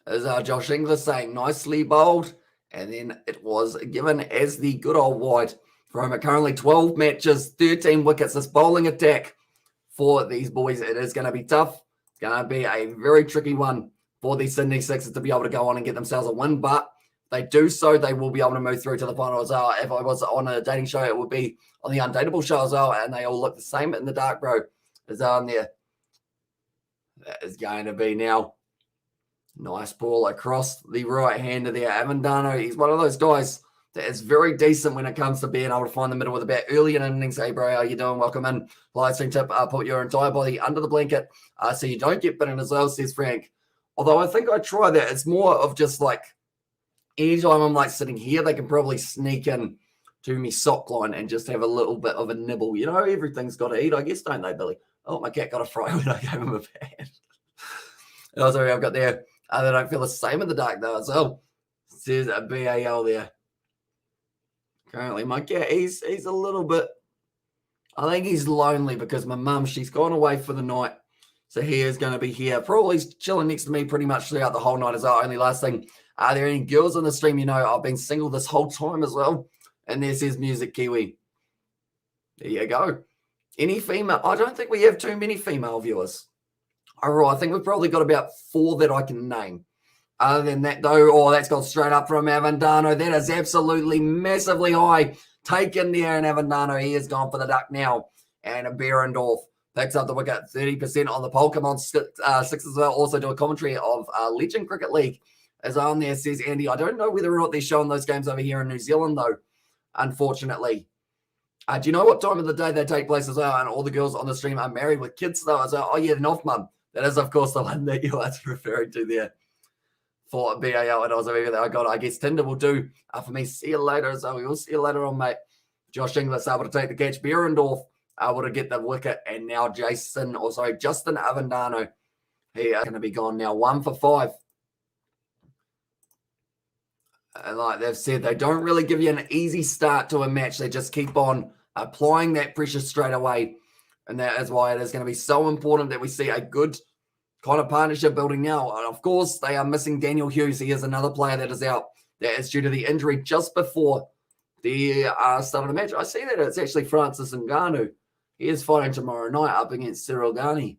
As Josh Inglis saying, nicely bowled. And then it was given as the good old wide from it. Currently 12 matches, 13 wickets. This bowling attack for these boys, it is going to be tough. It's going to be a very tricky one for the Sydney Sixers to be able to go on and get themselves a win. But if they do so, they will be able to move through to the final as well. If I was on a dating show, it would be on the Undateable show as well. And they all look the same in the dark, bro. Is on there. That is going to be now. Nice ball across the right hand of there. Avendano, he's one of those guys that is very decent when it comes to being able to find the middle with a bat early in innings. Hey, bro, how you doing? Welcome in. Live stream tip, put your entire body under the blanket so you don't get bitten as well, says Frank. Although I think I try that. It's more of just like anytime I'm like sitting here, they can probably sneak in to me sock line and just have a little bit of a nibble. You know, everything's got to eat, I guess, don't they, Billy? Oh, my cat got a fry when I gave him a bat. And also, I've got there. They don't feel the same in the dark, though, as well. Says a BAL there. Currently, my cat, he's a little bit, I think he's lonely because my mum, she's gone away for the night. So he is going to be here, probably chilling next to me pretty much throughout the whole night as well. Only last thing, are there any girls on the stream? You know, I've been single this whole time as well. And there says Music Kiwi. There you go. Any female? I don't think we have too many female viewers. All right, I think we've probably got about 4 that I can name. Other than that, though, that's gone straight up from Avendano. That is absolutely massively high. Taken there, and Avendano, he has gone for the duck now. And Behrendorff picks up the wicket, 30% on the pole. Come on, Sixers as well. Also do a commentary of Legend Cricket League. As on there says Andy, I don't know whether or not they're showing those games over here in New Zealand, though, unfortunately. Do you know what time of the day they take place as well? And all the girls on the stream are married with kids, though. As well. Oh, yeah, the North Mum. That is, of course, the one that you are referring to there for BAL. And also, I guess Tinder will do for me. See you later. So we will see you later on, mate. Josh Inglis able to take the catch. Behrendorff able to get the wicket. And now Justin Avendano. He is going to be gone now. 1 for 5. And like they've said, they don't really give you an easy start to a match. They just keep on applying that pressure straight away. And that is why it is going to be so important that we see a good kind of partnership building now. And of course, they are missing Daniel Hughes. He is another player that is out. That is due to the injury just before the start of the match. I see that it's actually Francis Ngannou. He is fighting tomorrow night up against Cyril Gane.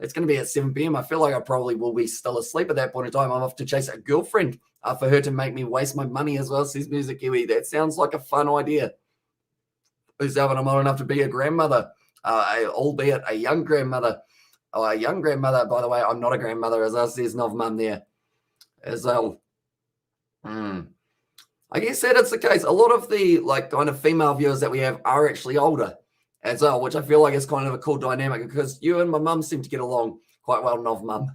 It's going to be at 7 p.m. I feel like I probably will be still asleep at that point in time. I'm off to chase a girlfriend for her to make me waste my money as well, says Music Kiwi. That sounds like a fun idea. Who's having I'm old enough to be a grandmother, albeit a young grandmother. Oh, a young grandmother, by the way. I'm not a grandmother, as I says Nov Mum there as well. I guess that is the case. A lot of the like kind of female viewers that we have are actually older as well, which I feel like is kind of a cool dynamic because you and my mum seem to get along quite well, Nov Mum.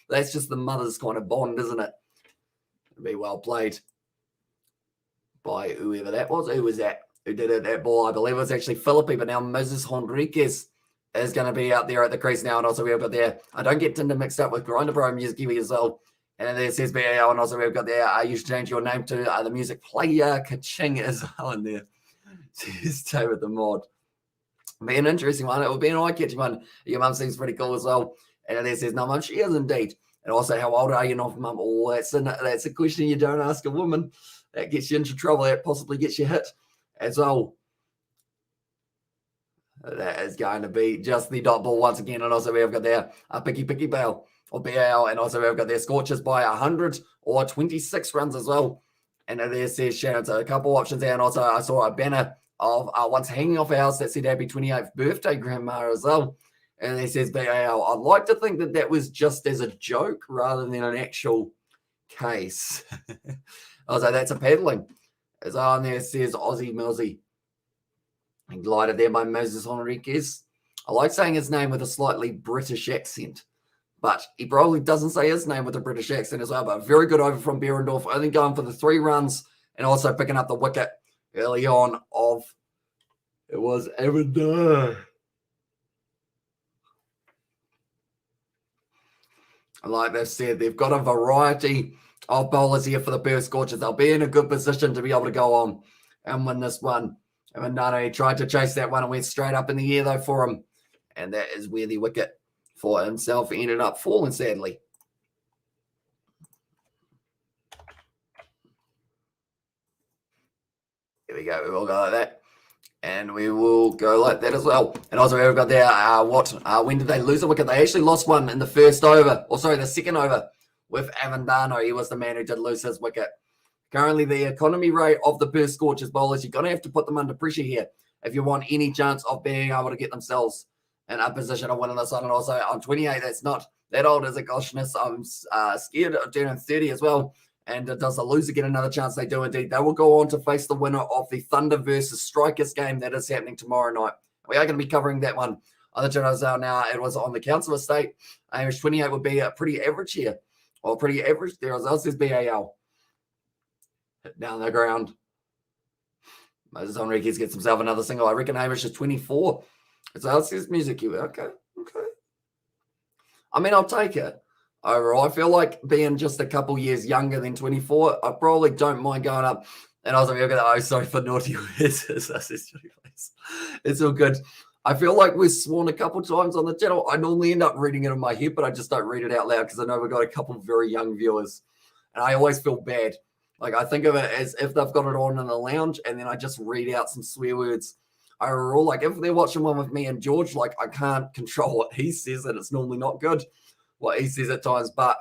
That's just the mother's kind of bond, isn't it? It'd be well played by whoever that was. Who was that? Who did it? That ball, I believe it was actually Philippi, but now Moses Henriquez is going to be out there at the crease now. And also we've got there, I don't get Tinder mixed up with Grinder Bro Music Kiwi as well. And then there says BAL, and also we've got there, you should change your name to the music player Kaching as well in there. Says David the Mod. Be an interesting one. It will be an eye-catching one. Your mum seems pretty cool as well. And then there says, no, mum, she is indeed. And also, how old are you, Nov Mum? Oh, that's a question you don't ask a woman. That gets you into trouble. That possibly gets you hit as well. That is going to be just the dot ball once again. And also we've got there a Picky Bale or BAL. And also we've got their Scorchers by 100 or 26 runs as well. And then there says Shannon. So a couple options there. And also I saw a banner of once hanging off a house that said happy 28th birthday, Grandma, as well. And it says BAL. I'd like to think that was just as a joke rather than an actual case. Also, that's a peddling. As on there says Aussie Millsy. And glided there by Moses Henriquez. I like saying his name with a slightly British accent. But he probably doesn't say his name with a British accent as well. But very good over from Behrendorff. Only going for the 3 runs and also picking up the wicket early on of it was Avendano. And like they've said, they've got a variety of bowlers here for the Perth Scorchers. They'll be in a good position to be able to go on and win this one. And Mandano, he tried to chase that one and went straight up in the air, though, for him. And that is where the wicket for himself ended up falling, sadly. Here we go. We will go like that. And we will go like that as well. And also, we've got there, when did they lose a wicket? They actually lost one in the first over, or sorry, the second over with Avendano. He was the man who did lose his wicket. Currently, the economy rate of the Perth Scorchers bowlers, you're going to have to put them under pressure here if you want any chance of being able to get themselves in a position of winning this one. And also, on 28, that's not that old, is it? Goshness, I'm scared of turning 30 as well. And does the loser get another chance? They do indeed. They will go on to face the winner of the Thunder versus Strikers game that is happening tomorrow night. We are going to be covering that one on the channel now. It was on the Council Estate. 28 would be a pretty average here. Or pretty average. There else says BAL. Hit down the ground. Moses Enriquez gets himself another single. I reckon Hamish is 24. So else says music cue. Okay. I mean, I'll take it. Overall, I feel like being just a couple years younger than 24, I probably don't mind going up. And I was like, sorry for naughty words. It's all good. I feel like we've sworn a couple times on the channel. I normally end up reading it in my head, but I just don't read it out loud because I know we've got a couple of very young viewers. And I always feel bad. Like, I think of it as if they've got it on in the lounge and then I just read out some swear words. Overall, like, if they're watching one with me and George, like, I can't control what he says and it's normally not good. What he says at times, but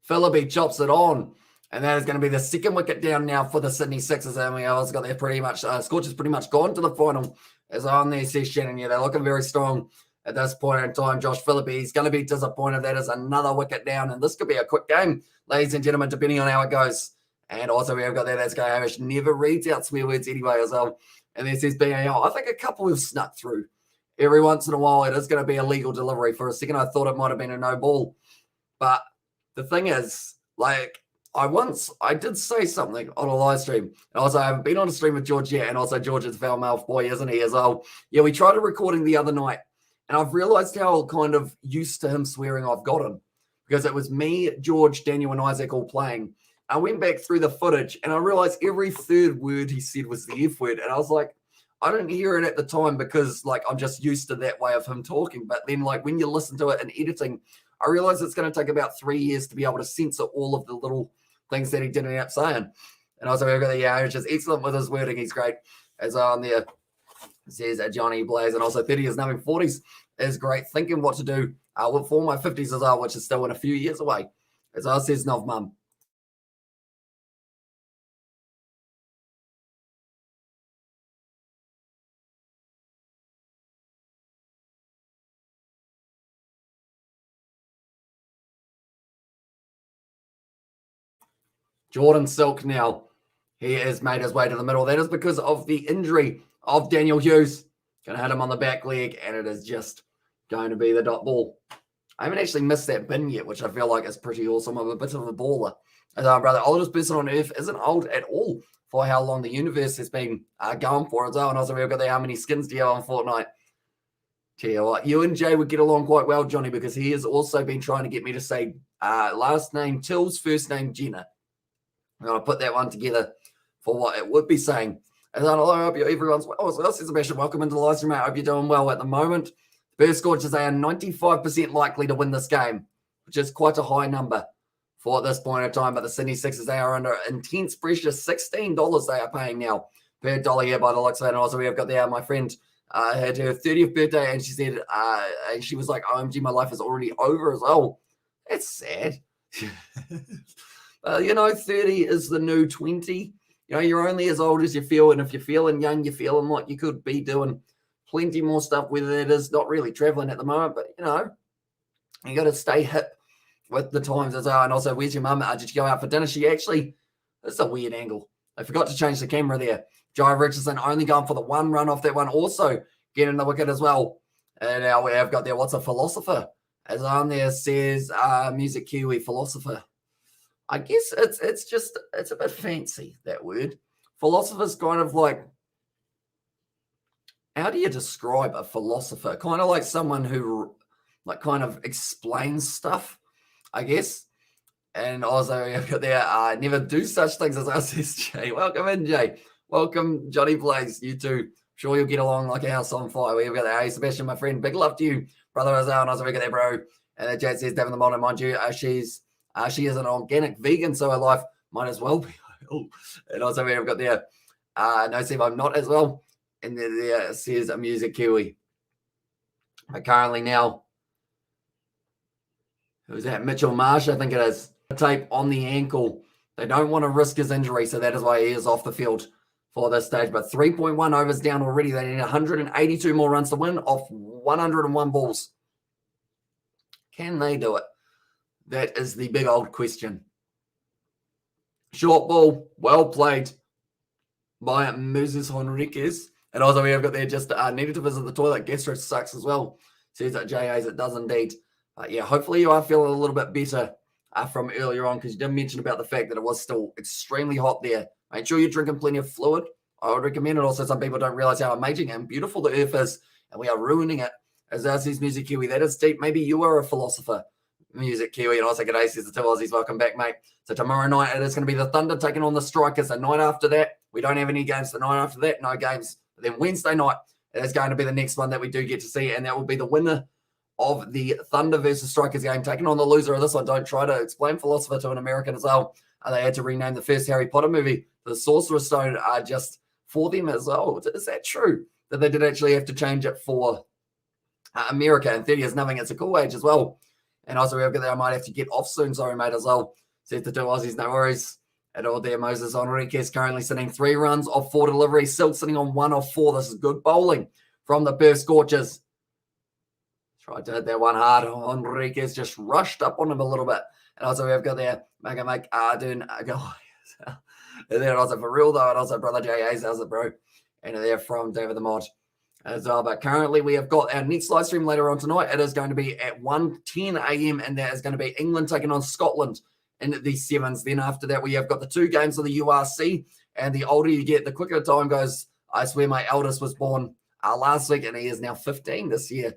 Philippi chops it on, and that is going to be the second wicket down now for the Sydney Sixers. And we also got there pretty much, Scorchers pretty much gone to the final as on there, says Shannon. Yeah, they're looking very strong at this point in time. Josh Philippi, he's going to be disappointed. That is another wicket down, and this could be a quick game, ladies and gentlemen, depending on how it goes. And also we have got there, that's Guy Hamish, never reads out swear words anyway as well. And then says BAL. I think a couple have snuck through. Every once in a while, it is going to be a legal delivery. For a second, I thought it might have been a no ball. But the thing is, like, I did say something on a live stream. And also, I haven't been on a stream with George yet. And also, George is a foul-mouthed boy, isn't he, as well? Yeah, we tried a recording the other night. And I've realized how kind of used to him swearing I've gotten. Because it was me, George, Daniel, and Isaac all playing. I went back through the footage, and I realized every third word he said was the F word. And I was like, I didn't hear it at the time because, like, I'm just used to that way of him talking. But then, like, when you listen to it in editing, I realize it's going to take about 3 years to be able to censor all of the little things that he didn't end up saying. And also, we've got the he's just excellent with his wording. He's great. As on there says Johnny Blaze, and also 30 is numbing 40s is great. Thinking what to do for my 50s as well, which is still in a few years away. As I says Nov Mum. Jordan Silk now, he has made his way to the middle. That is because of the injury of Daniel Hughes. Going to hit him on the back leg, and it is just going to be the dot ball. I haven't actually missed that bin yet, which I feel like is pretty awesome. I'm a bit of a baller. As our brother, oldest person on earth isn't old at all for how long the universe has been going for as well. And also, we've got there, how many skins do you have on Fortnite? Tell you what, you and Jay would get along quite well, Johnny, because he has also been trying to get me to say last name Tills, first name Jenna. I'm going to put that one together for what it would be saying. And then I hope everyone's well. So this is Sebastian. Welcome into the live stream. I hope you're doing well at the moment. The Perth Scorchers, they are 95% likely to win this game, which is quite a high number for this point in time. But the Sydney Sixers, they are under intense pressure. $16 they are paying now per dollar here by the looks of it. And also we have got there, my friend had her 30th birthday, and she said, and she was like, OMG, my life is already over as well. It's sad. 30 is the new 20. You're only as old as you feel, and if you're feeling young, you're feeling like you could be doing plenty more stuff, whether it is not really traveling at the moment, but, you got to stay hip with the times as well. And also, where's your mum? Did you go out for dinner? This is a weird angle. I forgot to change the camera there. Jai Richardson only going for the one run off that one, also getting the wicket as well. And now we have got there, what's a philosopher? As on there says, music Kiwi philosopher. I guess it's a bit fancy, that word. Philosopher's kind of like, how do you describe a philosopher? Kind of like someone who like kind of explains stuff, I guess. And also I've got there, never do such things as us, says Jay. Welcome in, Jay. Welcome, Johnny Blaze. You too. Sure you'll get along like a house on fire. We've got there. Hey, Sebastian, my friend. Big love to you, brother Azal. And also we got there, bro. And then Jay says, Devin the Modern, mind you, she is an organic vegan, so her life might as well be. And also we've got there, no, Steve, I'm not as well. And there says a music Kiwi. But currently now, who's that? Mitchell Marsh, I think it is. Tape on the ankle. They don't want to risk his injury, so that is why he is off the field for this stage. But 3.1 overs down already. They need 182 more runs to win off 101 balls. Can they do it? That is the big old question. Short ball, well played by Moses Henriquez. And also we have got there just needed to visit the toilet. Gastro sucks as well. Says that JAs, it does indeed. Yeah, hopefully you are feeling a little bit better from earlier on, because you did mention about the fact that it was still extremely hot there. Make sure you're drinking plenty of fluid. I would recommend it. Also, some people don't realize how amazing and beautiful the earth is, and we are ruining it. As says Music Kiwi, that is deep. Maybe you are a philosopher, Music Kiwi. And also, g'day, says the two Aussies. Welcome back, mate. So tomorrow night, it is going to be the Thunder taking on the Strikers. The night after that, we don't have any games. The night after that, no games. But then Wednesday night, it is going to be the next one that we do get to see, and that will be the winner of the Thunder versus Strikers game, taking on the loser of this one. Don't try to explain philosopher to an American as well. They had to rename the first Harry Potter movie the Sorcerer's Stone just for them as well. Is that true? That they did actually have to change it for America? And 30 is nothing. It's a cool age as well. And also, we have got there, I might have to get off soon. Sorry, mate, as well. Says the two Aussies, no worries at all there. Moses Henriquez currently sitting 3 runs off 4 deliveries, still sitting on 1 off 4. This is good bowling from the Perth Scorchers. Tried to hit that one hard. Henriquez just rushed up on him a little bit. And also, we have got there, Make Arden. And then also for real, though, and also Brother J.A.'s, how's it, bro? And they're from David the Mod as well. But currently, we have got our next live stream later on tonight. It is going to be at 1:10 a.m., and that is going to be England taking on Scotland in the sevens. Then after that, we have got the 2 games of the URC. And the older you get, the quicker the time goes. I swear my eldest was born last week, and he is now 15 this year.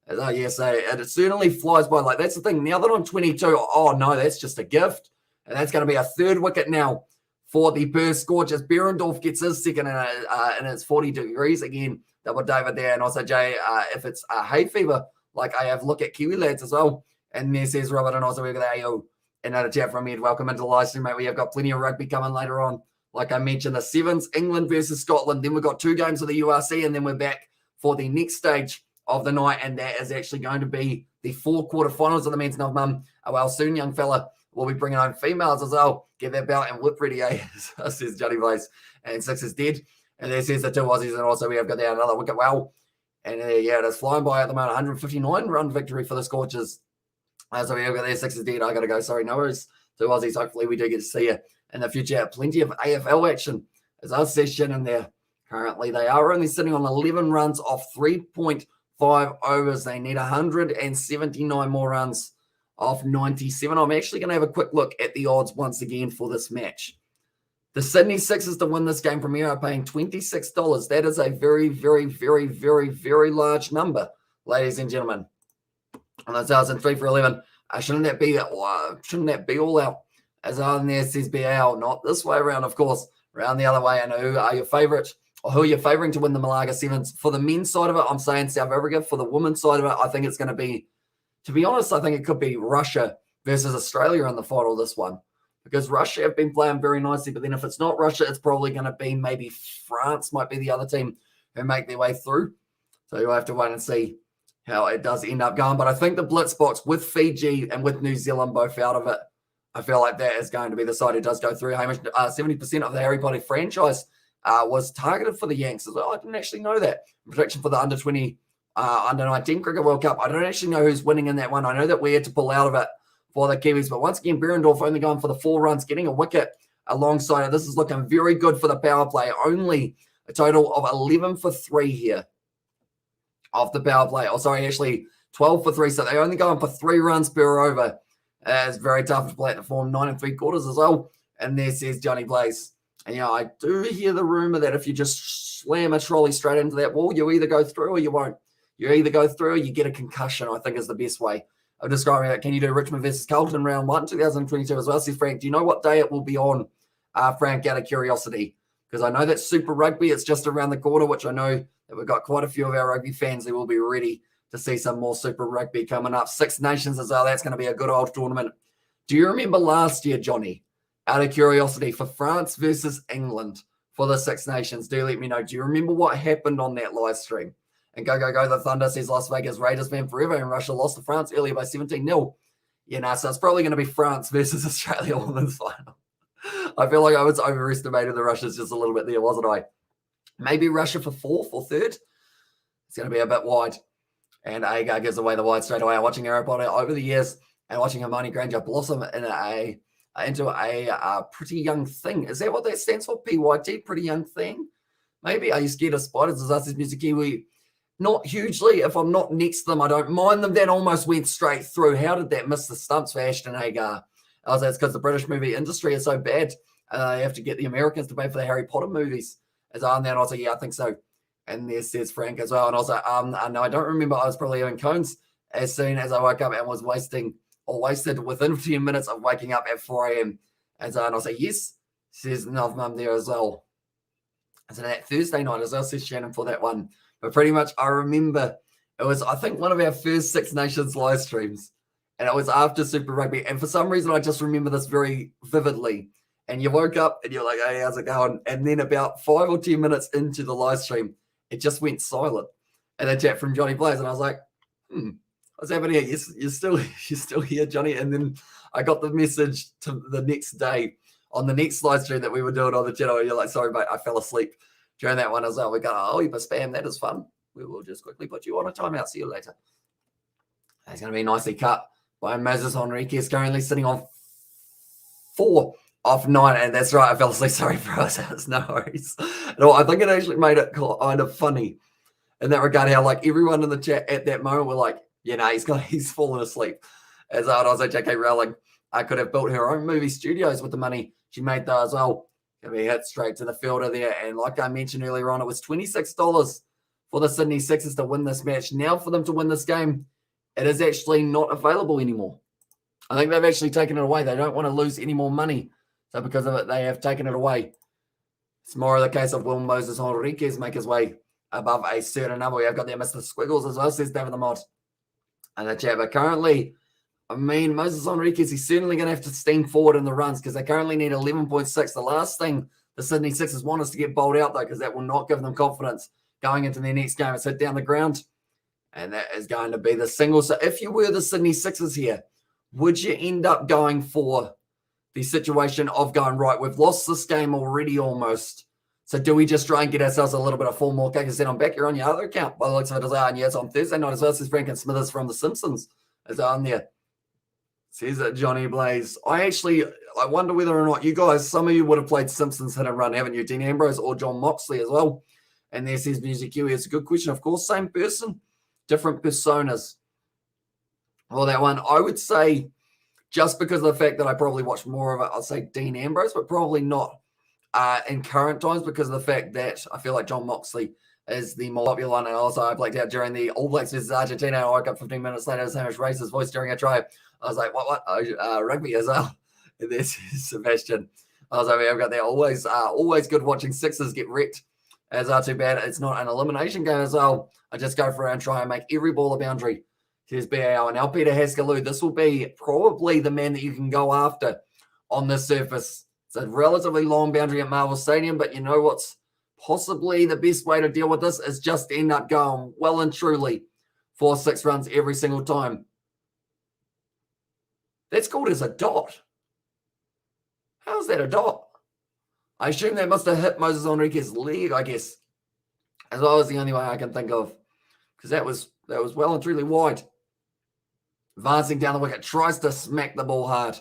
Oh, yeah, so it certainly flies by. Like, that's the thing. Now that I'm 22, oh, no, that's just a gift. And that's going to be a 3rd wicket now for the Perth Scorchers. Behrendorff gets his second, and it's 40 degrees again. Double David there. And also, Jay, if it's hay fever, like I have, look at Kiwi lads as well. And there says Robert, and also we've got AO. Another chat from Ed. Welcome into the live stream, mate. We have got plenty of rugby coming later on. Like I mentioned, the sevens, England versus Scotland. Then we've got 2 games of the URC, and then we're back for the next stage of the night, and that is actually going to be the 4 quarterfinals of the men's Nov Mum. Well, soon, young fella, we'll be bringing home females as well. Get that belt and whip ready, eh? Says Johnny Blaze. And 6 is dead. And there says the 2 Aussies, and also we have got there another wicket. Wow. And yeah, it is flying by at the moment. 159-run victory for the Scorchers. So we have got there 6 is dead. I got to go. Sorry, no worries. 2 Aussies. Hopefully we do get to see you in the future. Plenty of AFL action as our session in there. Currently, they are only sitting on 11 runs off 3.5 overs. They need 179 more runs off 97. I'm actually going to have a quick look at the odds once again for this match. The Sydney Sixers to win this game from here are paying $26. That is a very, very, very, very, very large number, ladies and gentlemen. And that's ours in 3 for 11. Shouldn't that be all out? As on there says BAL, not this way around, of course, around the other way. And who are your favourite? Or who are you favouring to win the Malaga Sevens? For the men's side of it, I'm saying South Africa. For the women's side of it, I think it's going to be, to be honest, I think it could be Russia versus Australia in the final, this one. Because Russia have been playing very nicely, but then if it's not Russia, it's probably going to be maybe France might be the other team who make their way through. So you'll have to wait and see how it does end up going. But I think the blitz box with Fiji and with New Zealand both out of it, I feel like that is going to be the side who does go through. Hamish, 70% of the Harry Potter franchise was targeted for the Yanks as well. I didn't actually know that. Prediction for the under-20, under-19 Cricket World Cup. I don't actually know who's winning in that one. I know that we had to pull out of it for the Kiwis. But once again, Behrendorff only going for the 4 runs, getting a wicket alongside it. This is looking very good for the power play. Only a total of 11 for 3 here off the power play. Oh, sorry, actually 12 for 3. So they're only going for 3 runs per over. It's very tough to play at the form 9 3/4 as well. And there says Johnny Blaze. And yeah, I do hear the rumor that if you just slam a trolley straight into that wall, you either go through or you won't. You either go through or you get a concussion, I think is the best way of describing it. Can you do Richmond versus Carlton round 1, 2022 as well? Says Frank, do you know what day it will be on, Frank, out of curiosity? Because I know that Super Rugby, it's just around the corner, which I know that we've got quite a few of our rugby fans who will be ready to see some more Super Rugby coming up. Six Nations as well. That's going to be a good old tournament. Do you remember last year, Johnny, out of curiosity, for France versus England for the Six Nations? Do let me know. Do you remember what happened on that live stream? And go, the Thunder says Las Vegas Raiders fan forever, and Russia lost to France earlier by 17-0. So it's probably going to be France versus Australia women's final. I feel like I was overestimated the Russians just a little bit there, wasn't I? Maybe Russia for 4th or 3rd. It's going to be a bit wide. And Agar gives away the wide straight away. I'm watching Aeroport over the years and watching Hermione Granger blossom into a pretty young thing. Is that what that stands for? PYT, pretty young thing? Maybe. Are you scared of spiders? As us as Music Kiwi? Not hugely. If I'm not next to them, I don't mind them. That almost went straight through. How did that miss the stumps for Ashton Agar? That's because the British movie industry is so bad. They have to get the Americans to pay for the Harry Potter movies. And I was like, yeah, I think so. And there says Frank as well. And I was like, no, I don't remember. I was probably having cones as soon as I woke up and was wasted within 10 minutes of waking up at 4 a.m. And I was like, yes. Says Nov Mum there as well. So that Thursday night as well, says Shannon for that one. But pretty much I remember it was, I think, one of our first Six Nations live streams. And it was after Super Rugby. And for some reason, I just remember this very vividly. And you woke up and you're like, hey, how's it going? And then about 5 or 10 minutes into the live stream, it just went silent. And a chat from Johnny Plays. And I was like, what's happening here? You're still here, Johnny. And then I got the message to the next day on the next live stream that we were doing on the channel. And you're like, sorry, mate, I fell asleep during that one as well. We got, oh, you must spam. That is fun. We will just quickly put you on a timeout. See you later. It's going to be nicely cut by Moses Henriquez, currently sitting on 4 off 9. And that's right, I fell asleep. Sorry, bro. It's no worries. No, I think it actually made it kind of funny in that regard, how like everyone in the chat at that moment were like, he's fallen asleep. As I was like, J.K. Rowling, I could have built her own movie studios with the money she made though as well. Going to be hit straight to the fielder there. And like I mentioned earlier on, it was $26 for the Sydney Sixers to win this match. Now for them to win this game, it is actually not available anymore. I think they've actually taken it away. They don't want to lose any more money. So because of it, they have taken it away. It's more of the case of will Moses Henriquez make his way above a certain number. We have got there Mr. Squiggles as well, says David the Mod. And the chat, but currently, Moses Henriquez, he's certainly going to have to steam forward in the runs because they currently need 11.6. The last thing the Sydney Sixers want is to get bowled out, though, because that will not give them confidence going into their next game. It's hit down the ground, and that is going to be the single. So if you were the Sydney Sixers here, would you end up going for the situation of going, right, we've lost this game already almost. So do we just try and get ourselves a little bit of 4 more cakes? And I'm back here on your other account by the looks of it. And yes, on Thursday night as well. Says Frank and Smithers from The Simpsons is on there. Says it, Johnny Blaze. I wonder whether or not you guys, some of you would have played Simpsons Hit and Run, haven't you? Dean Ambrose or John Moxley as well. And there says Music Kiwi. It's a good question. Of course, same person, different personas. Well, that one, I would say, just because of the fact that I probably watched more of it, I'll say Dean Ambrose, but probably not in current times because of the fact that I feel like John Moxley is the more popular one. And also I blacked out during the All Blacks versus Argentina. I woke up 15 minutes later, Hamish raised his voice during a try. I was like, what? Rugby as well. And there's Sebastian. I was like, I've got that. Always good watching Sixers get wrecked. As too bad it's not an elimination game as well. I just go for it and try and make every ball a boundary. Here's BAL. And now Peter Haskaloo. This will be probably the man that you can go after on this surface. It's a relatively long boundary at Marvel Stadium, but you know what's possibly the best way to deal with this is just end up going well and truly for 6 runs every single time. That's called as a dot. How's that a dot? I assume that must have hit Moses Henriquez's leg, I guess. As well as the only way I can think of. Because that was well and truly wide. Advancing down the wicket, tries to smack the ball hard.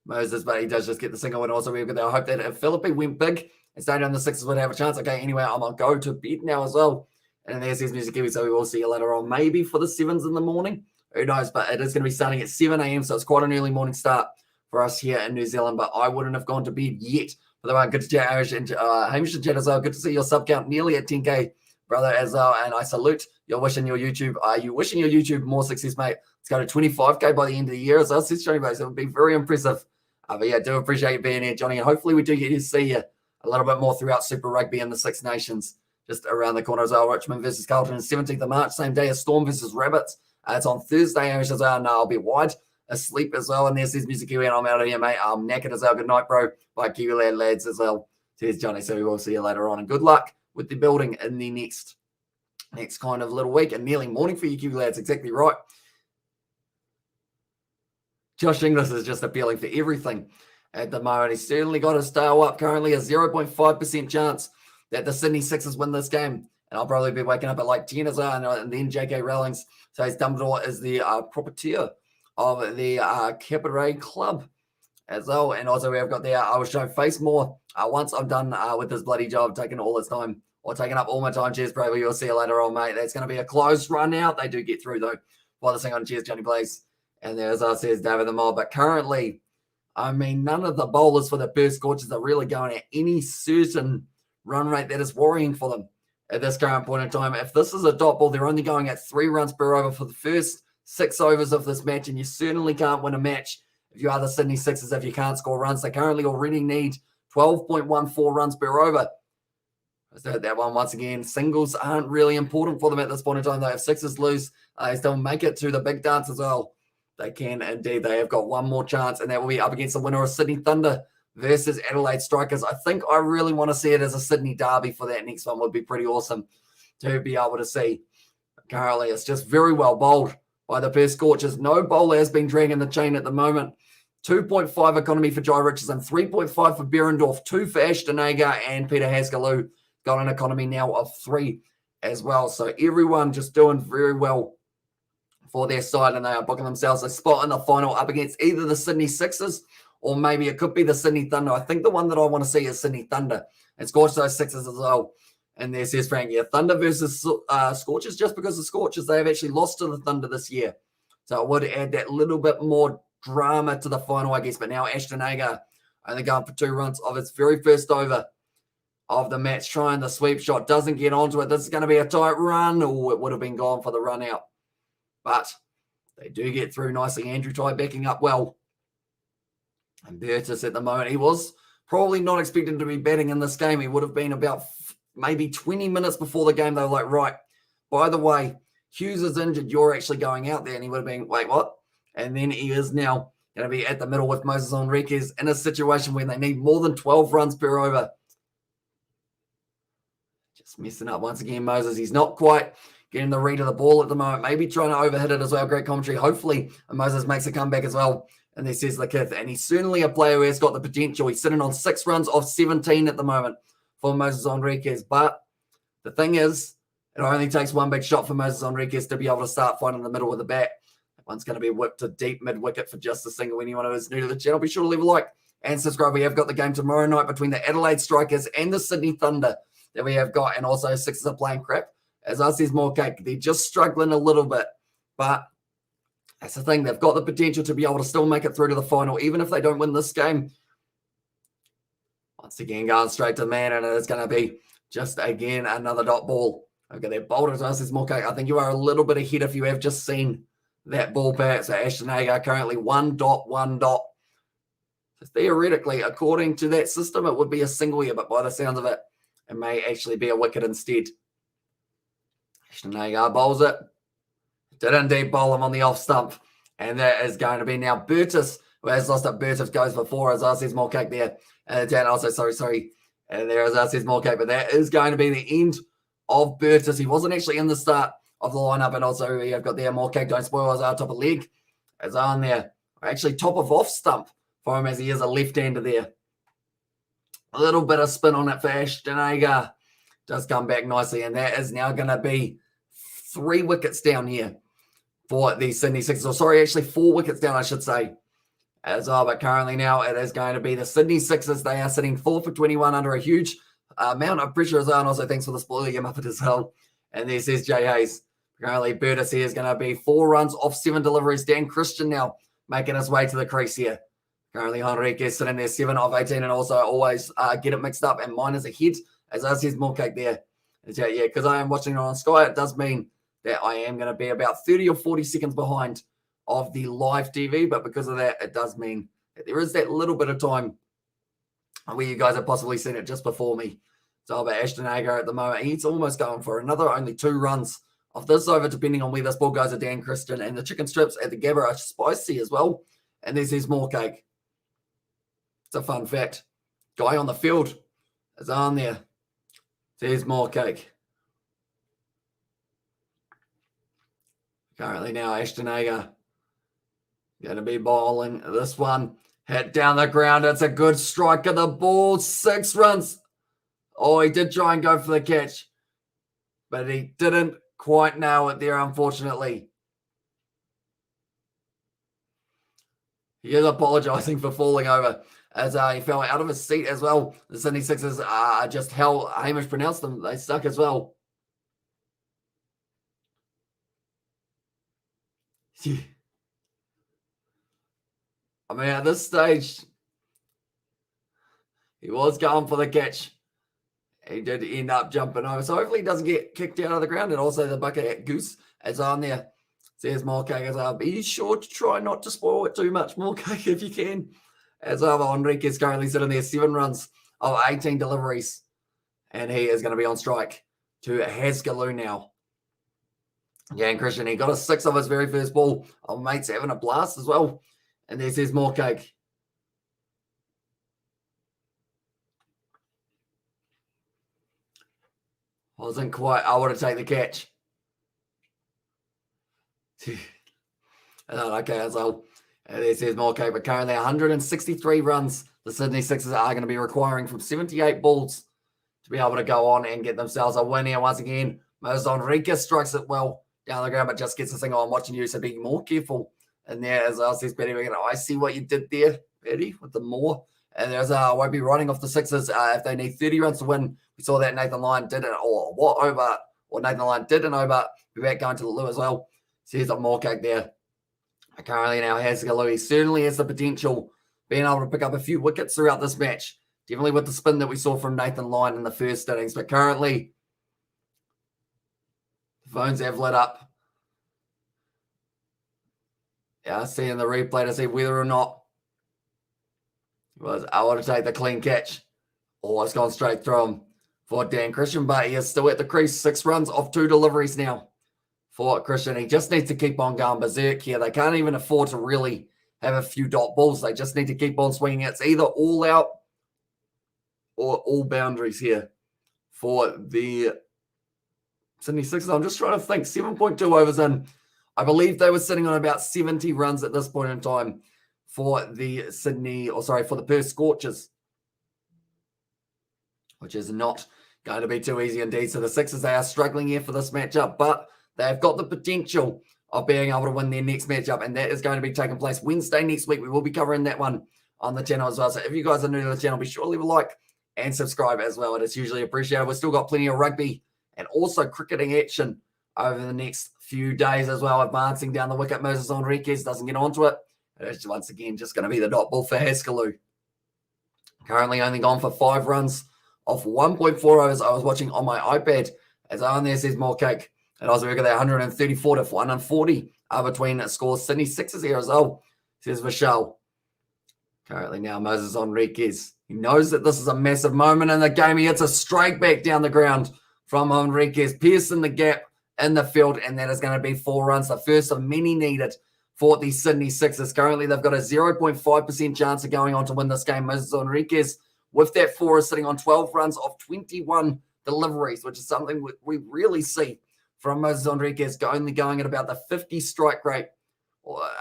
Moses, but he does just get the single. And also, I hope that if Philippe went big and stayed on the Sixers would have a chance. Okay, anyway, I'm going to go to bed now as well. And there's his Music Kiwi, so we will see you later on. Maybe for the 7s in the morning. Who knows? But it is going to be starting at 7 a.m., so it's quite an early morning start for us here in New Zealand. But I wouldn't have gone to bed yet. But the one, good to chat, Hamish and chat as well. Good to see your sub count nearly at 10K. brother, as well. And I salute you wishing your YouTube more success, mate. Let's go to 25K by the end of the year as well. Says Johnny Bates. It would be very impressive. But yeah, do appreciate you being here, Johnny. And hopefully we do get to see you a little bit more throughout Super Rugby and the Six Nations just around the corner as well. Richmond versus Carlton on 17th of March, same day as Storm versus Rabbits. It's on Thursday, as well. No, I'll be wide asleep as well. And there's this music Kiwi, and I'm out of here, mate. I'm knackered as well. Good night, bro. Bye, Kiwi Lad lads as well. Cheers, Johnny. So we will see you later on. And good luck with the building in the next kind of little week. And nearly morning for you, Kiwi lads. Exactly right. Josh Inglis is just appealing for everything at the moment. He's certainly got his tail up. Currently a 0.5% chance that the Sydney Sixers win this game. And I'll probably be waking up at like 10 as well. And then J.K. Rowlings. So he's Dumbledore is the proprietor of the Cabaret Club as well. And also we have got there, I will show face more once I'm done with this bloody job, taking all this time or taking up all my time. Cheers, bro. You'll see you later on, mate. That's going to be a close run out. They do get through though. While this thing on, cheers, Johnny Blaze. And there's us, says David the Mob. But currently, I mean, none of the bowlers for the Perth Scorchers are really going at any certain run rate that is worrying for them at this current point in time. If this is a dot ball, they're only going at 3 runs per over for the first 6 overs of this match, and you certainly can't win a match if you are the Sydney Sixers if you can't score runs. They currently already need 12.14 runs per over. So that one once again, singles aren't really important for them at this point in time. Though if Sixers lose, they still make it to the big dance as well. They can indeed. They have got one more chance, and that will be up against the winner of Sydney Thunder versus Adelaide Strikers. I think I really want to see it as a Sydney derby for that next one. Would be pretty awesome to be able to see. Currently, it's just very well bowled by the Perth Scorchers. No bowler has been dragging the chain at the moment. 2.5 economy for Jai Richardson, 3.5 for Berendorf, 2 for Ashton Agar, and Peter Haskell got an economy now of 3 as well. So everyone just doing very well for their side, and they are booking themselves a spot in the final up against either the Sydney Sixers or maybe it could be the Sydney Thunder. I think the one that I want to see is Sydney Thunder and scorch those Sixers as well. And there says Frank, yeah, Thunder versus Scorchers, just because the Scorchers, they have actually lost to the Thunder this year. So it would add that little bit more drama to the final, I guess. But now Ashton Agar only going for 2 runs of its very first over of the match, trying the sweep shot, doesn't get onto it. This is going to be a tight run. It would have been gone for the run out. But they do get through nicely. Andrew Tye backing up well. And Burtis at the moment, he was probably not expecting to be batting in this game. He would have been about maybe 20 minutes before the game. They were like, right, by the way, Hughes is injured. You're actually going out there. And he would have been, wait, what? And then he is now going to be at the middle with Moses Enriquez in a situation where they need more than 12 runs per over. Just messing up once again, Moses. He's not quite getting the read of the ball at the moment. Maybe trying to overhit it as well. Great commentary. Hopefully, Moses makes a comeback as well. And this is the kid. And he's certainly a player who has got the potential. He's sitting on 6 runs off 17 at the moment for Moses Enriquez. But the thing is, it only takes one big shot for Moses Enriquez to be able to start finding the middle with the bat. That one's going to be whipped to deep mid-wicket for just a single. Anyone who is new to the channel, be sure to leave a like and subscribe. We have got the game tomorrow night between the Adelaide Strikers and the Sydney Thunder that we have got. And also Sixers are playing crap. As us, there's more cake. They're just struggling a little bit. But that's the thing. They've got the potential to be able to still make it through to the final, even if they don't win this game. Once again, going straight to the man, and it's going to be just, again, another dot ball. Okay, they're bolted to us. There's more cake. I think you are a little bit ahead if you have just seen that ball back. So Ashton Agar currently 1 dot, 1 dot. So theoretically, according to that system, it would be a single here, but by the sounds of it, it may actually be a wicket instead. Ashton Agar bowls it. Did indeed bowl him on the off stump. And that is going to be now Burtis, who has lost it. Burtis goes for 4 as us. There's more cake there. And Dan also, sorry. And there is us. There's more cake. But that is going to be the end of Burtis. He wasn't actually in the start of the lineup. And also we have got there more cake. Don't spoil us our top of leg. As on there. Actually top of off stump for him as he is a left-hander there. A little bit of spin on it for Ashton Agar. Does come back nicely. And that is now going to be 3 wickets down here for the Sydney Sixers. Or sorry, actually 4 wickets down, I should say. As well, but currently now it is going to be the Sydney Sixers. They are sitting 4 for 21 under a huge amount of pressure as well. And also thanks for the spoiler game up as well. And there says Jay Hayes. Currently Burtis here is going to be 4 runs off 7 deliveries. Dan Christian now making his way to the crease here. Currently Enriquez sitting there 7 of 18 and also always get it mixed up. And mine is ahead as I says more cake there. Yeah, because I am watching it on Sky, it does mean that I am going to be about 30 or 40 seconds behind of the live TV. But because of that, it does mean that there is that little bit of time where you guys have possibly seen it just before me. So about Ashton Agar at the moment, he's almost going for another only 2 runs of this over, depending on where this ball goes to Dan Christian. And the chicken strips at the Gabba are spicy as well. And there's his more cake. It's a fun fact. Guy on the field is on there. There's more cake. Currently now, Ashton Agar going to be bowling this one. Hit down the ground. It's a good strike of the ball. 6 runs. Oh, he did try and go for the catch, but he didn't quite nail it there, unfortunately. He is apologising for falling over as he fell out of his seat as well. The Sydney Sixers just how Hamish pronounced them. They stuck as well. I mean, at this stage, he was going for the catch. He did end up jumping over. So hopefully he doesn't get kicked out of the ground. And also the bucket at Goose is on there. Says Morcake as well. Be sure to try not to spoil it too much, Morcake, if you can. As well, Enriquez currently sitting there, 7 runs of 18 deliveries. And he is going to be on strike to Haskaloo now. Yeah, and Christian, he got a 6 of his very first ball. Oh, mate's having a blast as well. And there's his Morcake. Wasn't quite able to take the catch. Okay, as well. This is Morcake, but currently 163 runs the Sydney Sixers are going to be requiring from 78 balls to be able to go on and get themselves a win here once again. Moses Enriquez strikes it well down the ground, but just gets the thing on. Watching you, so be more careful. And there, as well, says Betty, I see what you did there, Betty, with the more. And there's won't be running off the Sixers if they need 30 runs to win. We saw that Nathan Lyon did it, or Nathan Lyon did an over. We're back going to the Lou as well. So here's a Morcake there. Currently now Haskaloo, he certainly has the potential being able to pick up a few wickets throughout this match. Definitely with the spin that we saw from Nathan Lyon in the first innings. But currently, the phones have lit up. Yeah, seeing the replay to see whether or not he was able to take the clean catch. Oh, it's gone straight through him for Dan Christian, but he is still at the crease. 6 runs off 2 deliveries now for Christian. He just needs to keep on going berserk here. They can't even afford to really have a few dot balls. They just need to keep on swinging. It's either all out or all boundaries here for the Sydney Sixers. I'm just trying to think. 7.2 overs in. I believe they were sitting on about 70 runs at this point in time for the for the Perth Scorchers, which is not going to be too easy indeed. So the Sixers, they are struggling here for this matchup, but they've got the potential of being able to win their next matchup, and that is going to be taking place Wednesday next week. We will be covering that one on the channel as well. So if you guys are new to the channel, be sure to leave a like and subscribe as well. It is hugely appreciated. We've still got plenty of rugby and also cricketing action over the next few days as well. Advancing down the wicket, Moses Enriquez doesn't get onto it. It's once again just going to be the dot ball for Haskaloo. Currently only gone for 5 runs off 1.4 overs. I was watching on my iPad as on there says Morcake. And I was looking at that 134 to 140 between scores. Sydney Sixers here as well, says Vishal. Currently now Moses Enriquez. He knows that this is a massive moment in the game. He hits a straight back down the ground from Enriquez, piercing the gap in the field, and that is going to be 4 runs, the first of many needed for the Sydney Sixers. Currently, they've got a 0.5% chance of going on to win this game. Moses Enriquez, with that 4, is sitting on 12 runs off 21 deliveries, which is something we really see from Moses Enriquez, only going at about the 50 strike rate.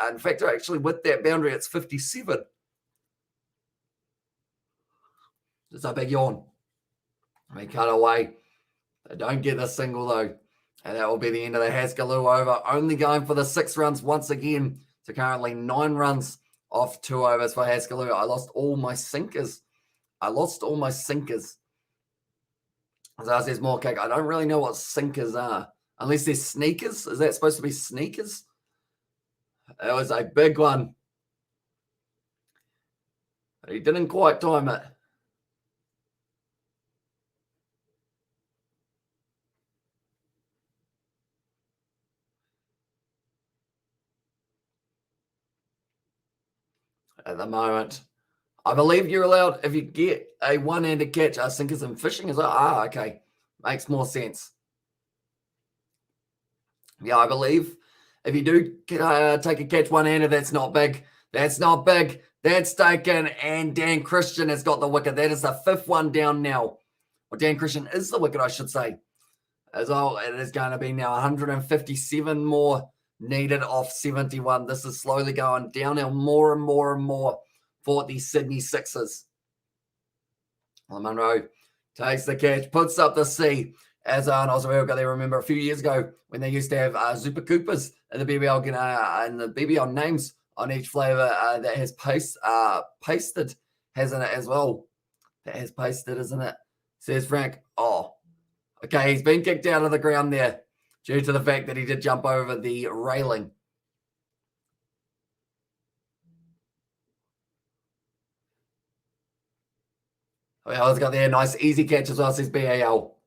In fact, actually, with that boundary, it's 57. Just a big yawn. They cut away. They don't get the single, though. And that will be the end of the Haskaloo over. Only going for the 6 runs once again. So currently 9 runs off 2 overs for Haskaloo. I lost all my sinkers. As I says Morcake, I don't really know what sinkers are. Unless they're sneakers. Is that supposed to be sneakers? That was a big one. But he didn't quite time it. at the moment. I believe you're allowed, if you get a one-handed catch, sinkers and fishing as well. Okay. Makes more sense. Yeah, I believe if you do take a catch one-handed, that's not big. That's not big. That's taken, and Dan Christian has got the wicket. That is the 5th one down now. Well, Dan Christian is the wicket, I should say. As well, it is going to be now 157 more needed off 71. This is slowly going downhill more and more and more for the Sydney Sixers. Munro takes the catch, puts up the C. As also we've got to remember a few years ago when they used to have Super Coopers in the BBL and the BBL names on each flavour that has pasted, hasn't it, as well? That has pasted, isn't it? Says Frank. Oh, okay, he's been kicked out of the ground there due to the fact that he did jump over the railing. Well, he's got there. Nice, easy catch as well, says BAL.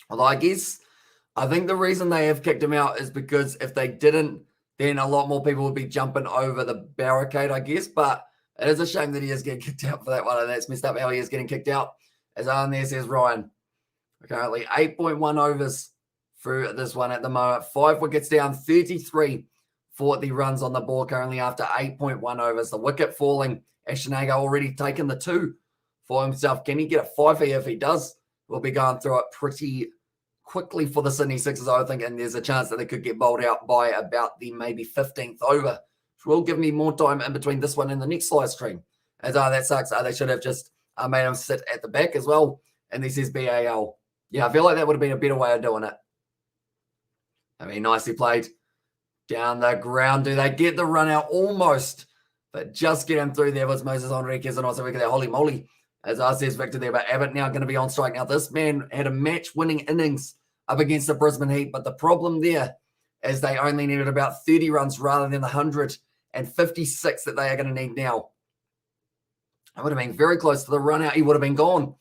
Although I think the reason they have kicked him out is because if they didn't, then a lot more people would be jumping over the barricade, I guess. But it is a shame that he is getting kicked out for that one, and that's messed up how he is getting kicked out. As on there says Ryan. Currently 8.1 overs through this one at the moment. 5 wickets down, 33 for the runs on the board currently after 8.1 overs. The wicket falling. Ashanaga already taken the 2 for himself. Can he get a 5 here? If he does, we'll be going through it pretty quickly for the Sydney Sixers, I think, and there's a chance that they could get bowled out by about the maybe 15th over, which will give me more time in between this one and the next live stream. As that sucks. They should have just made him sit at the back as well. And this is BAL. Yeah, I feel like that would have been a better way of doing it. I mean, nicely played down the ground. Do they get the run out? Almost. But just get him through there was Moses Enriquez and also we get that holy moly. As says Victor there, but Abbott now going to be on strike. Now, this man had a match-winning innings up against the Brisbane Heat, but the problem there is they only needed about 30 runs rather than the 156 that they are going to need now. It would have been very close to the run out. He would have been gone.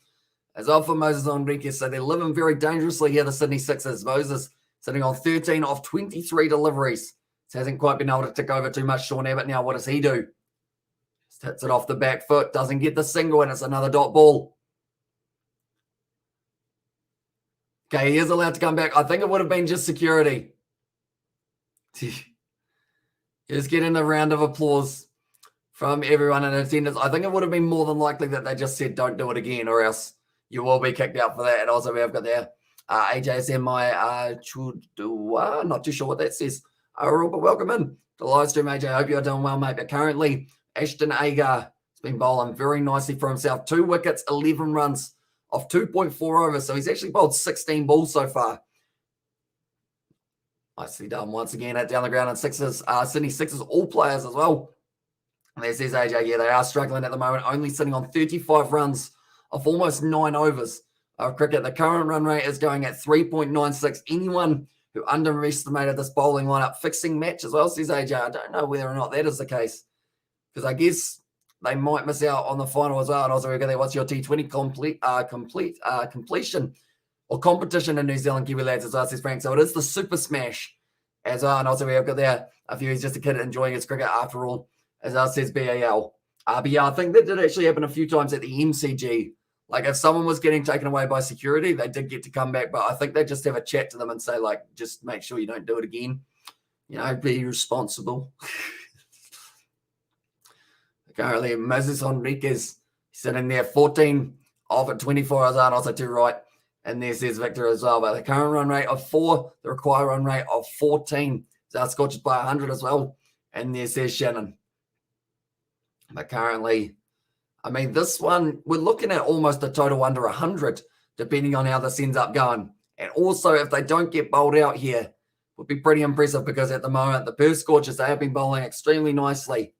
As well for Moses Enriquez, so they're living very dangerously here, the Sydney Sixers. Moses sitting on 13 off 23 deliveries. This hasn't quite been able to tick over too much. Sean Abbott now, what does he do? Just hits it off the back foot, doesn't get the single, and it's another dot ball. Okay, he is allowed to come back. I think it would have been just security. Just getting a round of applause from everyone in attendance. I think it would have been more than likely that they just said, don't do it again, or else you will be kicked out for that. And also, we have got there AJSMI Chudua. Not too sure what that says. But welcome in to the live stream, AJ. I hope you're doing well, mate. But currently, Ashton Agar has been bowling very nicely for himself. 2 wickets, 11 runs off 2.4 overs. So he's actually bowled 16 balls so far. Nicely done once again at down the ground. And Sydney Sixers, all players as well. And there says AJ, yeah, they are struggling at the moment, only sitting on 35 runs of almost 9 overs of cricket. The current run rate is going at 3.96. Anyone who underestimated this bowling lineup, fixing match as well, says AJ. I don't know whether or not that is the case, because I guess they might miss out on the final as well. And also, we're going to what's your T20 completion or competition in New Zealand, Kiwi lads, as well, says Frank. So it is the Super Smash as well. And also, we have got there a few. He's just a kid enjoying his cricket after all, as well says BAL. But yeah, I think that did actually happen a few times at the MCG. Like, if someone was getting taken away by security, they did get to come back. But I think they just have a chat to them and say, like, just make sure you don't do it again. You know, be responsible. Currently, Moses Enriquez sitting there, 14 off at 24 hours on, also to right. And there says Victor as well. But the current run rate of 4, the required run rate of 14. So our Scorchers by 100 as well. And there says Shannon. But currently, I mean, this one, we're looking at almost a total under 100, depending on how this ends up going. And also, if they don't get bowled out here, would be pretty impressive, because at the moment, the Perth Scorchers, they have been bowling extremely nicely.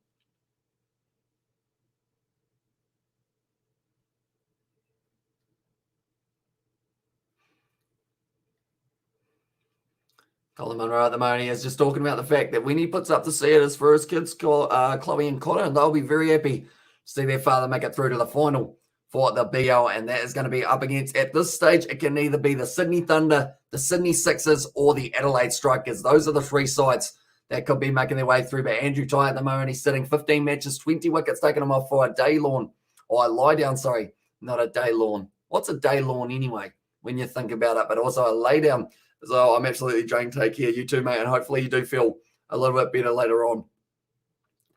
Colin Munro at the moment is just talking about the fact that when he puts up the seeders for his kids, Chloe and Connor, they'll be very happy to see their father make it through to the final for the BL, and that is going to be up against, at this stage, it can either be the Sydney Thunder, the Sydney Sixers, or the Adelaide Strikers. Those are the 3 sides that could be making their way through. But Andrew Tye at the moment, he's sitting 15 matches, 20 wickets, taking him off for a day lawn. Or a lie down, sorry, not a day lawn. What's a day lawn anyway, when you think about it? But also a lay down. So I'm absolutely drained. Take care, you too, mate. And hopefully you do feel a little bit better later on.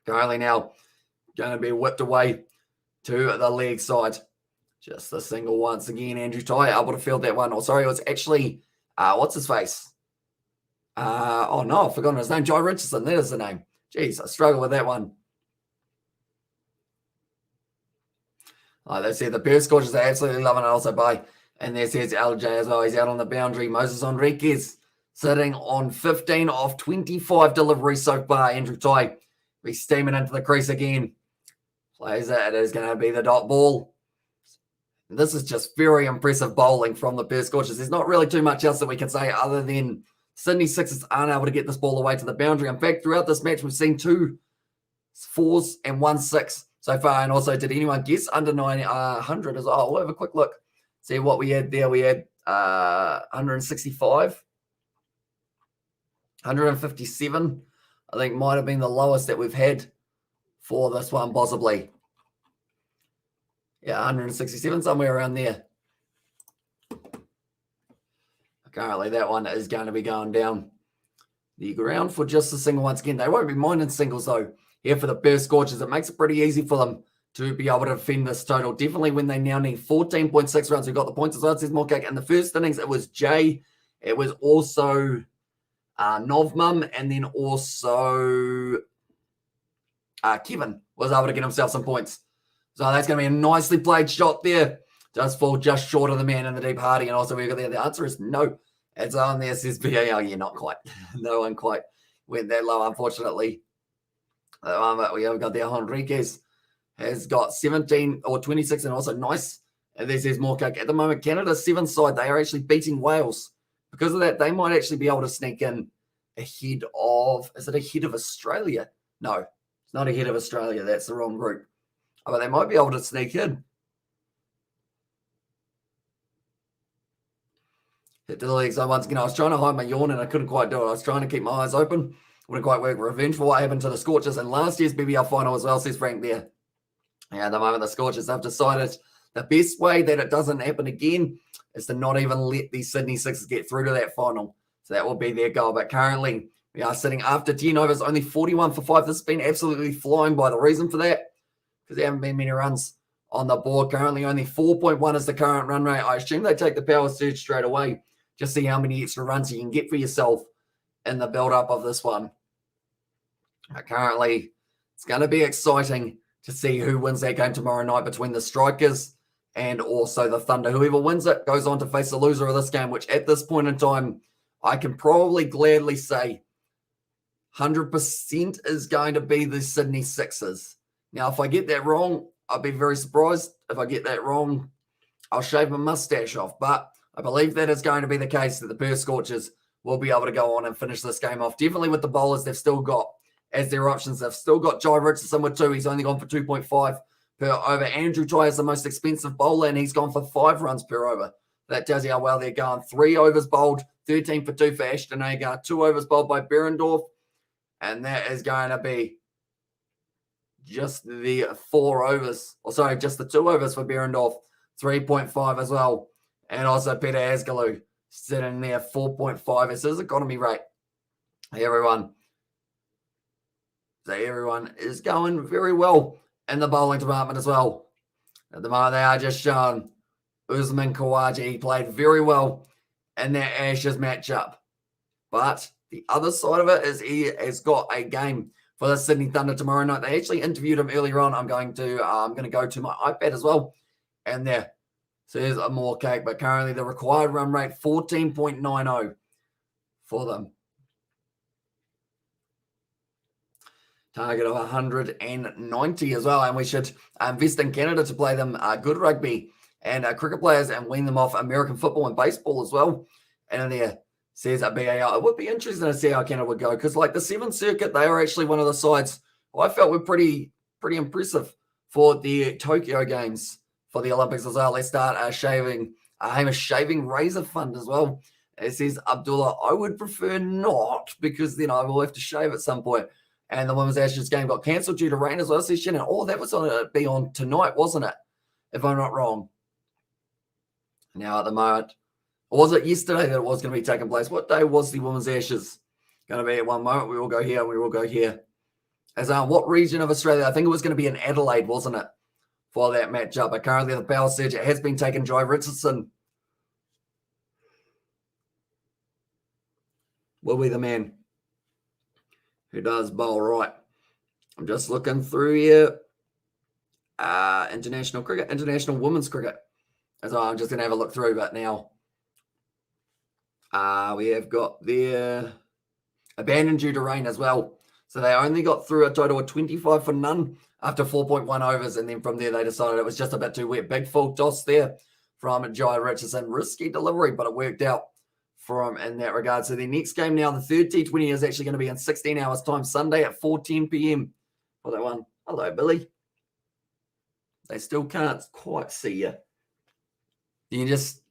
Currently now going to be whipped away to the leg side. Just a single once again. Andrew Tye able to field that one. Oh, sorry, it was actually, what's his face? Oh, no, I've forgotten his name. Jai Richardson, that is the name. Jeez, I struggle with that one. Like they said, the Perth Scorchers are absolutely loving it also by. And there's LJ as well. He's out on the boundary. Moses Enriquez sitting on 15 off 25 deliveries so far. Andrew Tye, he's steaming into the crease again. Plays it. It is going to be the dot ball. And this is just very impressive bowling from the Perth Scorchers. There's not really too much else that we can say other than Sydney Sixers aren't able to get this ball away to the boundary. In fact, throughout this match, we've seen 2 4s and 1 6 so far. And also, did anyone guess under 900 as well? We'll have a quick look. See what we had there. We had 165, 157. I think might have been the lowest that we've had for this one, possibly. Yeah, 167, somewhere around there. Currently, that one is going to be going down the ground for just a single once again. They won't be minding singles, though, here for the Perth Scorchers. It makes it pretty easy for them to be able to defend this total. Definitely when they now need 14.6 runs. We've got the points as well. It says more kick. In the first innings, it was Jay. It was also Novmum. And then also Kevin was able to get himself some points. So that's going to be a nicely played shot there. Does fall just short of the man in the deep Hardy. And also we've got there. The answer is no. It's on there. Says BAL. Yeah, not quite. No one quite went that low, unfortunately. But we have got there. Enriquez has got 17 or 26 and also nice. And this is more kick. At the moment, Canada's 7th side, they are actually beating Wales. Because of that, they might actually be able to sneak in ahead of, is it ahead of Australia? No, it's not ahead of Australia. That's the wrong group. But they might be able to sneak in. Hit to the legs. So once again, I was trying to hide my yawn and I couldn't quite do it. I was trying to keep my eyes open. Wouldn't quite work. Revenge for what happened to the Scorchers in last year's BBL final as well, says Frank there. Yeah, at the moment, the Scorchers have decided the best way that it doesn't happen again is to not even let the Sydney Sixers get through to that final. So that will be their goal. But currently, we are sitting after 10 overs, only 41 for 5. This has been absolutely flying by. The reason for that, because there haven't been many runs on the board. Currently, only 4.1 is the current run rate. I assume they take the power surge straight away. Just see how many extra runs you can get for yourself in the build-up of this one. Currently, it's going to be exciting to see who wins that game tomorrow night between the Strikers and also the Thunder. Whoever wins it goes on to face the loser of this game, which at this point in time, I can probably gladly say 100% is going to be the Sydney Sixers. Now, if I get that wrong, I'll be very surprised. If I get that wrong, I'll shave my mustache off. But I believe that is going to be the case, that the Perth Scorchers will be able to go on and finish this game off. Definitely with the bowlers they've still got as their options. They've still got Jai Richardson with 2. He's only gone for 2.5 per over. Andrew Tye is the most expensive bowler, and he's gone for 5 runs per over. That tells you how well they're going. 3 overs bowled, 13 for 2 for Ashton Agar, 2 overs bowled by Berendorf, and that is going to be just the 4 overs. Or sorry, just the 2 overs for Berendorf, 3.5 as well. And also Peter Asgalu sitting there, 4.5. It's his economy rate. Hey, everyone. So everyone is going very well in the bowling department as well. At the moment, they are just showing Usman Khawaja. He played very well in that Ashes matchup. But the other side of it is he has got a game for the Sydney Thunder tomorrow night. They actually interviewed him earlier on. I'm going to go to my iPad as well. And there. So here's a more cake. But currently the required run rate, 14.90 for them. Target of 190 as well. And we should invest in Canada to play them good rugby and cricket players and wean them off American football and baseball as well. And there says a BAL. It would be interesting to see how Canada would go, because like the 7th Circuit, they are actually one of the sides I felt were pretty impressive for the Tokyo Games for the Olympics as well. Let's start Hamish Shaving Razor Fund as well It says Abdullah, I would prefer not because then I will have to shave at some point. And the Women's Ashes game got cancelled due to rain as well. Says Shannon, that was going to be on tonight, wasn't it? If I'm not wrong. Now at the moment, or was it yesterday that it was going to be taking place? What day was the Women's Ashes going to be at one moment? We will go here, we will go here. As what region of Australia? I think it was going to be in Adelaide, wasn't it? For that matchup. But currently the power surge has been taken. Joy Richardson will be the man who does bowl right. I'm just looking through here. International cricket, international women's cricket. As I'm just going to have a look through, but now we have got their abandoned due to rain as well. So they only got through a total of 25 for none after 4.1 overs. And then from there, they decided it was just a bit too wet. Big full toss there from Joy Richardson. Risky delivery, but it worked out for him in that regard. So the next game now, the third T20 is actually going to be in 16 hours time, Sunday at 4:10 p.m. for that one. Hello, Billy. They still can't quite see you. You just...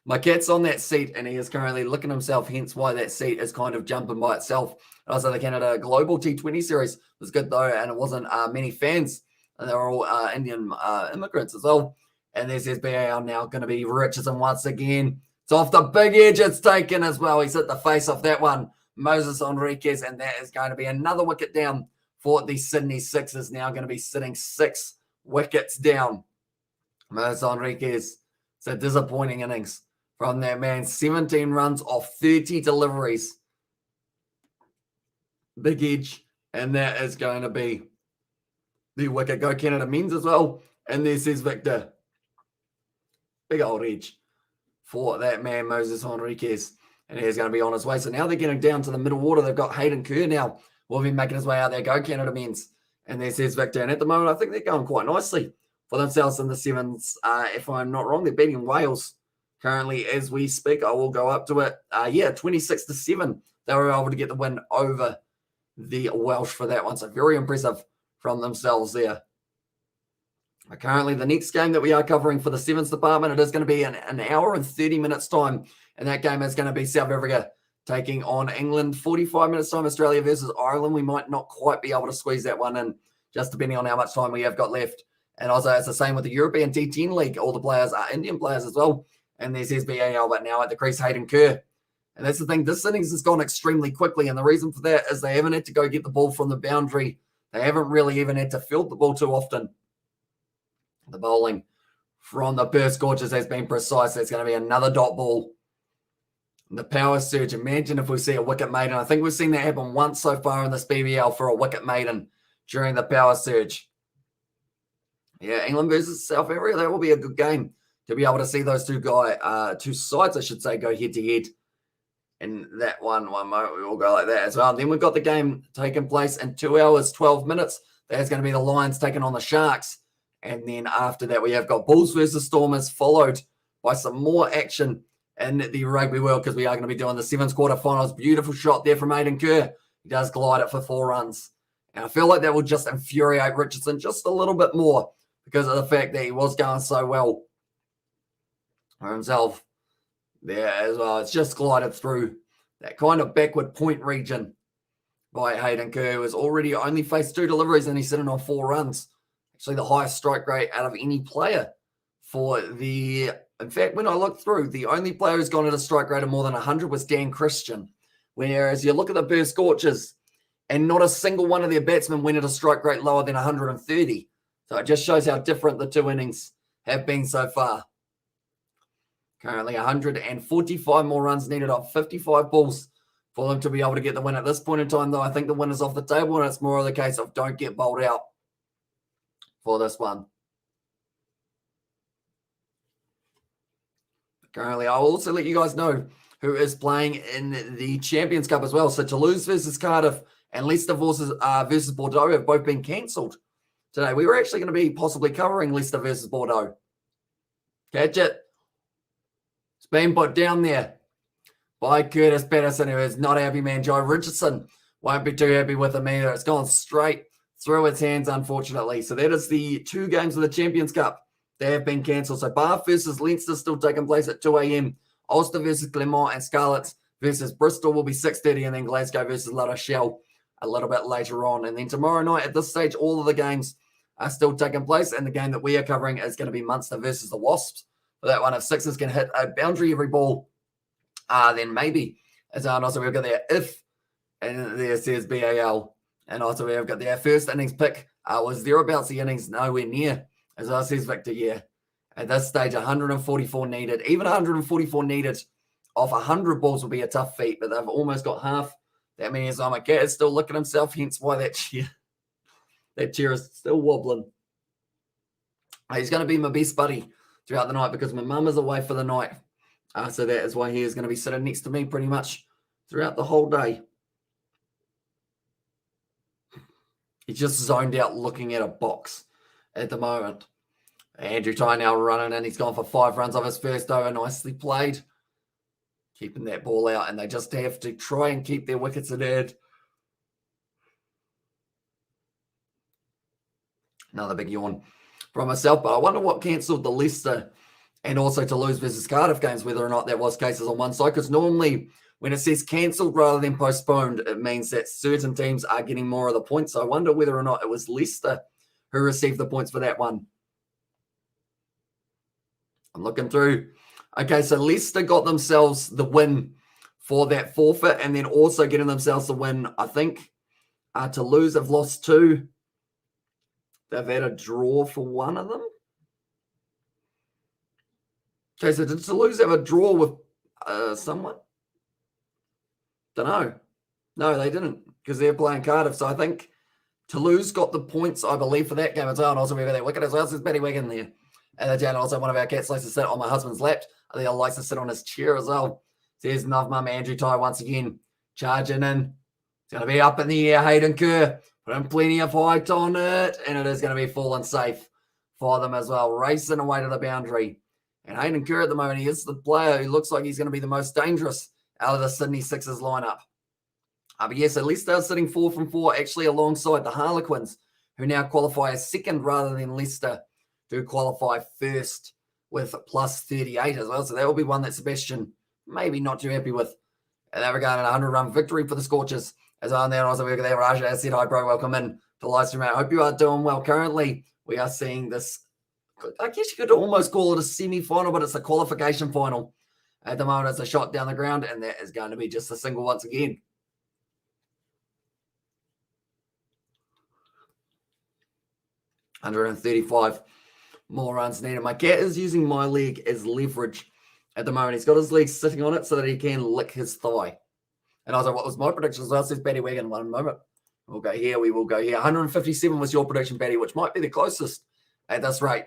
My cat's on that seat, and he is currently licking himself, hence why that seat is kind of jumping by itself. Also, the Canada Global T20 Series was good, though, and it wasn't many fans. And they were all Indian immigrants as well. And this is BAL now going to be Richardson once again. It's off the big edge. It's taken as well. He's hit the face off that one. Moses Enriquez, and that is going to be another wicket down for the Sydney Sixers. Now going to be sitting 6 wickets down. Moses Enriquez. It's a disappointing innings from that man. 17 runs off 30 deliveries. Big edge. And that is going to be the wicket. Go Canada men's as well. And there says Victor. Big old edge for that man, Moses Enriquez. And he's going to be on his way. So now they're getting down to the middle order. They've got Hayden Kerr now. Will be making his way out there. Go Canada men's. And there says Victor. And at the moment, I think they're going quite nicely for themselves in the sevens. If I'm not wrong, they're beating Wales currently as we speak. I will go up to it. 26-7. They were able to get the win over the Welsh for that one. So very impressive from themselves there. Currently, the next game that we are covering for the sevens department, it is going to be in an hour and 30 minutes time. And that game is going to be South Africa taking on England. 45 minutes time, Australia versus Ireland. We might not quite be able to squeeze that one in, just depending on how much time we have got left. And also, it's the same with the European T10 League. All the players are Indian players as well. And there's SBAL, but now at the crease, Hayden Kerr. And that's the thing. This innings has gone extremely quickly. And the reason for that is they haven't had to go get the ball from the boundary. They haven't really even had to field the ball too often. The bowling from the Perth Scorchers has been precise. It's going to be another dot ball. And the power surge. Imagine if we see a wicket maiden. I think we've seen that happen once so far in this BBL for a wicket maiden during the power surge. Yeah, England versus South Africa. That will be a good game to be able to see those two sides, I should say, go head to head. In that one moment, we will go like that as well. And then we've got the game taking place in 2 hours, 12 minutes. That's going to be the Lions taking on the Sharks. And then after that, we have got Bulls versus Stormers, followed by some more action in the Rugby World, because we are going to be doing the sevens quarterfinals. Beautiful shot there from Hayden Kerr. He does glide it for 4 runs. And I feel like that will just infuriate Richardson just a little bit more because of the fact that he was going so well for himself there as well. It's just glided through that kind of backward point region by Hayden Kerr, who has already only faced 2 deliveries and he's sitting on 4 runs. Actually, the highest strike rate out of any player for the... In fact, when I looked through, the only player who's gone at a strike rate of more than 100 was Dan Christian. Whereas you look at the Perth Scorchers, and not a single one of their batsmen went at a strike rate lower than 130. So it just shows how different the 2 innings have been so far. Currently 145 more runs needed off 55 balls for them to be able to get the win at this point in time, though. I think the win is off the table, and it's more of the case of don't get bowled out for this one. Currently, I'll also let you guys know who is playing in the Champions Cup as well. So Toulouse versus Cardiff and Leicester versus Bordeaux have both been cancelled today. We were actually going to be possibly covering Leicester versus Bordeaux. Catch it. It's been put down there by Curtis Patterson, who is not happy, man. Joe Richardson won't be too happy with him either. It's gone straight through its hands, unfortunately. So that is the 2 games of the Champions Cup. They have been cancelled. So Bath versus Leinster still taking place at 2 a.m. Ulster versus Glenmore, and Scarlets versus Bristol will be 6:30, and then Glasgow versus La Rochelle a little bit later on. And then tomorrow night, at this stage, all of the games are still taking place, and the game that we are covering is going to be Munster versus the Wasps. For that one, if Sixers can hit a boundary every ball, then maybe. And also we've got their if, and there says BAL. And also we've got their first innings pick was thereabouts the innings, nowhere near. As I says Victor, yeah. At this stage, 144 needed. Even 144 needed off 100 balls will be a tough feat, but they've almost got half that many. As my cat is still licking himself, hence why that chair is still wobbling. He's going to be my best buddy throughout the night because my mum is away for the night. So that is why he is going to be sitting next to me pretty much throughout the whole day. He's just zoned out looking at a box at the moment. Andrew Ty now running, and he's gone for 5 runs off his first over. Nicely played. Keeping that ball out, and they just have to try and keep their wickets in hand. Another big yawn from myself, but I wonder what cancelled the Leicester and also Toulouse versus Cardiff games, whether or not that was cases on one side, because normally when it says cancelled rather than postponed, it means that certain teams are getting more of the points. So I wonder whether or not it was Leicester who received the points for that one. I'm looking through. Okay, so Leicester got themselves the win for that forfeit, and then also getting themselves the win, I think. Toulouse have lost 2. They've had a draw for one of them. Okay, so did Toulouse have a draw with someone? Don't know. No, they didn't, because they're playing Cardiff. So I think Toulouse got the points, I believe, for that game as well. And also we've got that wicket as well. So there's Betty Wigan there. And then also one of our cats likes to sit on my husband's lap. I think I likes to sit on his chair as well. So there's enough mum Andrew Ty once again charging in. It's going to be up in the air, Hayden Kerr. Put in plenty of height on it. And it is going to be full and safe for them as well. Racing away to the boundary. And Hayden Kerr at the moment, he is the player who looks like he's going to be the most dangerous out of the Sydney Sixers lineup. But yes, at least they're sitting 4 from 4, actually alongside the Harlequins, who now qualify as second rather than Leicester, who qualify first with plus 38 as well. So that will be one that Sebastian maybe not too happy with. And they regard a 100-run victory for the Scorchers. As on there, also we've got there, Raja said, hi, bro, welcome in to Livestream I. Hope you are doing well. Currently, we are seeing this, I guess you could almost call it a semi-final, but it's a qualification final. At the moment, it's a shot down the ground, and that is going to be just a single once again. $135 more runs needed. My cat is using my leg as leverage at the moment. He's got his leg sitting on it so that he can lick his thigh. And also, what was my prediction as well? Says Betty Wagon. One moment. We'll go here. We will go here. 157 was your prediction, Betty, which might be the closest at this rate.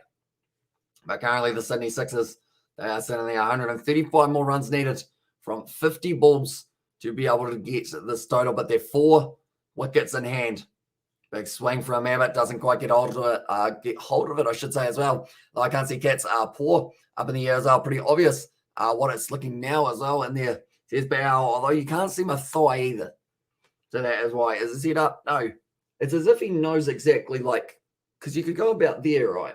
But currently, the Sydney Sixers, they are sitting there 135 more runs needed from 50 balls to be able to get this total. But they're 4 wickets in hand. Big swing from Abbott, doesn't quite get hold of it. I should say, as well. I can't see Cats poor up in the air as well. Pretty obvious what it's looking now as well in there. Says Bow, although you can't see my thigh either. So that is why. Is his head up? No. It's as if he knows exactly, like, because you could go about there, right?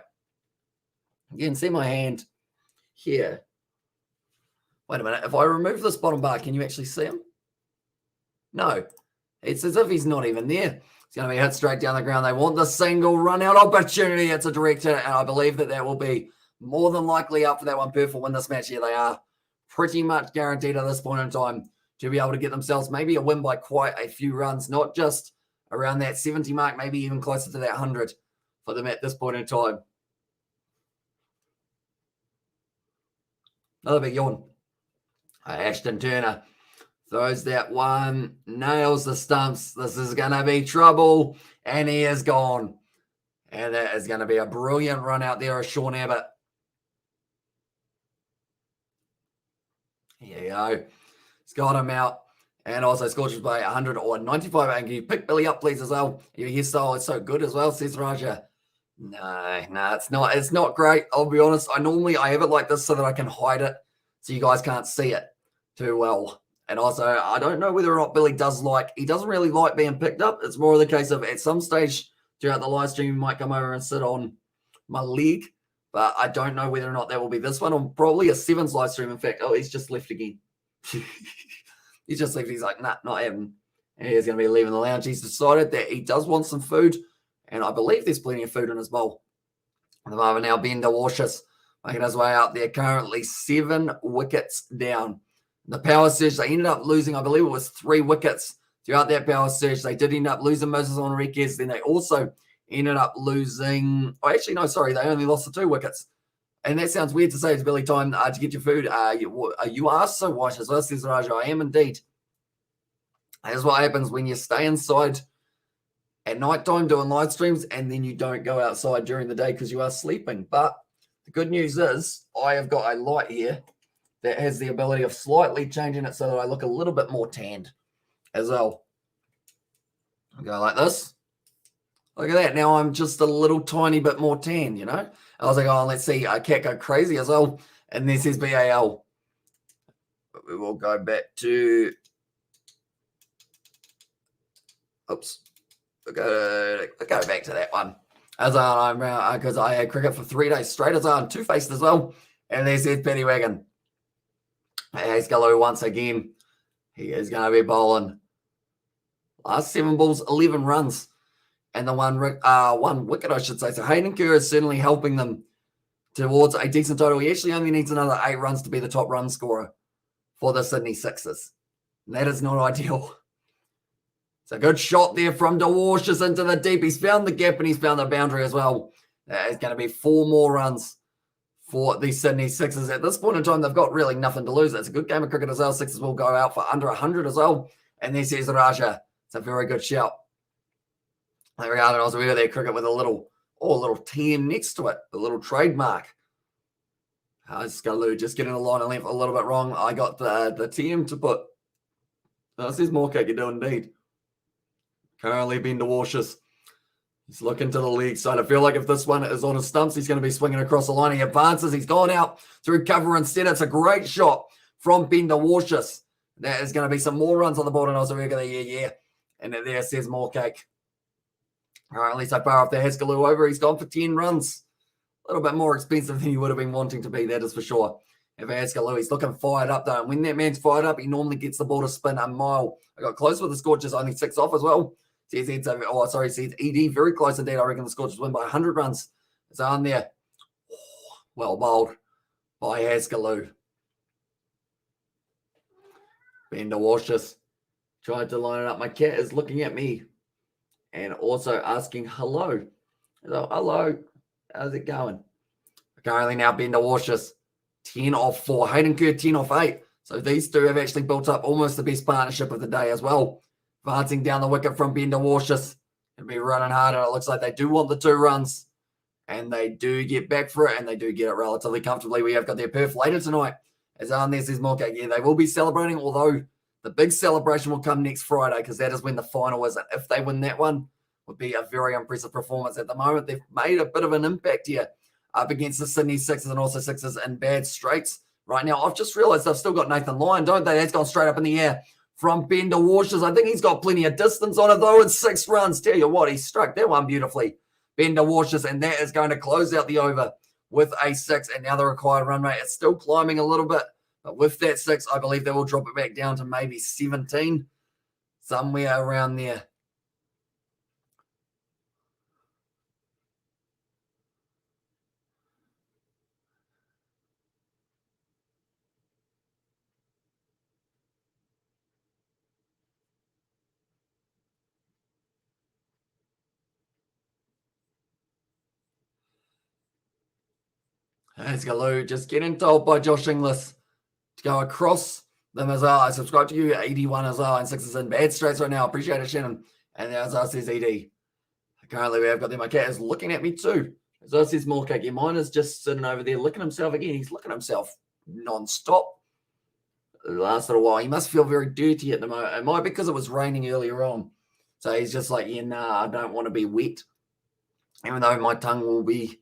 You can see my hand here. Wait a minute. If I remove this bottom bar, can you actually see him? No. It's as if he's not even there. It's going to be hit straight down the ground. They want the single run-out opportunity. It's a direct hit, and I believe that will be more than likely up for that one. Perth will win this match. Here they are pretty much guaranteed at this point in time to be able to get themselves maybe a win by quite a few runs, not just around that 70 mark, maybe even closer to that 100 for them at this point in time. Another big yawn. Ashton Turner throws that one, nails the stumps. This is going to be trouble, and he is gone. And that is going to be a brilliant run out there of Sean Abbott. Here you go. He's got him out. And also Scorchers by 100 or 95. And can you pick Billy up, please, as well? Your hairstyle is so good as well, says Raja. No, it's not. It's not great. I'll be honest. I have it like this so that I can hide it so you guys can't see it too well. And also, I don't know whether or not Billy he doesn't really like being picked up. It's more of the case of at some stage throughout the live stream, he might come over and sit on my leg. But I don't know whether or not that will be this one or probably a sevens live stream. In fact, oh, he's just left again. He's just left. He's like, nah, not having. And he's going to be leaving the lounge. He's decided that he does want some food. And I believe there's plenty of food in his bowl. At the moment now, Ben DeWashis making his way out there. Currently 7 wickets down. The power surge, they ended up losing, I believe it was 3 wickets throughout that power surge. They did end up losing Moses Enriquez. Then they also ended up losing, they only lost the 2 wickets. And that sounds weird to say. It's barely time to get your food. You are so white as well, says Raja. I am indeed. That's what happens when you stay inside at night time doing live streams and then you don't go outside during the day because you are sleeping. But the good news is I have got a light here that has the ability of slightly changing it so that I look a little bit more tanned as well. I'll go like this. Look at that. Now I'm just a little tiny bit more tan, you know. I was like, oh, let's see. I can't go crazy as well. And this is BAL. But we will go back to... Oops. We'll go back to that one. As I'm because I had cricket for 3 days straight as I'm two-faced as well. And there's his Penny Wagon. Haskell once again. He is going to be bowling. Last 7 balls, 11 runs. And the one wicket, I should say. So Hayden Kerr is certainly helping them towards a decent total. He actually only needs another 8 runs to be the top run scorer for the Sydney Sixers. And that is not ideal. It's a good shot there from DeWashis into the deep. He's found the gap and he's found the boundary as well. It's going to be 4 more runs for the Sydney Sixers. At this point in time, they've got really nothing to lose. It's a good game of cricket as well. Sixers will go out for under 100 as well. And this is Raja. It's a very good shout. There we are. And also we got their cricket with a little TM next to it, a little trademark. Scalu just getting the line of length a little bit wrong. I got the TM to put. Oh, this is more cake you do indeed. Currently been DeWashis. He's looking to the leg side. I feel like if this one is on his stumps, he's going to be swinging across the line. He advances. He's gone out through cover instead. It's a great shot from Ben DeWashis. That is going to be some more runs on the board. And also we're going to, yeah. And there says more cake. Currently so far off the Haskell over. He's gone for 10 runs. A little bit more expensive than you would have been wanting to be. That is for sure. If Haskell, he's looking fired up though. And when that man's fired up, he normally gets the ball to spin a mile. I got close with the Scorchers, only 6 off as well. Says ED very close indeed. I reckon the Scorchers win by 100 runs. It's on there. Well bowled by Haskell. Ben DeWashis tried to line it up. My cat is looking at me and also asking hello. So, hello. How's it going? Currently now Ben DeWashis 10 off 4. Hayden Kerr 10 off 8. So these two have actually built up almost the best partnership of the day as well. Advancing down the wicket from Ben DeWashis. Going to be running hard, and it looks like they do want the 2 runs. And they do get back for it, and they do get it relatively comfortably. We have got their Perth later tonight. As there says Morka, yeah, they will be celebrating, although the big celebration will come next Friday because that is when the final is. And if they win that one, would be a very impressive performance. At the moment, they've made a bit of an impact here up against the Sydney Sixers and also Sixers in bad straits. Right now, I've just realised they've still got Nathan Lyon, don't they? That's gone straight up in the air from Ben DeWashis. I think he's got plenty of distance on it, though. It's 6 runs. Tell you what, he struck that one beautifully. Ben DeWashis, and that is going to close out the over with a 6. And now the required run rate is still climbing a little bit. But with that 6, I believe they will drop it back down to maybe 17, somewhere around there. There's Galoo just getting told by Josh Inglis to go across them as well. I subscribe to you, 81 as well, and 6 is in bad straits right now. Appreciate it, Shannon. And as I says ED. Currently, we have got them. My cat is looking at me too. As I says more cake. Mine is just sitting over there licking himself again. He's licking himself non-stop the last little while. He must feel very dirty at the moment. It might be because it was raining earlier on. So he's just like, yeah, nah, I don't want to be wet. Even though my tongue will be,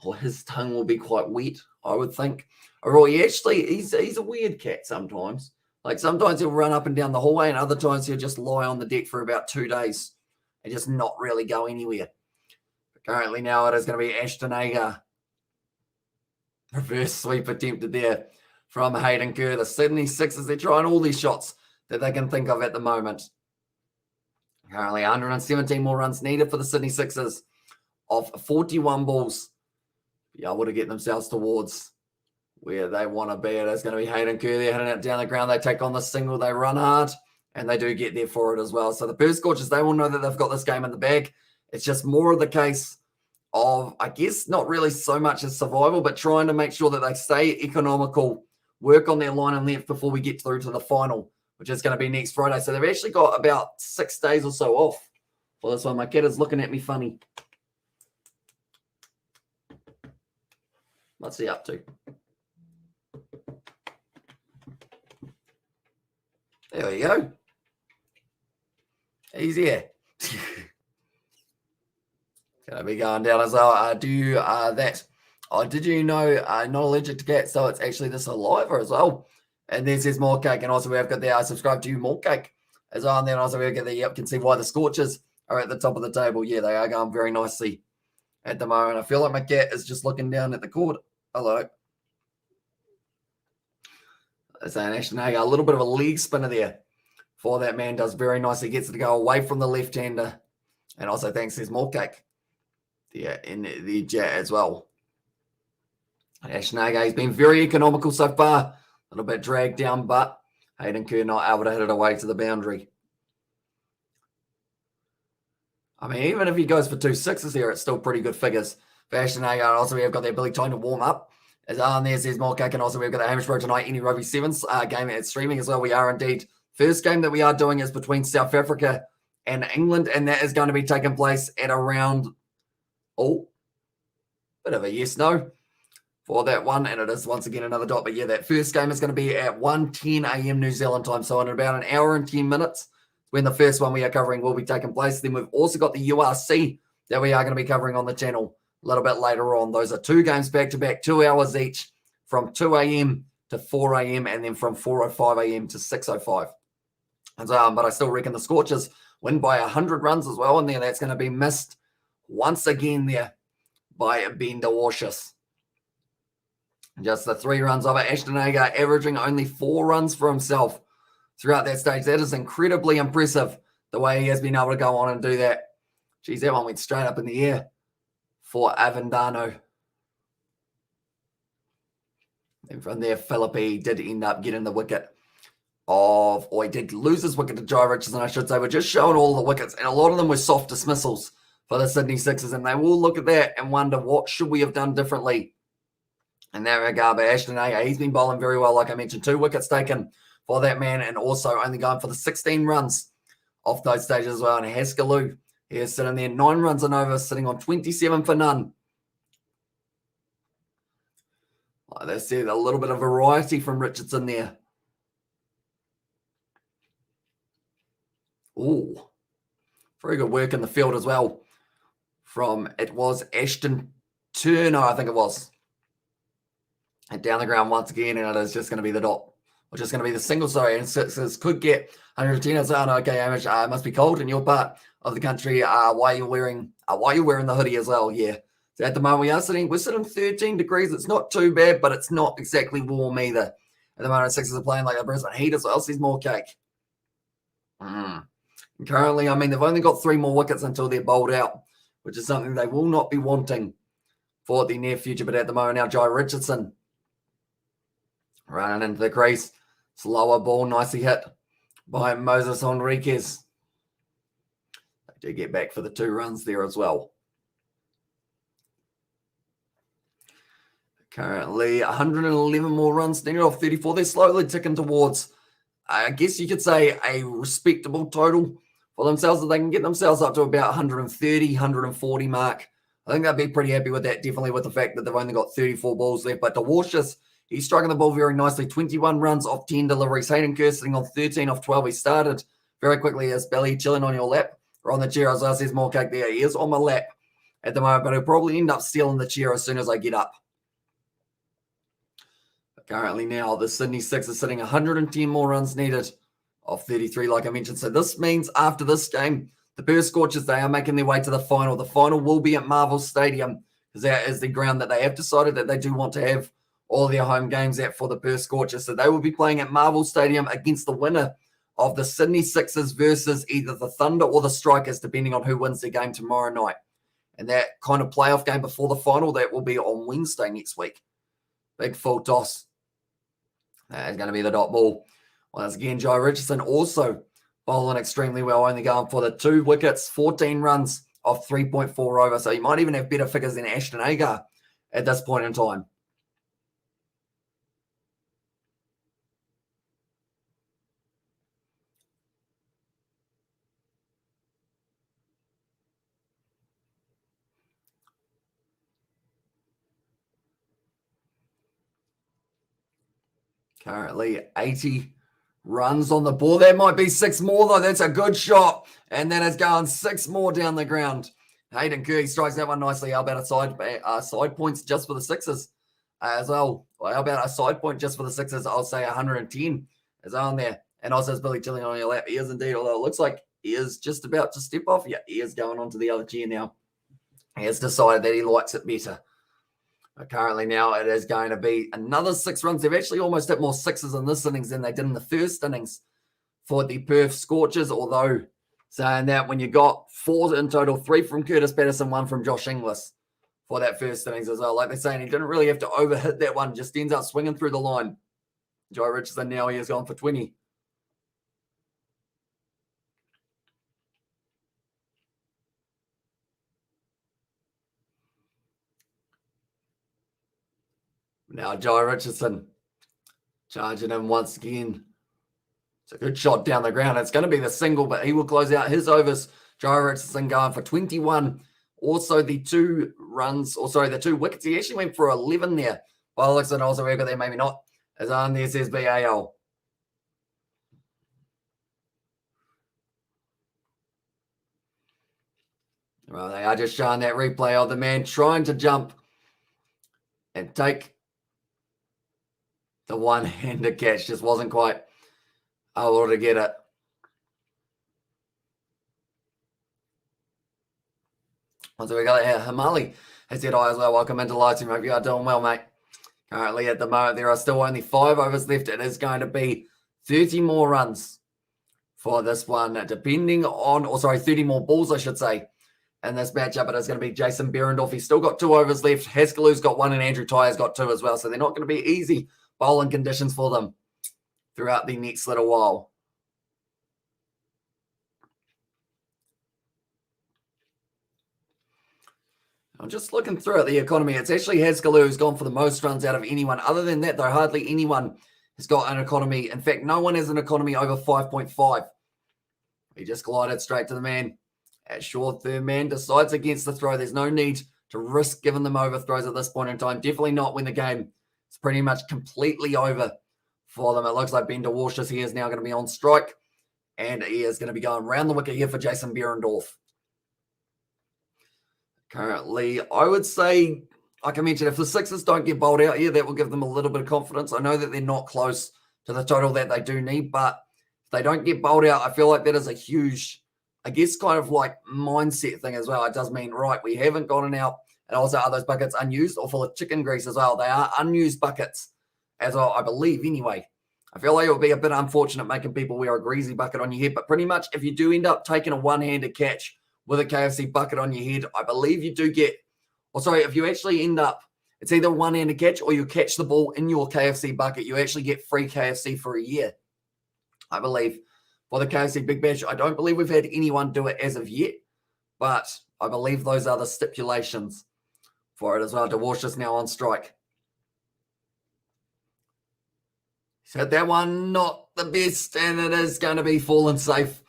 or his tongue will be quite wet, I would think. Or he's a weird cat sometimes. Like sometimes he'll run up and down the hallway and other times he'll just lie on the deck for about 2 days and just not really go anywhere. But currently now it is going to be Ashton Agar Reverse sweep attempted there from Hayden Kerr. The Sydney Sixers, they're trying all these shots that they can think of at the moment. Currently 117 more runs needed for the Sydney Sixers of 41 balls. Be able to get themselves towards where they want to be. It is going to be Hayden Kerr. They're hitting it down the ground. They take on the single. They run hard, and they do get there for it as well. So the Perth Scorchers, they will know that they've got this game in the bag. It's just more of the case of, I guess, not really so much as survival, but trying to make sure that they stay economical, work on their line and length before we get through to the final, which is going to be next Friday. So they've actually got about 6 days or so off for this one. My kid is looking at me funny. What's he up to? There we go. He's here. Gonna be going down as well. Did you know not allergic to cats, so it's actually the saliva as well. And then says more cake, and also we've got the subscribe to you more cake as well. And then also we've got the can see why the Scorchers are at the top of the table. Yeah, they are going very nicely at the moment. I feel like my cat is just looking down at the court. Hello. Saying Ashton Hager, a little bit of a leg spinner there for that man. Does very nicely. Gets it to go away from the left-hander. And also thanks to his more cake. Yeah, in the jet as well. Ashton Hager, he's been very economical so far. A little bit dragged down, but Hayden Kerr not able to hit it away to the boundary. I mean, even if he goes for 2 sixes here, it's still pretty good figures for Ashton Hager. Also, we've got the ability time to warm up. As on there says more cake, and also we've got the Hamish Road tonight, any Rugby Sevens game at streaming as well. We are indeed. First game that we are doing is between South Africa and England, and that is going to be taking place at around, bit of a yes-no for that one, and it is once again another dot. But yeah, that first game is going to be at 1:10 a.m. New Zealand time, so in about an hour and 10 minutes when the first one we are covering will be taking place. Then we've also got the URC that we are going to be covering on the channel a little bit later on. Those are 2 games back-to-back, 2 hours each, from 2 a.m. to 4 a.m. and then from 4:05 a.m. to 6:05. And so, but I still reckon the Scorchers win by 100 runs as well, and then that's going to be missed once again there by Ben de Warsches. Just the 3 runs of it. Ashton Hager averaging only 4 runs for himself throughout that stage. That is incredibly impressive, the way he has been able to go on and do that. Geez, that one went straight up in the air for Avendano. And from there, Philippi did end up getting the wicket he did lose his wicket to Jai Richardson, I should say. We're just showing all the wickets, and a lot of them were soft dismissals for the Sydney Sixers, and they will look at that and wonder, what should we have done differently in that regard? But Ashton Hager, he's been bowling very well, like I mentioned. 2 wickets taken for that man, and also only going for the 16 runs off those stages as well. And Haskelloo, he is sitting there, 9 runs and over, sitting on 27 for none. Like I said, a little bit of variety from Richardson there. Oh, very good work in the field as well from, it was Ashton Turner, I think it was. And down the ground once again, and it is just going to be the dot, or just going to be the single, sorry, and Sixers could get 110. It's okay, Hamish, it must be cold in your part of the country. Why you're wearing the hoodie as well? Yeah. So at the moment we're sitting 13 degrees. It's not too bad, but it's not exactly warm either. At the moment, Sixers are playing like a Brisbane Heat as well. Sees more cake. And currently, I mean, they've only got 3 more wickets until they're bowled out, which is something they will not be wanting for the near future. But at the moment now, Jai Richardson running into the crease. Slower ball, nicely hit by Moses Enriquez. They do get back for the 2 runs there as well. Currently, 111 more runs needed off 34. They're slowly ticking towards, I guess you could say, a respectable total for themselves, that they can get themselves up to about 130, 140 mark. I think they'd be pretty happy with that, definitely with the fact that they've only got 34 balls left. But de Warsches, he's striking the ball very nicely. 21 runs off 10 deliveries. Hayden Kerr sitting on 13 off 12. He started very quickly as Belly chilling on your lap or on the chair, as I says more cake there. He is on my lap at the moment, but he'll probably end up stealing the chair as soon as I get up. But currently now, the Sydney Sixers sitting 110 more runs needed off 33, like I mentioned. So this means after this game, the Perth Scorchers, they are making their way to the final. The final will be at Marvel Stadium, because that is the ground that they have decided that they do want to have all their home games at for the Perth Scorchers. So they will be playing at Marvel Stadium against the winner of the Sydney Sixers versus either the Thunder or the Strikers, depending on who wins their game tomorrow night. And that kind of playoff game before the final, that will be on Wednesday next week. Big full toss. That is going to be the dot ball. Once again, Joe Richardson also bowling extremely well, only going for the 2 wickets, 14 runs off 3.4 over. So you might even have better figures than Ashton Agar at this point in time. Currently 80 runs on the ball. That might be 6 more, though. That's a good shot. And that is going 6 more down the ground. Hayden Kerr strikes that one nicely. How about a side points just for the Sixers as well? How about a side point just for the Sixers? I'll say 110 is on there. And also, Billy chilling on your lap. He is indeed, although it looks like he is just about to step off. Yeah, he is going on to the other chair now. He has decided that he likes it better. But currently now it is going to be another 6 runs. They've actually almost hit more sixes in this innings than they did in the first innings for the Perth Scorchers, although saying that when you got 4 in total, 3 from Curtis Patterson, 1 from Josh Inglis for that first innings as well. Like they're saying, he didn't really have to overhit that one, just ends up swinging through the line. Joe Richardson now, he has gone for 20. Now Joe Richardson charging him once again. It's a good shot down the ground. It's going to be the single, but he will close out his overs. Joe Richardson going for 21. Also the 2 runs, or sorry, the 2 wickets. He actually went for 11 there. By the looks of it, also we got there, maybe not. As on there says BAL. Well, they are just showing that replay of the man trying to jump and take the one-handed catch. Just wasn't quite able to get it. So we got here. Hamali has said hi as well. Welcome into live stream. Hope you are doing well, mate. Currently at the moment, there are still only 5 overs left. It is going to be 30 more runs for this one, depending on, or sorry, 30 more balls, I should say, in this matchup. It is going to be Jason Behrendorff. He's still got 2 overs left. Haskalou's got 1 and Andrew Tyer's got 2 as well. So they're not going to be easy bowling conditions for them throughout the next little while. I'm just looking through at the economy. It's actually Haskaloo who's gone for the most runs out of anyone. Other than that, though, hardly anyone has got an economy. In fact, no one has an economy over 5.5. He just glided straight to the man. At short, third man decides against the throw. There's no need to risk giving them overthrows at this point in time. Definitely not when the game is pretty much completely over for them. It looks like Ben DeWarshes here is now going to be on strike. And he is going to be going round the wicket here for Jason Behrendorff. Currently, I would say, like I mentioned, if the Sixers don't get bowled out here, that will give them a little bit of confidence. I know that they're not close to the total that they do need, but if they don't get bowled out, I feel like that is a huge, I guess, kind of like mindset thing as well. It does mean, right, we haven't gotten out, and also are those buckets unused or full of chicken grease as well? They are unused buckets, as well, I believe, anyway. I feel like it would be a bit unfortunate making people wear a greasy bucket on your head, but pretty much if you do end up taking a one-handed catch with a KFC bucket on your head, I believe you do get, or sorry, if you actually end up, it's either one-handed catch or you catch the ball in your KFC bucket, you actually get free KFC for a year, I believe, for the KFC Big Bash. I don't believe we've had anyone do it as of yet, but I believe those are the stipulations for it as well. DeWash is now on strike. So that one, not the best, and it is going to be fallen safe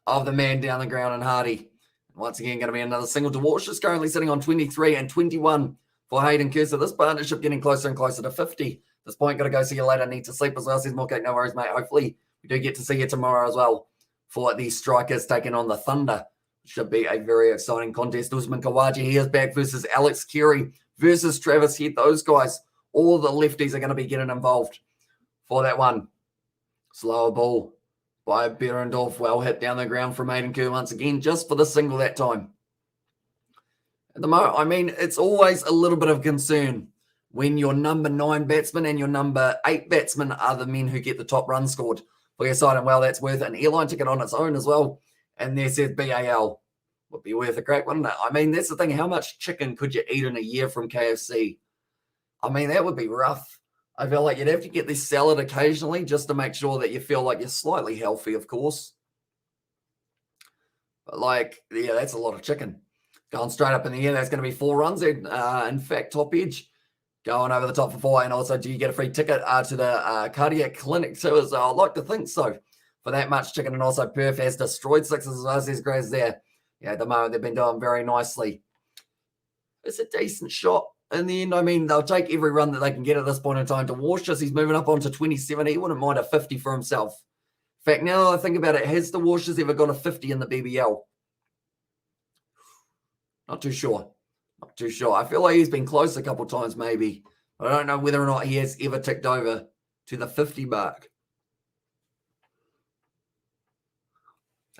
of the man down the ground and Hardy. Once again, going to be another single. DeWash is currently sitting on 23 and 21 for Hayden Kerr. So this partnership getting closer and closer to 50. At this point, got to go see you later. Need to sleep as well. Says Morkate, no worries, mate. Hopefully, we do get to see you tomorrow as well for the Strikers taking on the Thunder. Should be a very exciting contest. Usman Khawaja, he is back versus Alex Carey versus Travis Head. Those guys, all the lefties are going to be getting involved for that one. Slower ball by Behrendorff, well hit down the ground from Hayden Kerr once again, just for the single that time. At the moment, I mean, it's always a little bit of concern when your number 9 batsman and your number 8 batsman are the men who get the top run scored for your side. And well, that's worth an airline ticket on its own as well. And there says BAL. Would be worth a crack, wouldn't it? I mean, that's the thing. How much chicken could you eat in a year from KFC? I mean, that would be rough. I feel like you'd have to get this salad occasionally just to make sure that you feel like you're slightly healthy, of course. But like, yeah, that's a lot of chicken. Going straight up in the air, that's going to be 4 runs. In fact, top edge. Going over the top for 4. And also, do you get a free ticket to the cardiac clinic too? As I'd like to think so. For that much chicken. And also, Perth has destroyed 6 as well as these guys there. Yeah, at the moment, they've been doing very nicely. It's a decent shot in the end. I mean, they'll take every run that they can get at this point in time. To Warshers, he's moving up onto 27. He wouldn't mind a 50 for himself. In fact, now that I think about it, has the Warshers ever got a 50 in the BBL? Not too sure. Not too sure. I feel like he's been close a couple times, maybe. But I don't know whether or not he has ever ticked over to the 50 mark.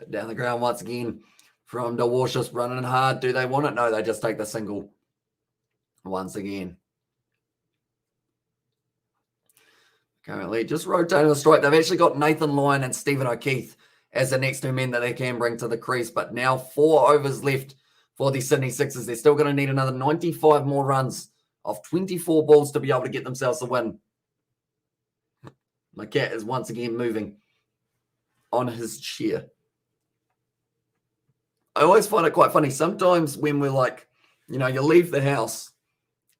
Down the ground once again. From the Warshers running hard. Do they want it? No, they just take the single once again. Currently just rotating the strike. They've actually got Nathan Lyon and Stephen O'Keefe as the next 2 men that they can bring to the crease. But now 4 overs left for the Sydney Sixers. They're still going to need another 95 more runs of 24 balls to be able to get themselves a win. My cat is once again moving on his chair. I always find it quite funny. Sometimes when we're like, you leave the house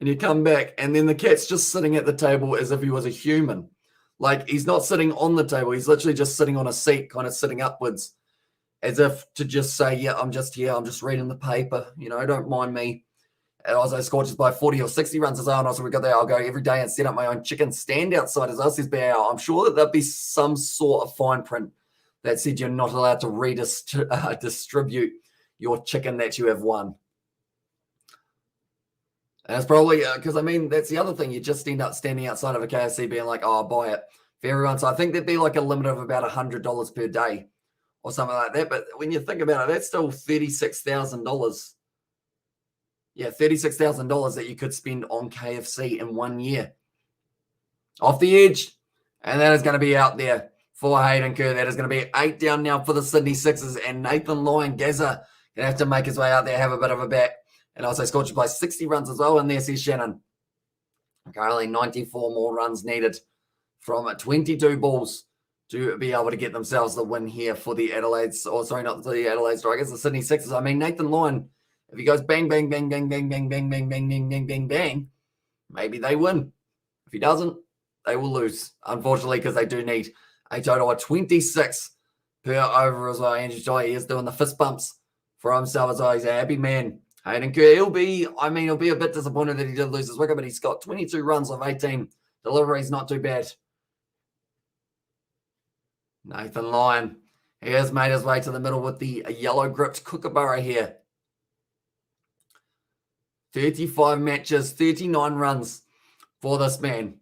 and you come back and then the cat's just sitting at the table as if he was a human. Like he's not sitting on the table. He's literally just sitting on a seat, kind of sitting upwards as if to just say, yeah, I'm just here. I'm just reading the paper. Don't mind me. And also Scorchers by 40 or 60 runs as well. And also we got there. I'll go every day and set up my own chicken stand outside as well, says BAL. I'm sure that there'll be some sort of fine print that said you're not allowed to distribute your chicken that you have won. And it's probably because, that's the other thing. You just end up standing outside of a KFC being like, oh, I'll buy it for everyone. So I think there'd be like a limit of about $100 per day or something like that. But when you think about it, that's still $36,000. Yeah, $36,000 that you could spend on KFC in 1 year. Off the edge. And that is going to be out there for Hayden Kerr. That is going to be 8 down now for the Sydney Sixers. And Nathan Lyon Gazza going to have to make his way out there, have a bit of a bat. And also Scorchers play 60 runs as well. And there says Shannon. Currently 94 more runs needed from 22 balls to be able to get themselves the win here for the Adelaide's, not the Adelaide Strikers, the Sydney Sixers. Nathan Lyon, if he goes bang, bang, bang, bang, bang, bang, bang, bang, bang, bang, bang, bang, bang, maybe they win. If he doesn't, they will lose, unfortunately, because they do need a total of 26 per over as well. Andrew Jai is doing the fist bumps for himself as well. He's a happy man. Hayden Kerr, he'll be a bit disappointed that he did lose his wicket, but he's got 22 runs of 18 deliveries, not too bad. Nathan Lyon, he has made his way to the middle with the yellow gripped kookaburra here. 35 matches, 39 runs for this man.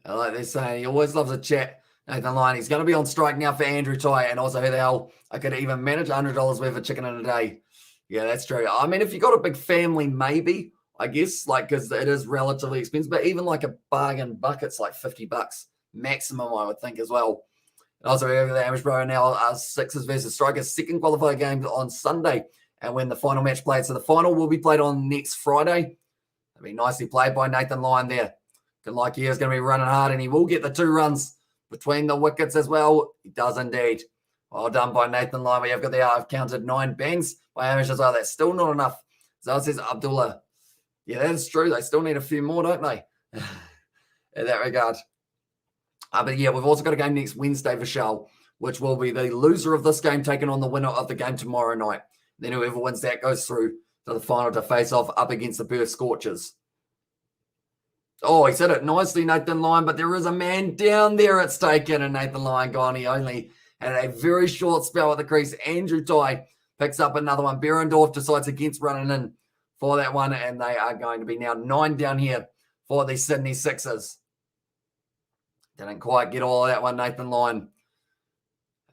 Like they're saying, he always loves a chat. Nathan Lyon, he's going to be on strike now for Andrew Ty. And also, who the hell, I could even manage $100 worth of chicken in a day. Yeah, that's true. If you got a big family, maybe, I guess, because it is relatively expensive. But even like a bargain bucket's like $50 maximum, I would think, as well. And also, we have the Amishbro now, Sixers versus Strikers, second qualifier game on Sunday. And when the final match played. So the final will be played on next Friday. That'll be nicely played by Nathan Lyon there. Looking like he is going to be running hard, and he will get the 2 runs between the wickets as well. He does indeed. Well done by Nathan Lyon. We have got I've counted 9 bangs by Amish as well. That's still not enough. So it says Abdullah. Yeah, that is true. They still need a few more, don't they? In that regard. But yeah, we've also got a game next Wednesday for Shell, which will be the loser of this game taking on the winner of the game tomorrow night. Then whoever wins that goes through to the final to face off up against the Perth Scorchers. Oh, he said it nicely, Nathan Lyon, but there is a man down there it's taken, and Nathan Lyon gone. He only had a very short spell at the crease. Andrew Ty picks up another one. Berendorf decides against running in for that one, and they are going to be now 9 down here for the Sydney Sixers. Didn't quite get all of that one, Nathan Lyon.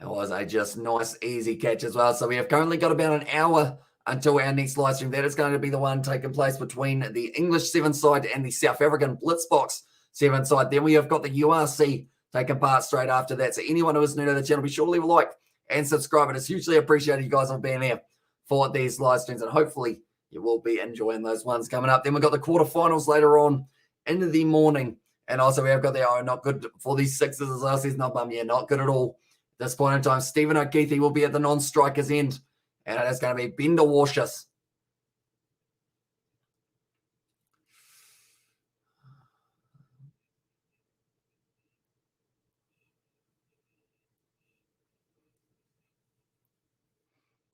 It was a just nice, easy catch as well. So we have currently got about an hour until our next live stream. That is going to be the one taking place between the English 7 side and the South African Blitzbox 7 side. Then we have got the URC taking part straight after that. So anyone who is new to the channel, be sure to leave a like and subscribe. It is hugely appreciated you guys have been here for these live streams, and hopefully you will be enjoying those ones coming up. Then we've got the quarterfinals later on into the morning. And also we have got the not good for these Sixers as well. Says not bum, yeah, not good at all. At this point in time, Stephen O'Keefe will be at the non-strikers end. And it is going to be Bender Washus.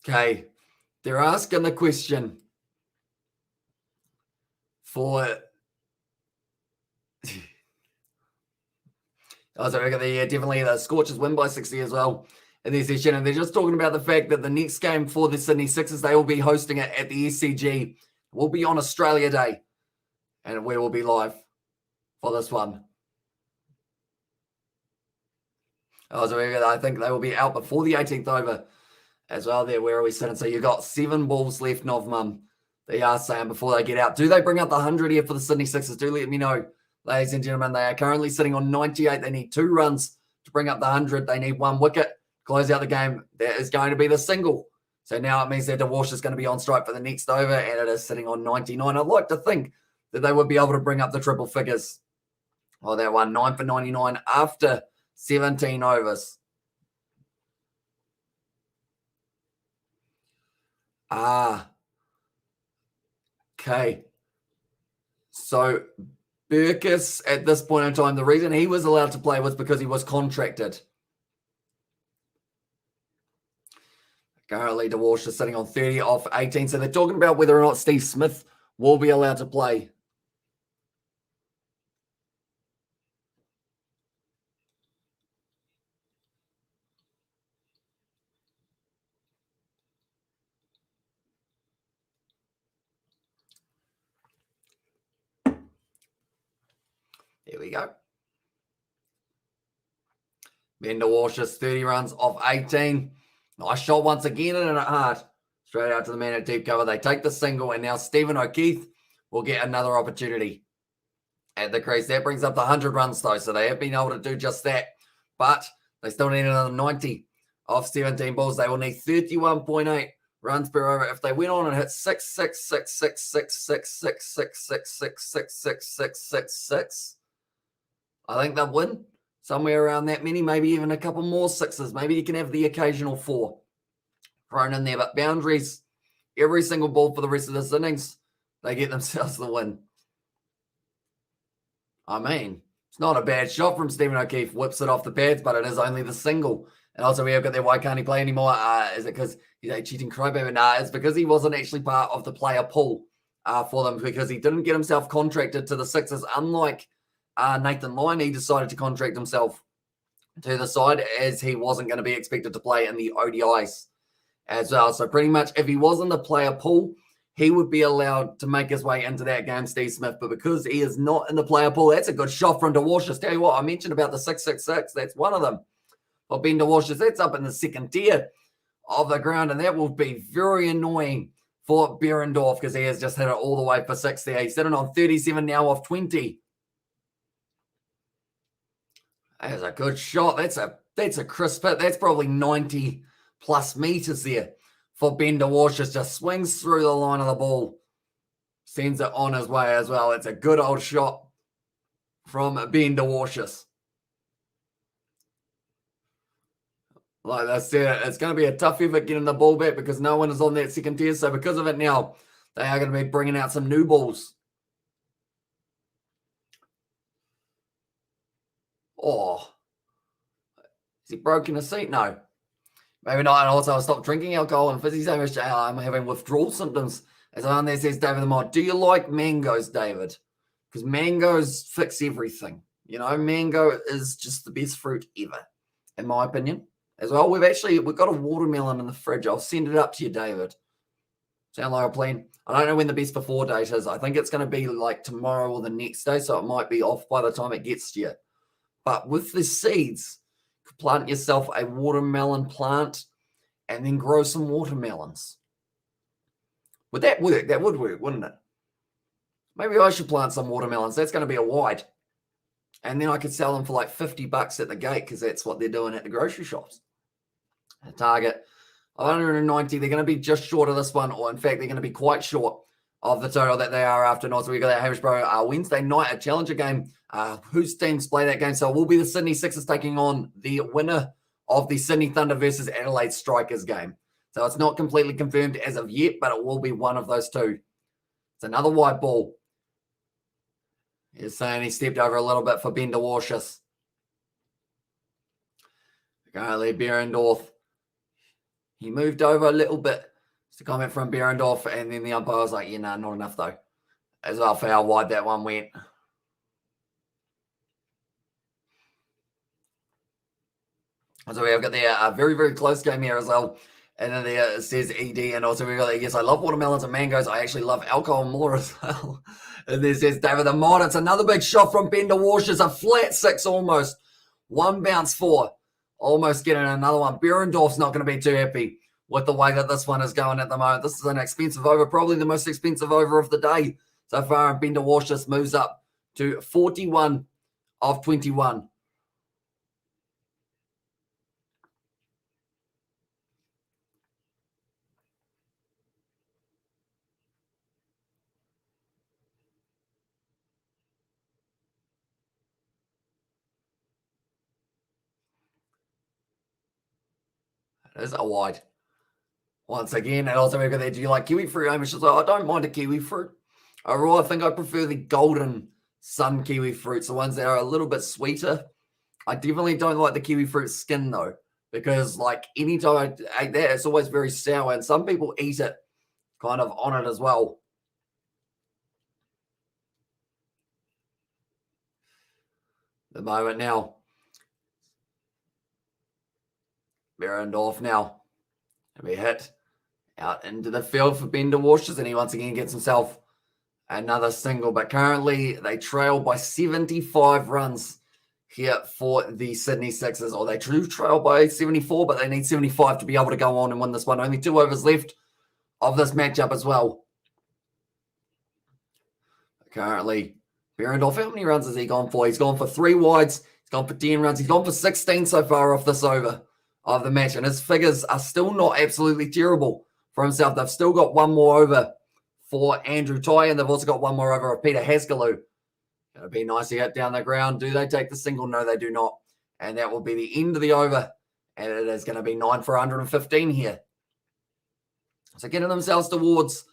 Okay, they're asking the question for... Oh, so definitely the Scorchers win by 60 as well in this session. And they're just talking about the fact that the next game for the Sydney Sixers, they will be hosting it at the SCG. Will be on Australia Day. And we will be live for this one. Oh, so I think they will be out before the 18th over as well there. Where are we sitting? So you've got 7 balls left, Novmum. They are saying before they get out. Do they bring up the 100 here for the Sydney Sixers? Do let me know. Ladies and gentlemen, they are currently sitting on 98. They need 2 runs to bring up the 100. They need 1 wicket. Close out the game. That is going to be the single. So now it means that DeWash is going to be on strike for the next over, and it is sitting on 99. I'd like to think that they would be able to bring up the triple figures. Oh, that one, 9 for 99 after 17 overs. Okay. So Burkus, at this point in time, the reason he was allowed to play was because he was contracted. Currently, DeWash is sitting on 30 off 18. So they're talking about whether or not Steve Smith will be allowed to play. There we go. Bender Washus, 30 runs off 18. Nice shot once again, and it hard. Straight out to the man at deep cover. They take the single, and now Stephen O'Keefe will get another opportunity at the crease. That brings up the 100 runs, though, so they have been able to do just that. But they still need another 90 off 17 balls. They will need 31.8 runs per over. If they went on and hit 6, 6, 6, 6, 6, 6, 6, 6, 6, 6, 6, 6, 6, 6, 6, I think they'll win. Somewhere around that many, maybe even a couple more 6s. Maybe you can have the occasional 4 thrown in there. But boundaries, every single ball for the rest of this innings, they get themselves the win. I mean, it's not a bad shot from Stephen O'Keefe. Whips it off the pads, but it is only the single. And also we have got that, why can't he play anymore? Is it because he's a cheating crybaby? Nah, it's because he wasn't actually part of the player pool for them, because he didn't get himself contracted to the Sixers, unlike Nathan Lyon. He decided to contract himself to the side as he wasn't going to be expected to play in the ODIs as well. So pretty much if he was in the player pool, he would be allowed to make his way into that game, Steve Smith. But because he is not in the player pool, that's a good shot from DeWashus. Tell you what, I mentioned about the 666. That's one of them. But Ben DeWashus, that's up in the second tier of the ground, and that will be very annoying for Behrendorff, because he has just hit it all the way for 6 there. He's sitting on 37 now off 20. That's a good shot. That's a crisp hit. That's probably 90 plus meters there for Ben DeWashus. Just swings through the line of the ball. Sends it on his way as well. It's a good old shot from Ben DeWashus. Like I said, it's going to be a tough effort getting the ball back because no one is on that second tier. So because of it now, they are going to be bringing out some new balls. Oh, is he broken a seat? No, maybe not. And also, I'll stop drinking alcohol and fizzy so much. I'm having withdrawal symptoms. As on there says David the Mod, do you like mangoes, David? Because mangoes fix everything. You know, mango is just the best fruit ever, in my opinion. As well, we've got a watermelon in the fridge. I'll send it up to you, David. Sound like a plan? I don't know when the best before date is. I think it's going to be like tomorrow or the next day, so it might be off by the time it gets to you. But with the seeds, plant yourself a watermelon plant and then grow some watermelons. Would that work? That would work, wouldn't it? Maybe I should plant some watermelons. That's going to be a wide. And then I could sell them for like $50 at the gate because that's what they're doing at the grocery shops. A target of 190. They're going to be just short of this one, or in fact, they're going to be quite short of the total that they are after tonight. So we got that Hamish Wednesday night, a challenger game. Whose teams play that game? So it will be the Sydney Sixers taking on the winner of the Sydney Thunder versus Adelaide Strikers game. So it's not completely confirmed as of yet, but it will be one of those two. It's another white ball. He's saying he stepped over a little bit for Ben DeWashis. Currently, Behrendorff. He moved over a little bit. It's a comment from Behrendorff, and then the umpire was like, yeah, nah, not enough though. As well for how wide that one went. So we have got the very, very close game here as well. And then there it says ED. And also we got, yes, I love watermelons and mangoes. I actually love alcohol more as well. And there says David the Mod. It's another big shot from Ben DeWash. It's a flat 6 almost. 1 bounce 4. Almost getting another one. Behrendorff's not going to be too happy with the way that this one is going at the moment. This is an expensive over, probably the most expensive over of the day so far. And Ben DeWash just moves up to 41 of 21. It is a wide. Once again, and also we've got there, do you like kiwi fruit? Hamish is like, I don't mind a kiwi fruit. Overall, I think I prefer the golden sun kiwi fruits, the ones that are a little bit sweeter. I definitely don't like the kiwi fruit skin though, because like anytime I ate that, it's always very sour, and some people eat it kind of on it as well. The moment now. Behrendorff now. And we hit out into the field for Ben DeWashis, and he once again gets himself another single. But currently they trail by 75 runs here for the Sydney Sixers. Or they do trail by 74, but they need 75 to be able to go on and win this one. Only 2 overs left of this matchup as well. Currently, Behrendorff, how many runs has he gone for? He's gone for 3 wides. He's gone for 10 runs. He's gone for 16 so far off this over of the match. And his figures are still not absolutely terrible for himself. They've still got 1 more over for Andrew Ty, and they've also got 1 more over of Peter Haskelou. It'll be nice to hit down the ground. Do they take the single? No, they do not. And that will be the end of the over. And it is going to be 9 for 115 here. So getting themselves towards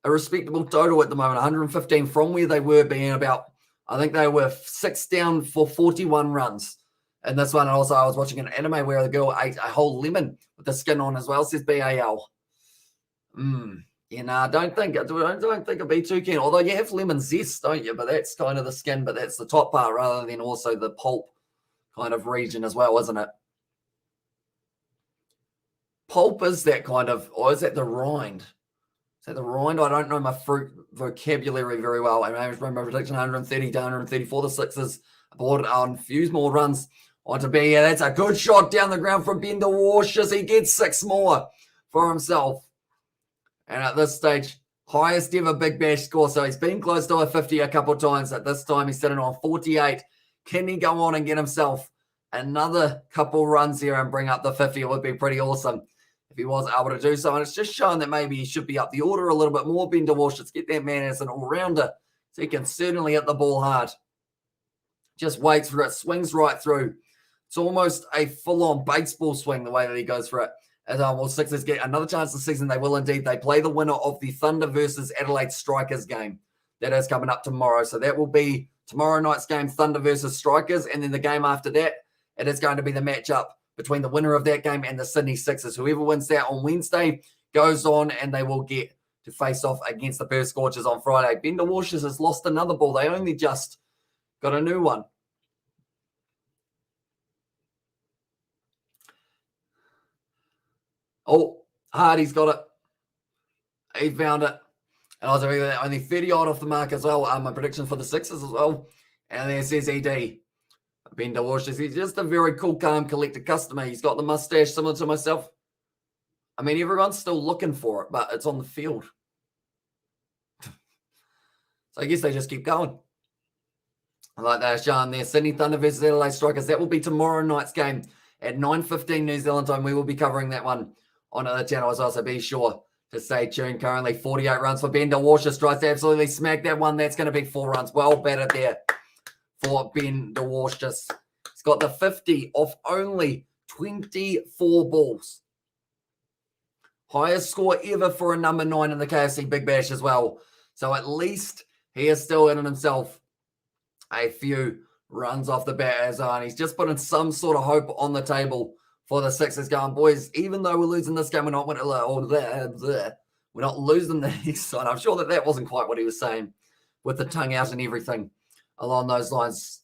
a respectable total at the moment, 115 from where they were being about, I think they were 6 down for 41 runs. And this one, also, I was watching an anime where the girl ate a whole lemon with the skin on as well, says BAL. I don't think it'd be too keen. Although you have lemon zest, don't you? But that's kind of the skin, but that's the top part rather than also the pulp kind of region as well, isn't it? Pulp is that kind of, or is that the rind? Is that the rind? I don't know my fruit vocabulary very well. I remember prediction 130 to 134. The Sixers aboard on few more runs on to be. Yeah, that's a good shot down the ground from Ben DeWashis. He gets 6 more for himself. And at this stage, highest ever Big Bash score. So he's been close to a 50 a couple of times. At this time, he's sitting on 48. Can he go on and get himself another couple runs here and bring up the 50? It would be pretty awesome if he was able to do so. And it's just showing that maybe he should be up the order a little bit more. Ben DeWashis, get that man as an all-rounder so he can certainly hit the ball hard. Just waits for it, swings right through. It's almost a full-on baseball swing the way that he goes for it. As Sixers get another chance this season. They will indeed. They play the winner of the Thunder versus Adelaide Strikers game. That is coming up tomorrow. So that will be tomorrow night's game, Thunder versus Strikers. And then the game after that, it is going to be the matchup between the winner of that game and the Sydney Sixers. Whoever wins that on Wednesday goes on, and they will get to face off against the Perth Scorchers on Friday. Ben DeWashis has lost another ball. They only just got a new one. Oh, Hardy's got it. He found it. And also only 30 odd off the mark as well. My prediction for the Sixers as well. And there says ED. Ben DeWashis, he's just a very cool, calm, collected customer. He's got the mustache similar to myself. I mean, everyone's still looking for it, but it's on the field. So I guess they just keep going. Like they're showing there, Sydney Thunder versus Adelaide Strikers. That will be tomorrow night's game at 9:15 New Zealand time. We will be covering that one on the channel as well, so be sure to stay tuned. Currently 48 runs for Ben de Warsches. Tries to absolutely smack that one. That's going to be 4 runs. Well batted there for Ben de Warsches. He's got the 50 off only 24 balls. Highest score ever for a number 9 in the KFC Big Bash as well. So at least he is still in himself a few runs off the bat as well. And he's just putting some sort of hope on the table for the Sixers going, boys, even though we're losing this game, we're not losing the next side. I'm sure that wasn't quite what he was saying with the tongue out and everything along those lines.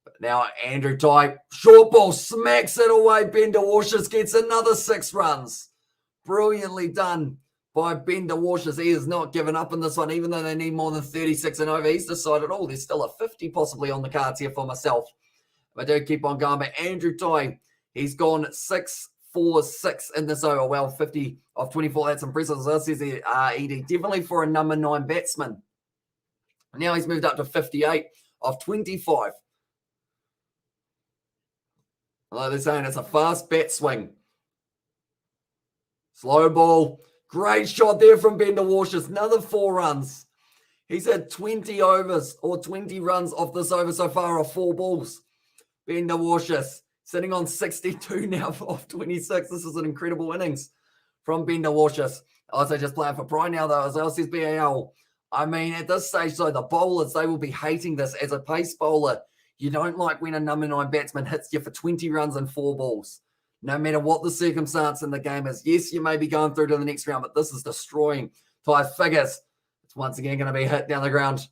But now Andrew Tye, short ball, smacks it away. Ben de Warsches gets another 6 runs. Brilliantly done by Ben de Warsches. He has not given up in this one, even though they need more than 36 and over. He's decided, there's still a 50 possibly on the cards here for myself. But I do keep on going. But Andrew Tye, he's gone 6-4-6 in this over. Well, 50 of 24. That's impressive. As well, says ED. Definitely for a number 9 batsman. Now he's moved up to 58 of 25. Like they're saying, it's a fast bat swing. Slow ball. Great shot there from Ben de Warsches. Another 4 runs. He's had 20 overs or 20 runs off this over so far of 4 balls. Ben de Warsches sitting on 62 now off 26. This is an incredible innings from Ben de Warsches. Also just playing for pride now though, as well says BAL. I mean, at this stage though, the bowlers, they will be hating this. As a pace bowler, you don't like when a number 9 batsman hits you for 20 runs and 4 balls. No matter what the circumstance in the game is. Yes, you may be going through to the next round, but this is destroying Tye's figures. It's once again going to be hit down the ground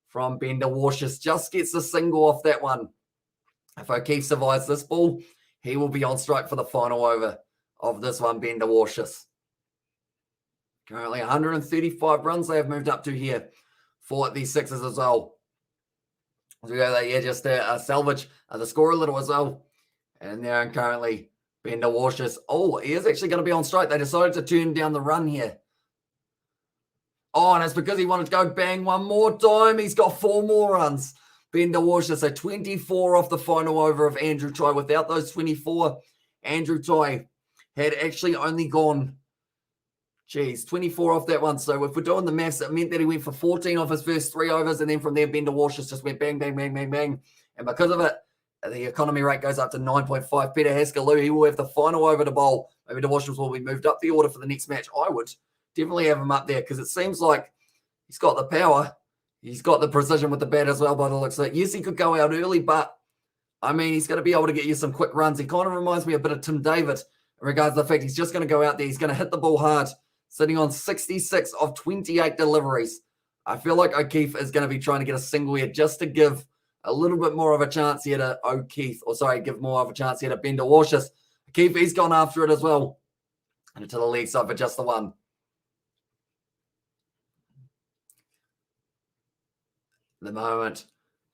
from Ben de Warsches. Just gets the single off that one. If O'Keefe survives this ball, he will be on strike for the final over of this one, Ben de Warsches. Currently 135 runs they have moved up to here for these Sixers as well. So we go there, just salvage the score a little as well. And they're currently Ben de Warsches. He is actually going to be on strike. They decided to turn down the run here. And it's because he wanted to go bang one more time. He's got 4 more runs. Ben de Warsches, so 24 off the final over of Andrew Tye. Without those 24, Andrew Tye had actually only gone, 24 off that one. So if we're doing the maths, it meant that he went for 14 off his first 3 overs. And then from there, Ben de Warsches just went bang, bang, bang, bang, bang. And because of it, the economy rate goes up to 9.5. Peter Haskelloo, he will have the final over to bowl. Maybe de Warsches will be moved up the order for the next match. I would definitely have him up there because it seems like he's got the power. He's got the precision with the bat as well by the looks of it. Yes, he could go out early, but, I mean, he's going to be able to get you some quick runs. He kind of reminds me a bit of Tim David in regards to the fact he's just going to go out there. He's going to hit the ball hard, sitting on 66 of 28 deliveries. I feel like O'Keefe is going to be trying to get a single here just to give a little bit more of a chance here to give more of a chance here to Ben de Warsches. O'Keefe, he's gone after it as well. And to the leg side for just the one. The moment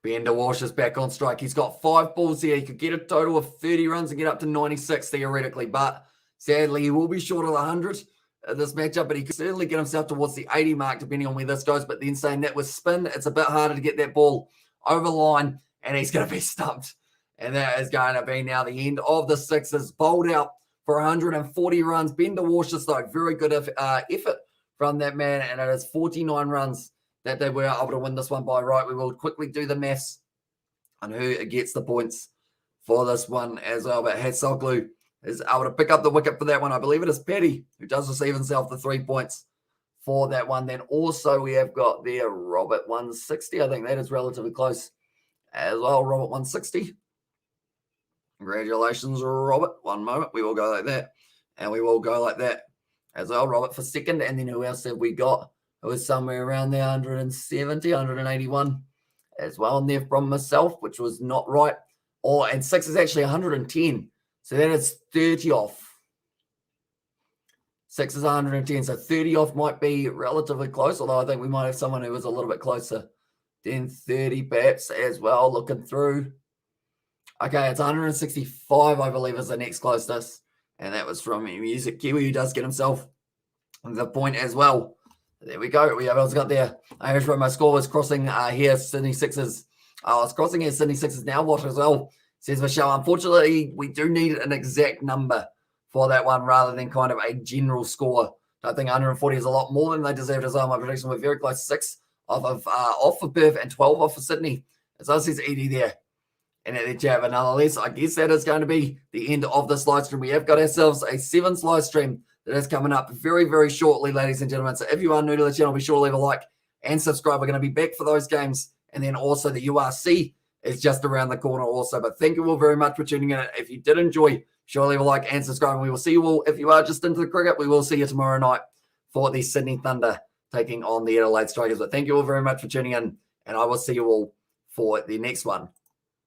Ben de Warsches back on strike. He's got 5 balls here. He could get a total of 30 runs and get up to 96 theoretically. But sadly, he will be short of 100 in this matchup. But he could certainly get himself towards the 80 mark depending on where this goes. But then saying that with spin, it's a bit harder to get that ball over line, and he's going to be stumped. And that is going to be now the end of the Sixers. Bowled out for 140 runs. Ben de Warsches, though, very good effort from that man, and it is 49 runs that they were able to win this one by. Right, we will quickly do the maths on who gets the points for this one as well. But Haskelloo is able to pick up the wicket for that one. I believe it is Petty who does receive himself the 3 points for that one. Then also we have got there Robert 160. I think that is relatively close as well. Robert 160. Congratulations, Robert. One moment. We will go like that. And we will go like that as well. Robert for second. And then who else have we got? It was somewhere around there, 170, 181 as well. And there from myself, which was not right. And 6 is actually 110. So that is 30 off. 6 is 110, so 30 off might be relatively close, although I think we might have someone who was a little bit closer than 30 perhaps as well, looking through. Okay, it's 165, I believe, is the next closest, and that was from Music Kiwi, who does get himself the point as well There we go. We have also got there. I heard my score was crossing here. Sydney Sixers. It's crossing here. Sydney Sixers now watch as well. Says Michelle. Unfortunately, we do need an exact number for that one rather than kind of a general score. I think 140 is a lot more than they deserved as well. My prediction was very close. 6 off for Perth and 12 off for Sydney. As I says Edie there. And at the chat, nonetheless, I guess that is going to be the end of this live stream. We have got ourselves a 7th live stream that is coming up very, very shortly, ladies and gentlemen. So if you are new to the channel, be sure to leave a like and subscribe. We're going to be back for those games. And then also the URC is just around the corner also. But thank you all very much for tuning in. If you did enjoy, sure to leave a like and subscribe. And we will see you all. If you are just into the cricket, we will see you tomorrow night for the Sydney Thunder taking on the Adelaide Strikers. But thank you all very much for tuning in. And I will see you all for the next one